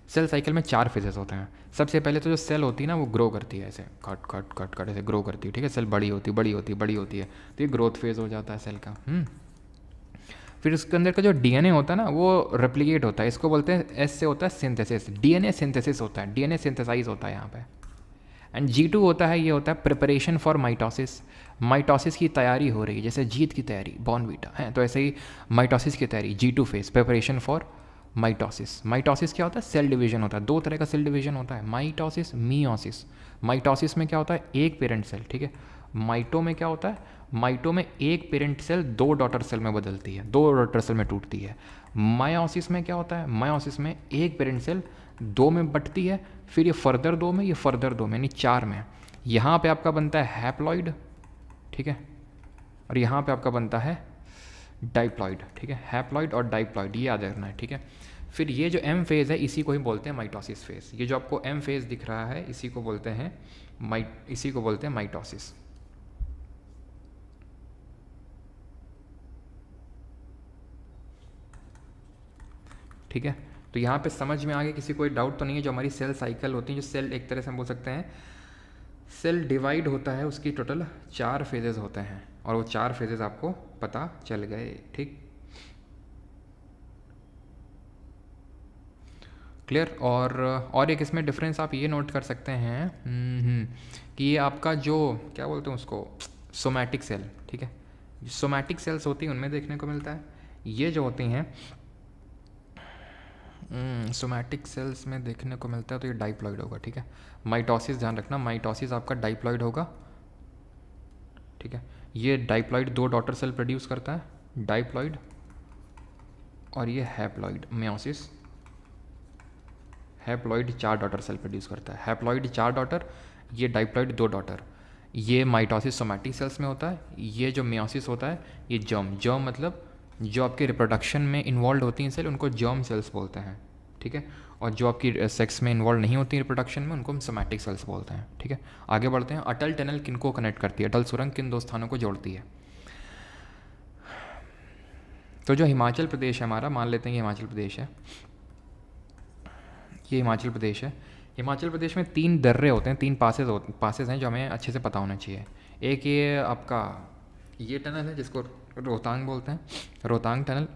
A: सेल साइकिल में 4 फेजेस होते हैं। सबसे पहले तो जो सेल होती है ना वो ग्रो करती है, ऐसे कट कट कट कट ऐसे ग्रो करती है, ठीक है। सेल बड़ी होती है, तो ये ग्रोथ फेज़ हो जाता है सेल का। फिर उसके अंदर का जो डीएनए होता है ना वो रेप्लिकेट होता है, इसको बोलते हैं, एस से होता है सिंथेसिस, डीएनए सिंथेसिस होता है, डीएनए सिंथेसाइज होता है यहाँ पे। एंड G2 होता है, ये होता है प्रिपरेशन फॉर माइटोसिस, माइटोसिस की तैयारी हो रही है, जैसे जीत की तैयारी, बॉर्नवीटा है, तो ऐसे ही माइटोसिस की तैयारी, G2 phase, preparation for mitosis. Mitosis क्या होता है? सेल डिवीजन होता है। दो तरह का सेल डिवीजन होता है, माइटोसिस, मियोसिस। माइटोसिस में क्या होता है? एक पेरेंट सेल, ठीक है। माइटो में क्या होता है? माइटो में एक पेरेंट सेल दो डॉटर सेल में बदलती है, दो डॉटर सेल में टूटती है। मायोसिस में क्या होता है? मायोसिस में एक पेरेंट सेल दो में बंटती है, फिर ये फर्दर दो में, ये फर्दर दो में, यानी चार में। यहाँ पे आपका बनता है हैप्लॉइड, ठीक है, और यहाँ पे आपका बनता है डाइप्लॉइड, ठीक है। हैप्लॉइड और डाइप्लॉइड, ये याद रखना है, ठीक है। फिर ये जो एम फेज़ है इसी को ही बोलते हैं माइटोसिस फेज़। ये जो आपको एम फेज़ दिख रहा है इसी को बोलते हैं माइटोसिस। ठीक है, तो यहाँ पे समझ में आ गया? किसी कोई डाउट तो नहीं है? जो हमारी सेल साइकिल होती है, जो सेल एक तरह से हम बोल सकते हैं सेल डिवाइड होता है, उसकी टोटल 4 फेजेस होते हैं, और वो 4 फेजेस आपको पता चल गए, ठीक, क्लियर। और एक इसमें डिफरेंस आप ये नोट कर सकते हैं कि ये आपका जो क्या बोलते हैं उसको, सोमैटिक सेल, ठीक है। सोमैटिक सेल्स होती हैं उनमें देखने को मिलता है। ये जो होती हैं सोमैटिक सेल्स में देखने को मिलता है, तो ये डाइप्लॉइड होगा, ठीक है। माइटोसिस ध्यान रखना, माइटोसिस आपका डाइप्लॉइड होगा, ठीक है। ये डाइप्लॉइड दो डॉटर सेल प्रोड्यूस करता है, डाइप्लॉइड, और ये haploid, meiosis. Haploid 4 daughter cell produce करता है, हैप्लॉइड 4 डॉटर, ये डाइप्लॉइड 2 डॉटर। ये माइटोसिस सोमैटिक सेल्स में होता है। ये जो मियोसिस होता है ये जर्म मतलब जो आपके रिप्रोडक्शन में इन्वॉल्व होती हैं सेल, उनको जर्म सेल्स बोलते हैं, ठीक है। और जो आपकी सेक्स में इन्वॉल्व नहीं होती रिप्रोडक्शन में, उनको हम सोमैटिक सेल्स बोलते हैं, ठीक है। आगे बढ़ते हैं। अटल टनल किन को कनेक्ट करती है? अटल सुरंग किन दो स्थानों को जोड़ती है? तो जो हिमाचल प्रदेश है हमारा, मान लेते हैं ये हिमाचल प्रदेश है, ये हिमाचल प्रदेश है। हिमाचल प्रदेश में 3 दर्रे होते हैं, 3 पासेस हैं जो हमें अच्छे से पता होना चाहिए। एक ये आपका ये टनल है जिसको रोहतांग बोलते हैं, रोहतांग टनल।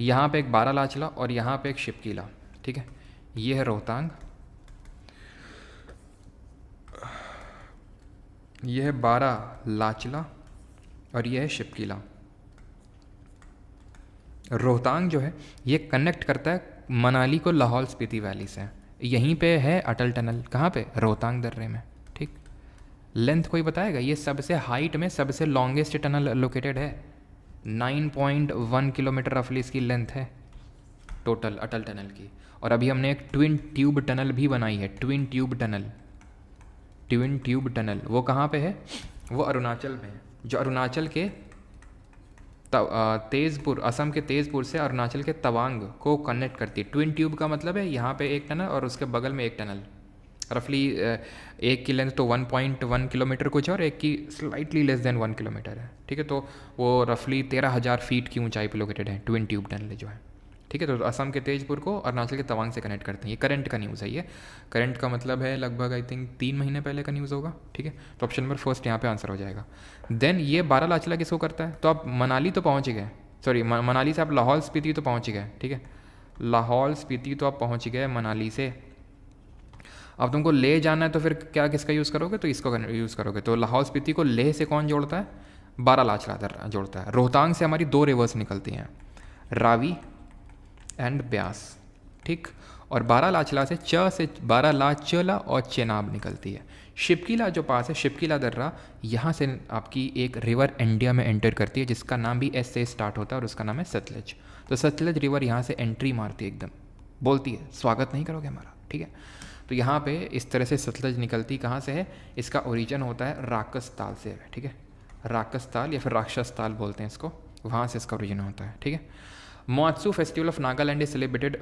A: यहाँ पे एक बारालाचला और यहाँ पे एक शिपकीला, ठीक है। ये है रोहतांग, ये है बारालाचला और ये है शिपकीला। रोहतांग जो है ये कनेक्ट करता है मनाली को लाहौल स्पीति वैली से। यहीं पे है अटल टनल, कहाँ पे? रोहतांग दर्रे में, ठीक। लेंथ कोई बताएगा? ये सबसे हाइट में सबसे लॉन्गेस्ट टनल लोकेटेड है, 9.1 किलोमीटर रफली इसकी लेंथ है टोटल अटल टनल की। और अभी हमने एक ट्विन ट्यूब टनल भी बनाई है, ट्विन ट्यूब टनल। वो कहाँ पे है? वो अरुणाचल में है, जो अरुणाचल के तेज़पुर, असम के तेज़पुर से अरुणाचल के तवांग को कनेक्ट करती है। ट्विन ट्यूब का मतलब है यहाँ पे एक टनल और उसके बगल में एक टनल। रफली एक की लेंथ तो 1.1 किलोमीटर कुछ और एक की स्लाइटली लेस देन 1 किलोमीटर है, ठीक है। तो वो रफली 13,000 फीट की ऊंचाई पे लोकेटेड है ट्विन ट्यूब टनल जो है, ठीक है। तो असम के तेजपुर को अरुणाचल के तवांग से कनेक्ट करते हैं। ये करंट का न्यूज़ है, ये करंट का मतलब है लगभग आई थिंक 3 महीने पहले का न्यूज़ होगा, ठीक है। तो ऑप्शन नंबर फर्स्ट यहाँ पे आंसर हो जाएगा। देन ये बारालाचला किसको करता है? तो आप मनाली तो पहुँच गए, सॉरी मनाली से आप लाहौल स्पीति तो पहुँच गए, ठीक है। लाहौल स्पीति तो आप पहुँच गए मनाली से। अब तुमको ले जाना है तो फिर क्या किसका यूज़ करोगे? तो इसको यूज़ करोगे। तो लाहौल स्पीति को लेह से कौन जोड़ता है? बारालाचला जोड़ता है। रोहतांग से हमारी 2 रिवर्स निकलती हैं, रावी एंड ब्यास, ठीक। और बारालाचला से बारालाचला और चेनाब निकलती है। शिपकीला जो पास है, शिपकीला दर्रा, यहाँ से आपकी एक रिवर इंडिया में एंटर करती है जिसका नाम भी एस से स्टार्ट होता है और उसका नाम है सतलज। तो सतलज रिवर यहाँ से एंट्री मारती है, एकदम बोलती है स्वागत नहीं करोगे हमारा, ठीक है। तो यहाँ पे इस तरह से सतलज निकलती कहाँ से है? इसका ओरिजिन होता है राकस ताल से, ठीक है। राकस ताल या फिर राक्षस ताल बोलते हैं इसको, वहाँ से इसका ओरिजिन होता है, ठीक है। Moatsu festival of Nagaland is celebrated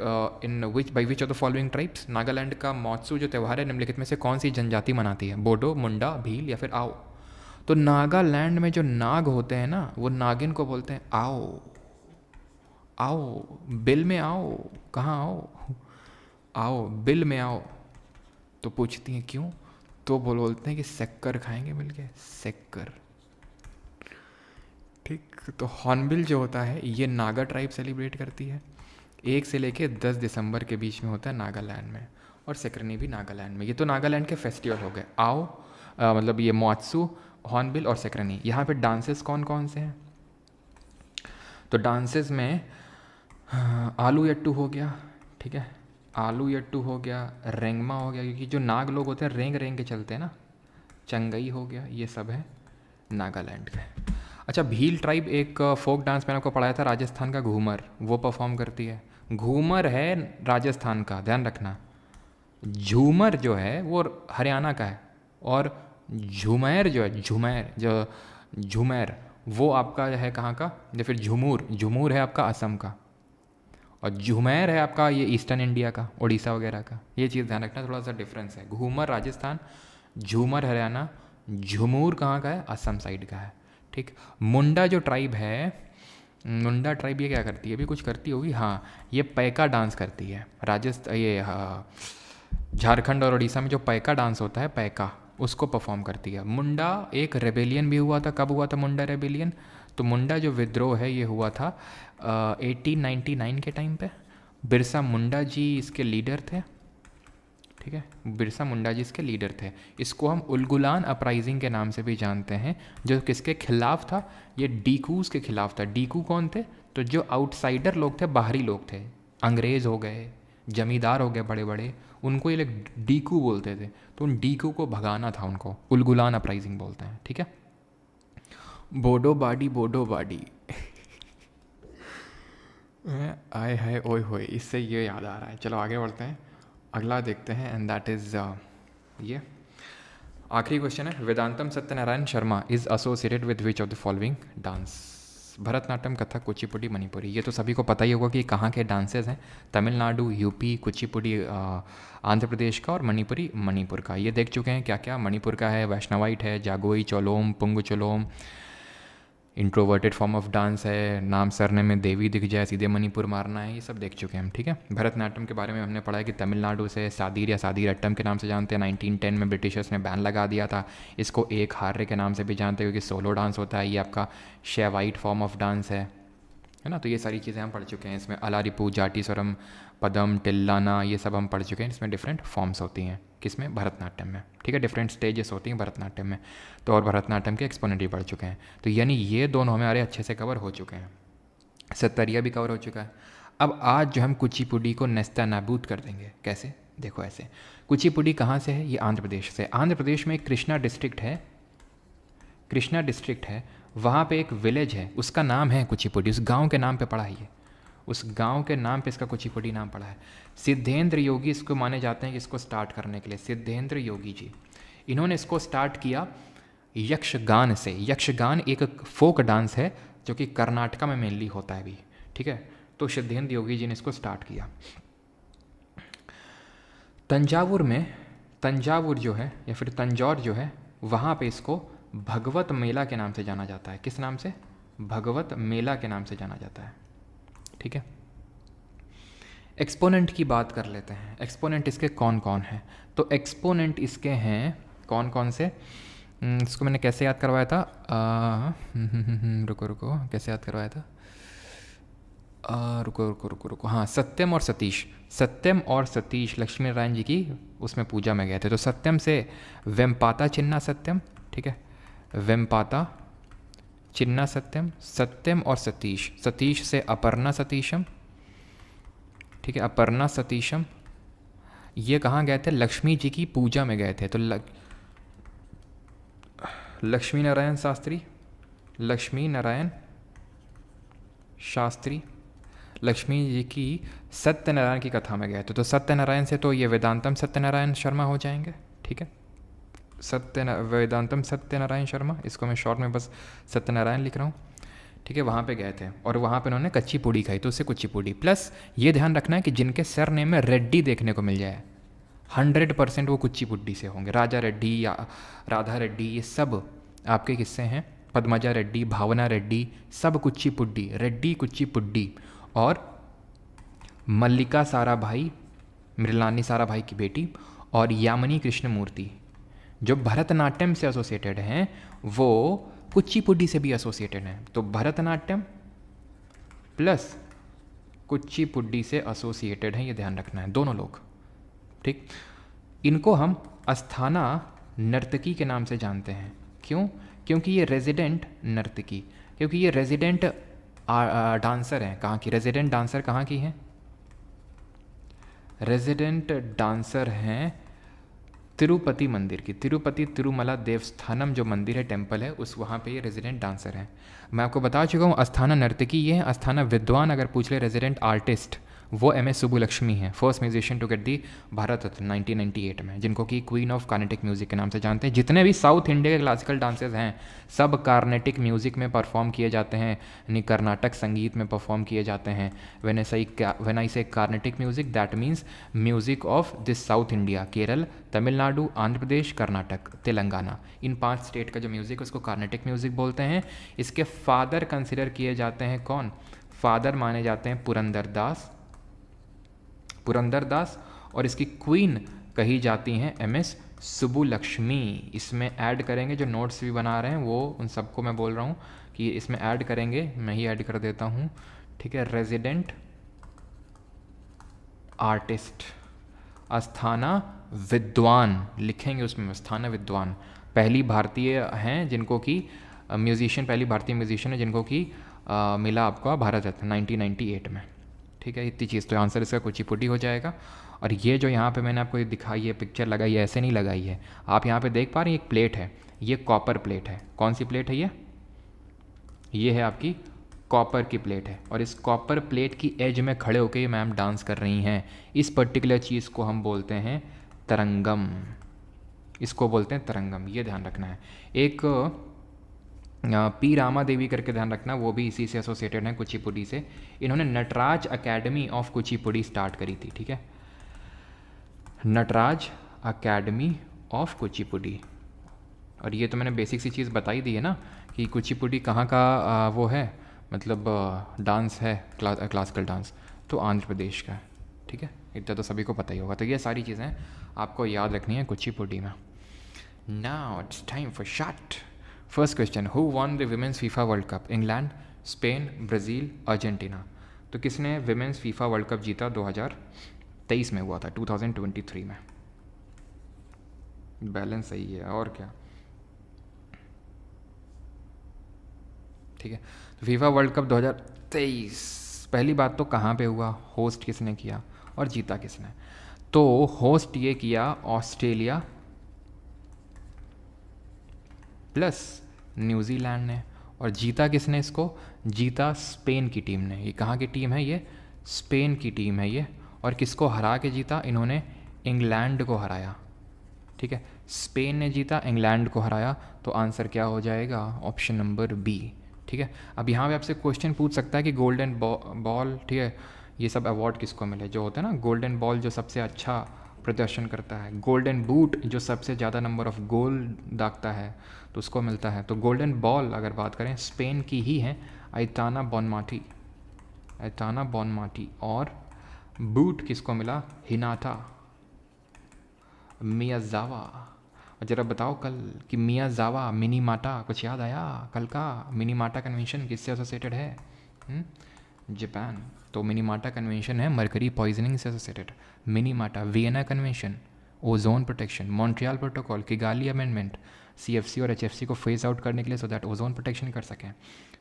A: in by which of the following tribes? Nagaland का मॉत्सू जो त्यौहार है निम्नलिखित में से कौन सी जनजाति मनाती है? बोडो, मुंडा, भील या फिर आओ? तो नागालैंड में जो नाग होते हैं ना, वो नागिन को बोलते हैं आओ। आओ बिल में आओ, कहाँ आओ? आओ बिल में आओ। तो पूछती हैं क्यों? तो बोलते हैं कि सेक्कर खाएंगे मिलके, सेक्कर, ठीक। तो हॉर्नबिल जो होता है ये नागा ट्राइब सेलिब्रेट करती है, 1 से लेके 10 दिसंबर के बीच में होता है नागालैंड में, और सेक्रनी भी नागालैंड में। ये तो नागालैंड के फेस्टिवल हो गए, आओ मतलब ये मॉत्सू, हॉर्नबिल और सेक्रनी। यहाँ पे डांसेस कौन कौन से हैं? तो डांसेस में हाँ, आलू यट्टू हो गया, ठीक है, आलू यट्टू हो गया, रेंगमा हो गया, क्योंकि जो नाग लोग होते हैं रेंग रेंग के चलते हैं ना, चंगई हो गया, ये सब है नागालैंड का। अच्छा, भील ट्राइब एक फोक डांस मैंने आपको पढ़ाया था, राजस्थान का घूमर, वो परफॉर्म करती है। घूमर है राजस्थान का, ध्यान रखना। झूमर जो है वो हरियाणा का है, और झूमर जो है, झूमर वो आपका है कहाँ का, या फिर झूमूर, झूमूर है आपका असम का, और झूमर है आपका ये ईस्टर्न इंडिया का, उड़ीसा वगैरह का। ये चीज़ ध्यान रखना, थोड़ा सा डिफरेंस है। घूमर राजस्थान, झूमर हरियाणा, झूमूर कहाँ का है, असम साइड का है, ठीक। मुंडा जो ट्राइब है, मुंडा ट्राइब ये क्या करती है, अभी कुछ करती होगी, हाँ, ये पैका डांस करती है। राजस्थान, ये हाँ, झारखंड और उड़ीसा में जो पैका डांस होता है, पैका, उसको परफॉर्म करती है। मुंडा एक रेबेलियन भी हुआ था, कब हुआ था मुंडा रेबेलियन, तो मुंडा जो विद्रोह है ये हुआ था 1899 के टाइम पे। बिरसा मुंडा जी इसके लीडर थे, ठीक है, बिरसा मुंडा जी इसके लीडर थे। इसको हम उलगुलान अपराइजिंग के नाम से भी जानते हैं, जो किसके खिलाफ था, ये डीकूज के खिलाफ था। डीकू कौन थे, तो जो आउटसाइडर लोग थे, बाहरी लोग थे, अंग्रेज़ हो गए, जमींदार हो गए बड़े बड़े, उनको ये लोग डीकू बोलते थे। तो उन डीकू को भगाना था उनको, उलगुलान अपराइजिंग बोलते हैं, ठीक है। बोडो बाडी, बोडो बाडी आए हाय ओए होए, इससे ये याद आ रहा है। चलो आगे बढ़ते हैं, अगला देखते हैं, एंड दैट इज़ ये आखिरी क्वेश्चन है। Vedantam Satyanarayana Sharma is associated with which of the following dance. Bharatanatyam, Kathak, Kuchipudi, Manipuri, ये तो सभी को पता ही होगा कि कहाँ के डांसेस हैं। तमिलनाडु, यूपी, कुचिपुड़ी आंध्र प्रदेश का, और मणिपुरी मणिपुर का। ये देख चुके हैं क्या क्या। मणिपुर का है वैष्णवाइट है, जागोई, चोलोम, पुंग Cholom, introverted form of dance है, नाम सरने में देवी दिख जाए सीधे मणिपुर मारना है, ये सब देख चुके हैं हम, ठीक है। भरतनाट्यम के बारे में हमने पढ़ा है कि तमिलनाडु से सादीर या सादीर अट्टम के नाम से जानते हैं। 1910 में ब्रिटिशर्स ने बैन लगा दिया था। इसको एक हार्रे के नाम से भी जानते हैं, क्योंकि सोलो डांस होता है, ये आपका शैवाइट फॉर्म ऑफ डांस है ना। तो ये सारी चीज़ें हम पढ़ चुके हैं। इसमें अलारिपू, जाटीस्वरम, पदम, टिल्लाना, ये सब हम पढ़ चुके हैं। इसमें डिफरेंट फॉर्म्स होती हैं, किसमें, भरतनाट्यम में, ठीक है, डिफरेंट स्टेजेस होती हैं भरतनाट्यम में। तो और भरतनाट्यम के एक्सपोनेंट भी पढ़ चुके हैं। तो यानी ये दोनों हमारे अच्छे से कवर हो चुके हैं। सत्तरिया भी कवर हो चुका है। अब आज जो हम कुचिपुड़ी को नेस्ता नाबूद कर देंगे, कैसे, देखो ऐसे। कुचिपुड़ी कहाँ से है, ये आंध्र प्रदेश से। आंध्र प्रदेश में एक कृष्णा डिस्ट्रिक्ट है, कृष्णा डिस्ट्रिक्ट है, वहाँ पे एक विलेज है, उसका नाम है कुचिपुड़ी। उस गांव के नाम पे पड़ा है ये, उस गांव के नाम पे इसका कुचिपुड़ी नाम पड़ा है। सिद्धेंद्र योगी इसको माने जाते हैं कि इसको स्टार्ट करने के लिए, सिद्धेंद्र योगी जी, इन्होंने इसको स्टार्ट किया यक्षगान से। यक्षगान एक फोक डांस है जो कि कर्नाटका में मेनली होता है अभी, ठीक है। तो सिद्धेंद्र योगी जी ने इसको स्टार्ट किया। तंजावुर में, तंजावुर जो है या फिर तंजौर जो है, वहाँ पे इसको भगवत मेला के नाम से जाना जाता है। किस नाम से, भगवत मेला के नाम से जाना जाता है, ठीक है। एक्सपोनेंट की बात कर लेते हैं। एक्सपोनेंट इसके कौन कौन हैं, तो एक्सपोनेंट इसके हैं कौन कौन से, इसको मैंने कैसे याद करवाया था, रुको रुको, कैसे याद करवाया था, रुको रुको रुको रुको, हाँ, सत्यम और सतीश। सत्यम और सतीश लक्ष्मी नारायण जी की उसमें पूजा में गए थे। तो सत्यम से वेम्पाता चिन्ना सत्यम, ठीक है, वेम्पाता चिन्ना सत्यम, सत्यम और सतीश। सतीश से अपर्णा सतीशम, ठीक है, अपर्णा सतीशम। ये कहाँ गए थे, लक्ष्मी जी की पूजा में गए थे। तो लक्ष्मी नारायण शास्त्री, लक्ष्मी नारायण शास्त्री, लक्ष्मी जी की सत्यनारायण की कथा में गए थे। तो सत्यनारायण से तो ये वेदांतम सत्यनारायण शर्मा हो जाएंगे, ठीक है। वेदांतम सत्यनारायण शर्मा, इसको मैं शॉर्ट में बस सत्यनारायण लिख रहा हूँ, ठीक है। वहाँ पे गए थे और वहाँ पे उन्होंने कच्ची पूड़ी खाई, तो उससे कुचिपुड़ी। प्लस ये ध्यान रखना है कि जिनके सरनेम में रेड्डी देखने को मिल जाए 100% वो कुचिपुड़ी से होंगे। राजा रेड्डी या राधा रेड्डी, ये सब आपके किस्से हैं। पद्मजा रेड्डी, भावना रेड्डी, सब कुचिपुड़ी, रेड्डी कुचिपुड़ी। और मल्लिका साराभाई, मृणालिनी साराभाई की बेटी, और यामिनी कृष्णमूर्ति जो भरतनाट्यम से एसोसिएटेड हैं, वो कुचिपुड़ी से भी एसोसिएटेड हैं। तो भरतनाट्यम प्लस कुचिपुड़ी से एसोसिएटेड हैं, ये ध्यान रखना है दोनों लोग, ठीक। इनको हम अस्थाना नर्तकी के नाम से जानते हैं। क्यों, क्योंकि ये रेजिडेंट नर्तकी, क्योंकि ये रेजिडेंट डांसर हैं कहाँ की, रेजिडेंट डांसर कहाँ की हैं? रेजिडेंट डांसर हैं तिरुपति मंदिर की। तिरुपति तिरुमला देवस्थानम जो मंदिर है, टेम्पल है, उस वहाँ पे ये रेजिडेंट डांसर हैं। मैं आपको बता चुका हूँ अस्थाना नर्तकी ये है, अस्थाना विद्वान अगर पूछ ले रेजिडेंट आर्टिस्ट वो एम एस सुब्बुलक्ष्मी है, first musician to get the Bharat Ratna 1998 में, जिनको कि क्वीन ऑफ कार्नेटिक म्यूजिक के नाम से जानते हैं। जितने भी साउथ इंडिया के क्लासिकल डांसेस हैं सब कार्नेटिक म्यूजिक में परफॉर्म किए जाते हैं, यानी कर्नाटक संगीत में परफॉर्म किए जाते हैं। व्हेन आई से Carnatic music that means music of this south India, Kerala, Tamil Nadu, Andhra Pradesh, Karnataka, Telangana, in 5 state का जो म्यूज़िक है उसको कार्नेटिक म्यूज़िक बोलते हैं। इसके फादर कंसिडर किए जाते हैं कौन? फादर माने जाते हैं पुरंदर दास, और इसकी क्वीन कही जाती हैं एम एस सुब्बुलक्ष्मी। इसमें ऐड करेंगे जो नोट्स भी बना रहे हैं वो उन सबको मैं बोल रहा हूँ कि इसमें ऐड करेंगे, मैं ही ऐड कर देता हूँ, ठीक है। रेजिडेंट आर्टिस्ट अस्थाना विद्वान लिखेंगे उसमें, अस्थाना विद्वान पहली भारतीय हैं जिनको कि म्यूजिशियन, पहली भारतीय म्यूजिशियन है जिनको कि मिला आपका भारत रत्न 1998 में, ठीक है। इतनी चीज़ तो आंसर इसका कुचिपुड़ी हो जाएगा। और ये जो यहाँ पे मैंने आपको ये दिखाई है पिक्चर लगाई है, ऐसे नहीं लगाई है, आप यहाँ पे देख पा रहे हैं एक प्लेट है, ये कॉपर प्लेट है। कौन सी प्लेट है ये है आपकी कॉपर की प्लेट है, और इस कॉपर प्लेट की एज में खड़े होकर ये मैम डांस कर रही हैं। इस पर्टिकुलर चीज़ को हम बोलते हैं तरंगम, इसको बोलते हैं तरंगम, ये ध्यान रखना है। एक पी रामा देवी करके ध्यान रखना, वो भी इसी से एसोसिएटेड है कुचिपुड़ी से। इन्होंने Nataraj academy of Kuchipudi start करी थी, ठीक है, नटराज अकेडमी ऑफ कुचिपुड़ी। और ये तो मैंने बेसिक सी चीज़ बताई दी है ना कि कुचिपुड़ी कहाँ का वो है, मतलब डांस है, क्लासिकल डांस, तो आंध्र प्रदेश का है, ठीक है। इतना तो सभी को पता ही होगा। तो ये सारी चीज़ें आपको याद रखनी है कुचिपुड़ी में। Now it's time for shot. First question, who won the women's FIFA world cup? England, Spain, Brazil, Argentina. तो किसने विमेंस फीफा वर्ल्ड कप जीता? 2023 में हुआ था, 2023 में। बैलेंस सही है और क्या, ठीक है। तो फीफा वर्ल्ड कप 2023, पहली बात तो कहाँ पे हुआ, होस्ट किसने किया और जीता किसने? तो होस्ट ये किया ऑस्ट्रेलिया प्लस न्यूजीलैंड ने, और जीता किसने इसको? जीता स्पेन की टीम ने। ये कहाँ की टीम है? ये स्पेन की टीम है ये। और किसको हरा के जीता? इन्होंने इंग्लैंड को हराया, ठीक है। स्पेन ने जीता, इंग्लैंड को हराया, तो आंसर क्या हो जाएगा? ऑप्शन नंबर बी, ठीक है। अब यहाँ पे आपसे क्वेश्चन पूछ सकता है कि गोल्डन बॉल, ठीक है, ये सब अवार्ड किसको मिले? जो होता है ना, गोल्डन बॉल जो सबसे अच्छा प्रदर्शन करता है, गोल्डन बूट जो सबसे ज़्यादा नंबर ऑफ गोल दागता है तो उसको मिलता है। तो गोल्डन बॉल अगर बात करें स्पेन की ही है, आइताना बॉनमाटी, और बूट किसको मिला? हिनाटा मियाजावा। और जरा बताओ कल कि मियाजावा मिनीमाटा, कुछ याद आया कल का? मिनीमाटा कन्वेंशन किससे एसोसिएटेड है? जापान। तो मिनीमाटा कन्वेंशन है मरकरी पॉइजनिंग से associated. Minamata, Vienna convention, ozone protection, Montreal protocol, Kigali amendment, CFC और एचएफसी को फेज आउट करने के लिए, सो दैट ओजोन प्रोटेक्शन कर सकें।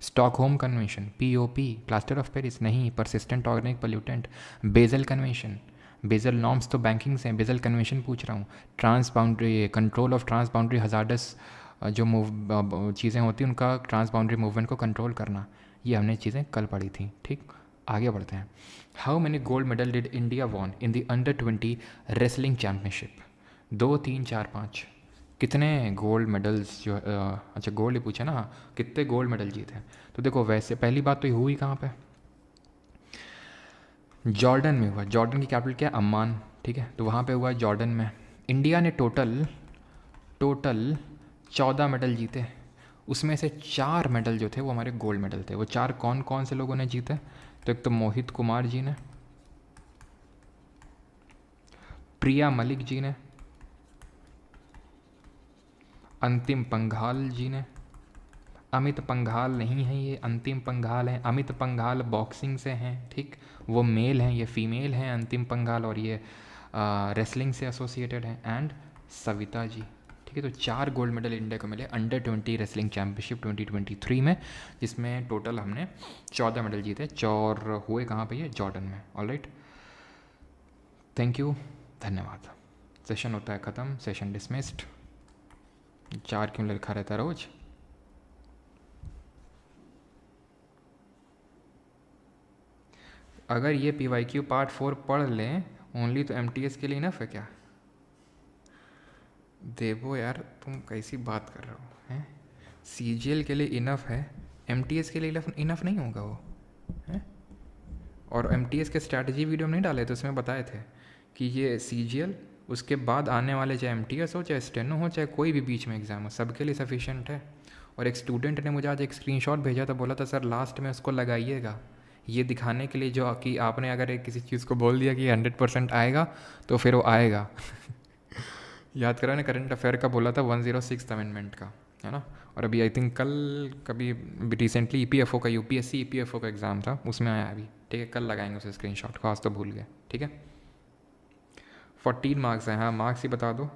A: Stockholm convention, POP, plaster of Paris नहीं, persistent organic pollutant. Basel convention, Basel norms तो banking से हैं, बेजल कन्वेंशन पूछ रहा हूँ। Trans boundary, control of trans boundary hazardous जो चीज़ें होती हैं उनका ट्रांस बाउंड्री मूवमेंट को कंट्रोल करना, ये हमने चीज़ें कल पढ़ी थी, ठीक। आगे बढ़ते हैं। How many gold medal did India won in the under 20 wrestling championship? 2, 3, 4, 5। कितने गोल्ड मेडल्स जो अच्छा गोल्ड ही पूछा ना, कितने गोल्ड मेडल जीते हैं? तो देखो वैसे पहली बात तो ये हुई कहाँ पे? जॉर्डन में हुआ। जॉर्डन की कैपिटल क्या है? अम्मान, ठीक है। तो वहाँ पे हुआ जॉर्डन में। इंडिया ने टोटल 14 मेडल जीते, उसमें से 4 मेडल जो थे वो हमारे गोल्ड मेडल थे। वो 4 कौन कौन से लोगों ने जीते? तो एक तो मोहित कुमार जी ने, प्रिया मलिक जी ने, अंतिम पंघाल जी ने, अमित पंघाल नहीं है ये, अंतिम पंघाल है। अमित पंघाल बॉक्सिंग से हैं, ठीक, वो मेल हैं, ये फीमेल हैं अंतिम पंघाल, और ये रेसलिंग से एसोसिएटेड हैं। एंड सविता जी, ठीक है। तो 4 गोल्ड मेडल इंडिया को मिले अंडर 20 रेसलिंग चैम्पियनशिप 2023 में, जिसमें टोटल हमने 14 मेडल जीते। और हुए कहाँ पे? ये जॉर्डन में। ऑलराइट, थैंक यू, धन्यवाद। सेशन होता है ख़त्म, सेशन डिसमिस्ड। 4 क्यों लिखा रहता है रोज़? अगर ये PYQ पार्ट 4 पढ़ लें ओनली तो MTS के लिए इनफ है क्या? देवो यार, तुम कैसी बात कर रहे हो हैं? CGL के लिए इनफ है, MTS के लिए इनफ नहीं होगा वो है? और MTS के स्ट्रैटेजी वीडियो में नहीं डाले तो उसमें बताए थे कि ये CGL उसके बाद आने वाले चाहे MTS हो, चाहे स्टेनो हो, चाहे कोई भी बीच में एग्ज़ाम हो, सबके लिए सफिशेंट है। और एक स्टूडेंट ने मुझे आज एक स्क्रीनशॉट भेजा था, बोला था सर लास्ट में उसको लगाइएगा, ये दिखाने के लिए जो कि आपने अगर एक किसी चीज़ को बोल दिया कि 100% आएगा तो फिर वो आएगा। याद करो ने करंट अफेयर का बोला था 106 अमेंडमेंट का, है ना। और अभी आई थिंक कल कभी रिसेंटली EPFO का UPSC EPFO का एग्ज़ाम था, उसमें आया अभी। ठीक है, कल लगाएंगे उसे स्क्रीनशॉट को, आज तो भूल गए। ठीक है, 14 मार्क्स हैं। हाँ, मार्क्स ही बता दो।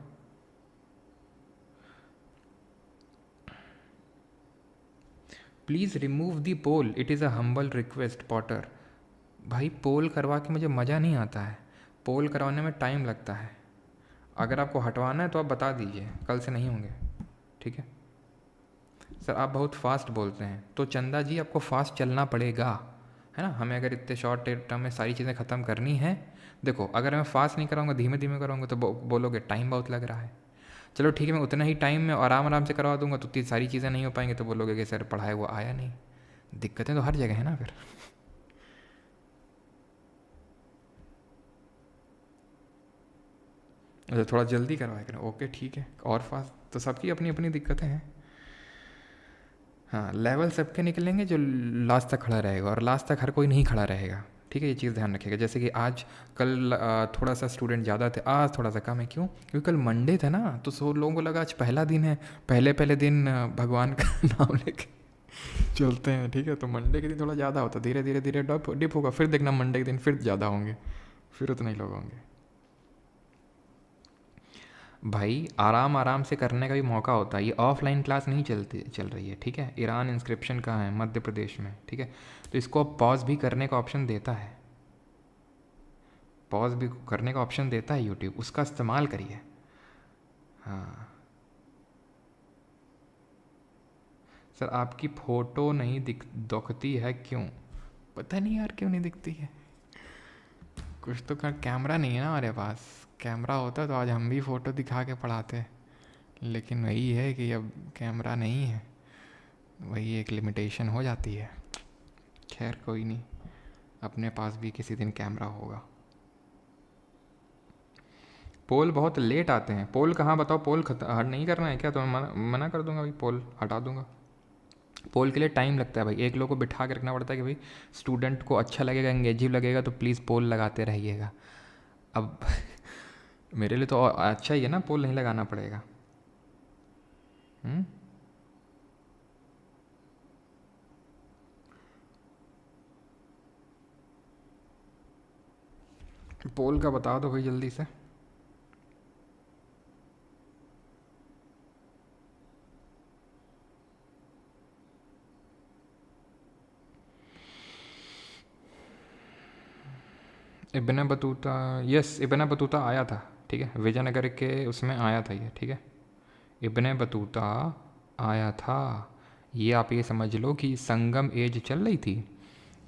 A: Please remove the poll, it is a humble request potter. भाई पोल करवा के मुझे मज़ा नहीं आता है, पोल करवाने में टाइम लगता है। अगर आपको हटवाना है तो आप बता दीजिए, कल से नहीं होंगे। ठीक है सर, आप बहुत फास्ट बोलते हैं, तो चंदा जी आपको फास्ट चलना पड़ेगा, है ना। हमें अगर इतने शॉर्ट टर्म में सारी चीज़ें ख़त्म करनी है, देखो अगर मैं फास्ट नहीं कराऊंगा, धीमे धीमे कराऊंगा तो बोलोगे टाइम बहुत लग रहा है। चलो ठीक है, मैं उतना ही टाइम में आराम आराम से करवा दूंगा तो सारी चीज़ें नहीं हो पाएंगी, तो बोलोगे कि सर पढ़ाए वो आया नहीं। दिक्कतें तो हर जगह है ना फिर। अच्छा, थोड़ा जल्दी करवाया करें, ओके ठीक है। और फास्ट तो सबकी अपनी अपनी दिक्कतें हैं। हाँ, लेवल सबके निकलेंगे जो लास्ट तक खड़ा रहेगा, और लास्ट तक हर कोई नहीं खड़ा रहेगा। ठीक है, ये चीज़ ध्यान रखिएगा। जैसे कि आज कल थोड़ा सा स्टूडेंट ज़्यादा थे, आज थोड़ा सा कम है। क्यों? क्योंकि कल मंडे था ना, तो सब लोगों को लगा आज पहला दिन है, पहले दिन भगवान का नाम लेके चलते हैं। ठीक है, तो मंडे के दिन थोड़ा ज़्यादा होता, धीरे धीरे धीरे डिप होगा, फिर देखना मंडे के दिन फिर ज़्यादा होंगे, फिर उतने ही लोग होंगे। भाई आराम आराम से करने का भी मौका होता है, ये ऑफलाइन क्लास नहीं चल रही है। ठीक है, ईरान इंस्क्रिप्शन कहाँ है? मध्य प्रदेश में। ठीक है, तो इसको अब पॉज भी करने का ऑप्शन देता है, पॉज भी करने का ऑप्शन देता है यूट्यूब, उसका इस्तेमाल करिए। हाँ सर, आपकी फ़ोटो नहीं दिखती है क्यों? पता नहीं यार क्यों नहीं दिखती है, कुछ तो कैमरा नहीं है ना हमारे पास। कैमरा होता तो आज हम भी फ़ोटो दिखा के पढ़ाते, लेकिन वही है कि अब कैमरा नहीं है, वही एक लिमिटेशन हो जाती है। खैर कोई नहीं, अपने पास भी किसी दिन कैमरा होगा। पोल बहुत लेट आते हैं। पोल कहाँ बताओ? पोल हट नहीं करना है क्या? तो मैं मना कर दूंगा भाई, पोल हटा दूंगा। पोल के लिए टाइम लगता है भाई, एक लोग को बिठा के रखना पड़ता है कि भाई स्टूडेंट को अच्छा लगेगा, एंगेजिव लगेगा, तो प्लीज़ पोल लगाते रहिएगा। अब मेरे लिए तो अच्छा ही है ना, पोल नहीं लगाना पड़ेगा। पोल का बता दो भाई जल्दी से। Ibn Battuta, yes Ibn Battuta आया था। ठीक है, विजयनगर के उसमें आया था ये। ठीक है, इब्न बतूता आया था। ये आप ये समझ लो कि संगम एज चल रही थी,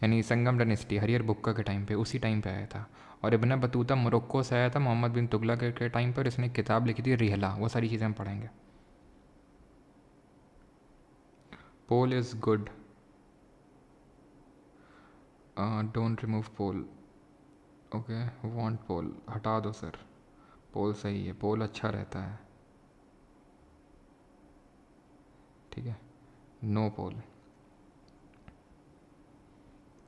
A: यानी संगम डायनेस्टी हरियर बुक्का के टाइम पे, उसी टाइम पे आया था। और इब्न बतूता मोरक्को से आया था मोहम्मद बिन तुगलक के टाइम पर। इसने किताब लिखी थी रिहला, वो सारी चीज़ें हम पढ़ेंगे। Pole is good, don't remove pole. Okay, want pole हटा दो सर। पोल सही है, पोल अच्छा रहता है। ठीक है, नो पोल,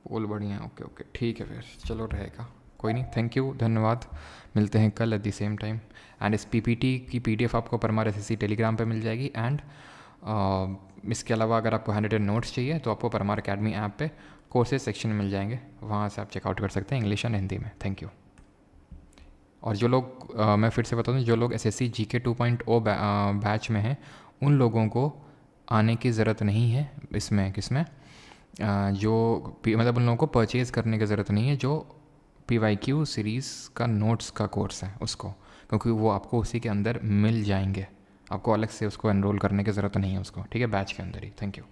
A: पोल बढ़िया है। ओके ओके ठीक है, फिर चलो रहेगा, कोई नहीं। थैंक यू, धन्यवाद। मिलते हैं कल at the same time. And इस PPT की PDF आपको परमार SSC टेलीग्राम पे मिल जाएगी। एंड इसके अलावा अगर आपको हैंड रिटन नोट्स चाहिए तो आपको परमार अकेडमी ऐप पे कोर्सेज सेक्शन में मिल जाएंगे, वहाँ से आप चेकआउट कर सकते हैं इंग्लिश एंड हिंदी में। Thank you. और जो लोग मैं फिर से बता दूँ, जो लोग SSC GK 2.0 बैच में हैं, उन लोगों को आने की ज़रूरत नहीं है इसमें, किसमें, मतलब उन लोगों को परचेज़ करने की ज़रूरत नहीं है जो PYQ सीरीज़ का नोट्स का कोर्स है उसको, क्योंकि वो आपको उसी के अंदर मिल जाएंगे। आपको अलग से उसको एनरोल करने की ज़रूरत नहीं है उसको, ठीक है, बैच के अंदर ही। Thank you.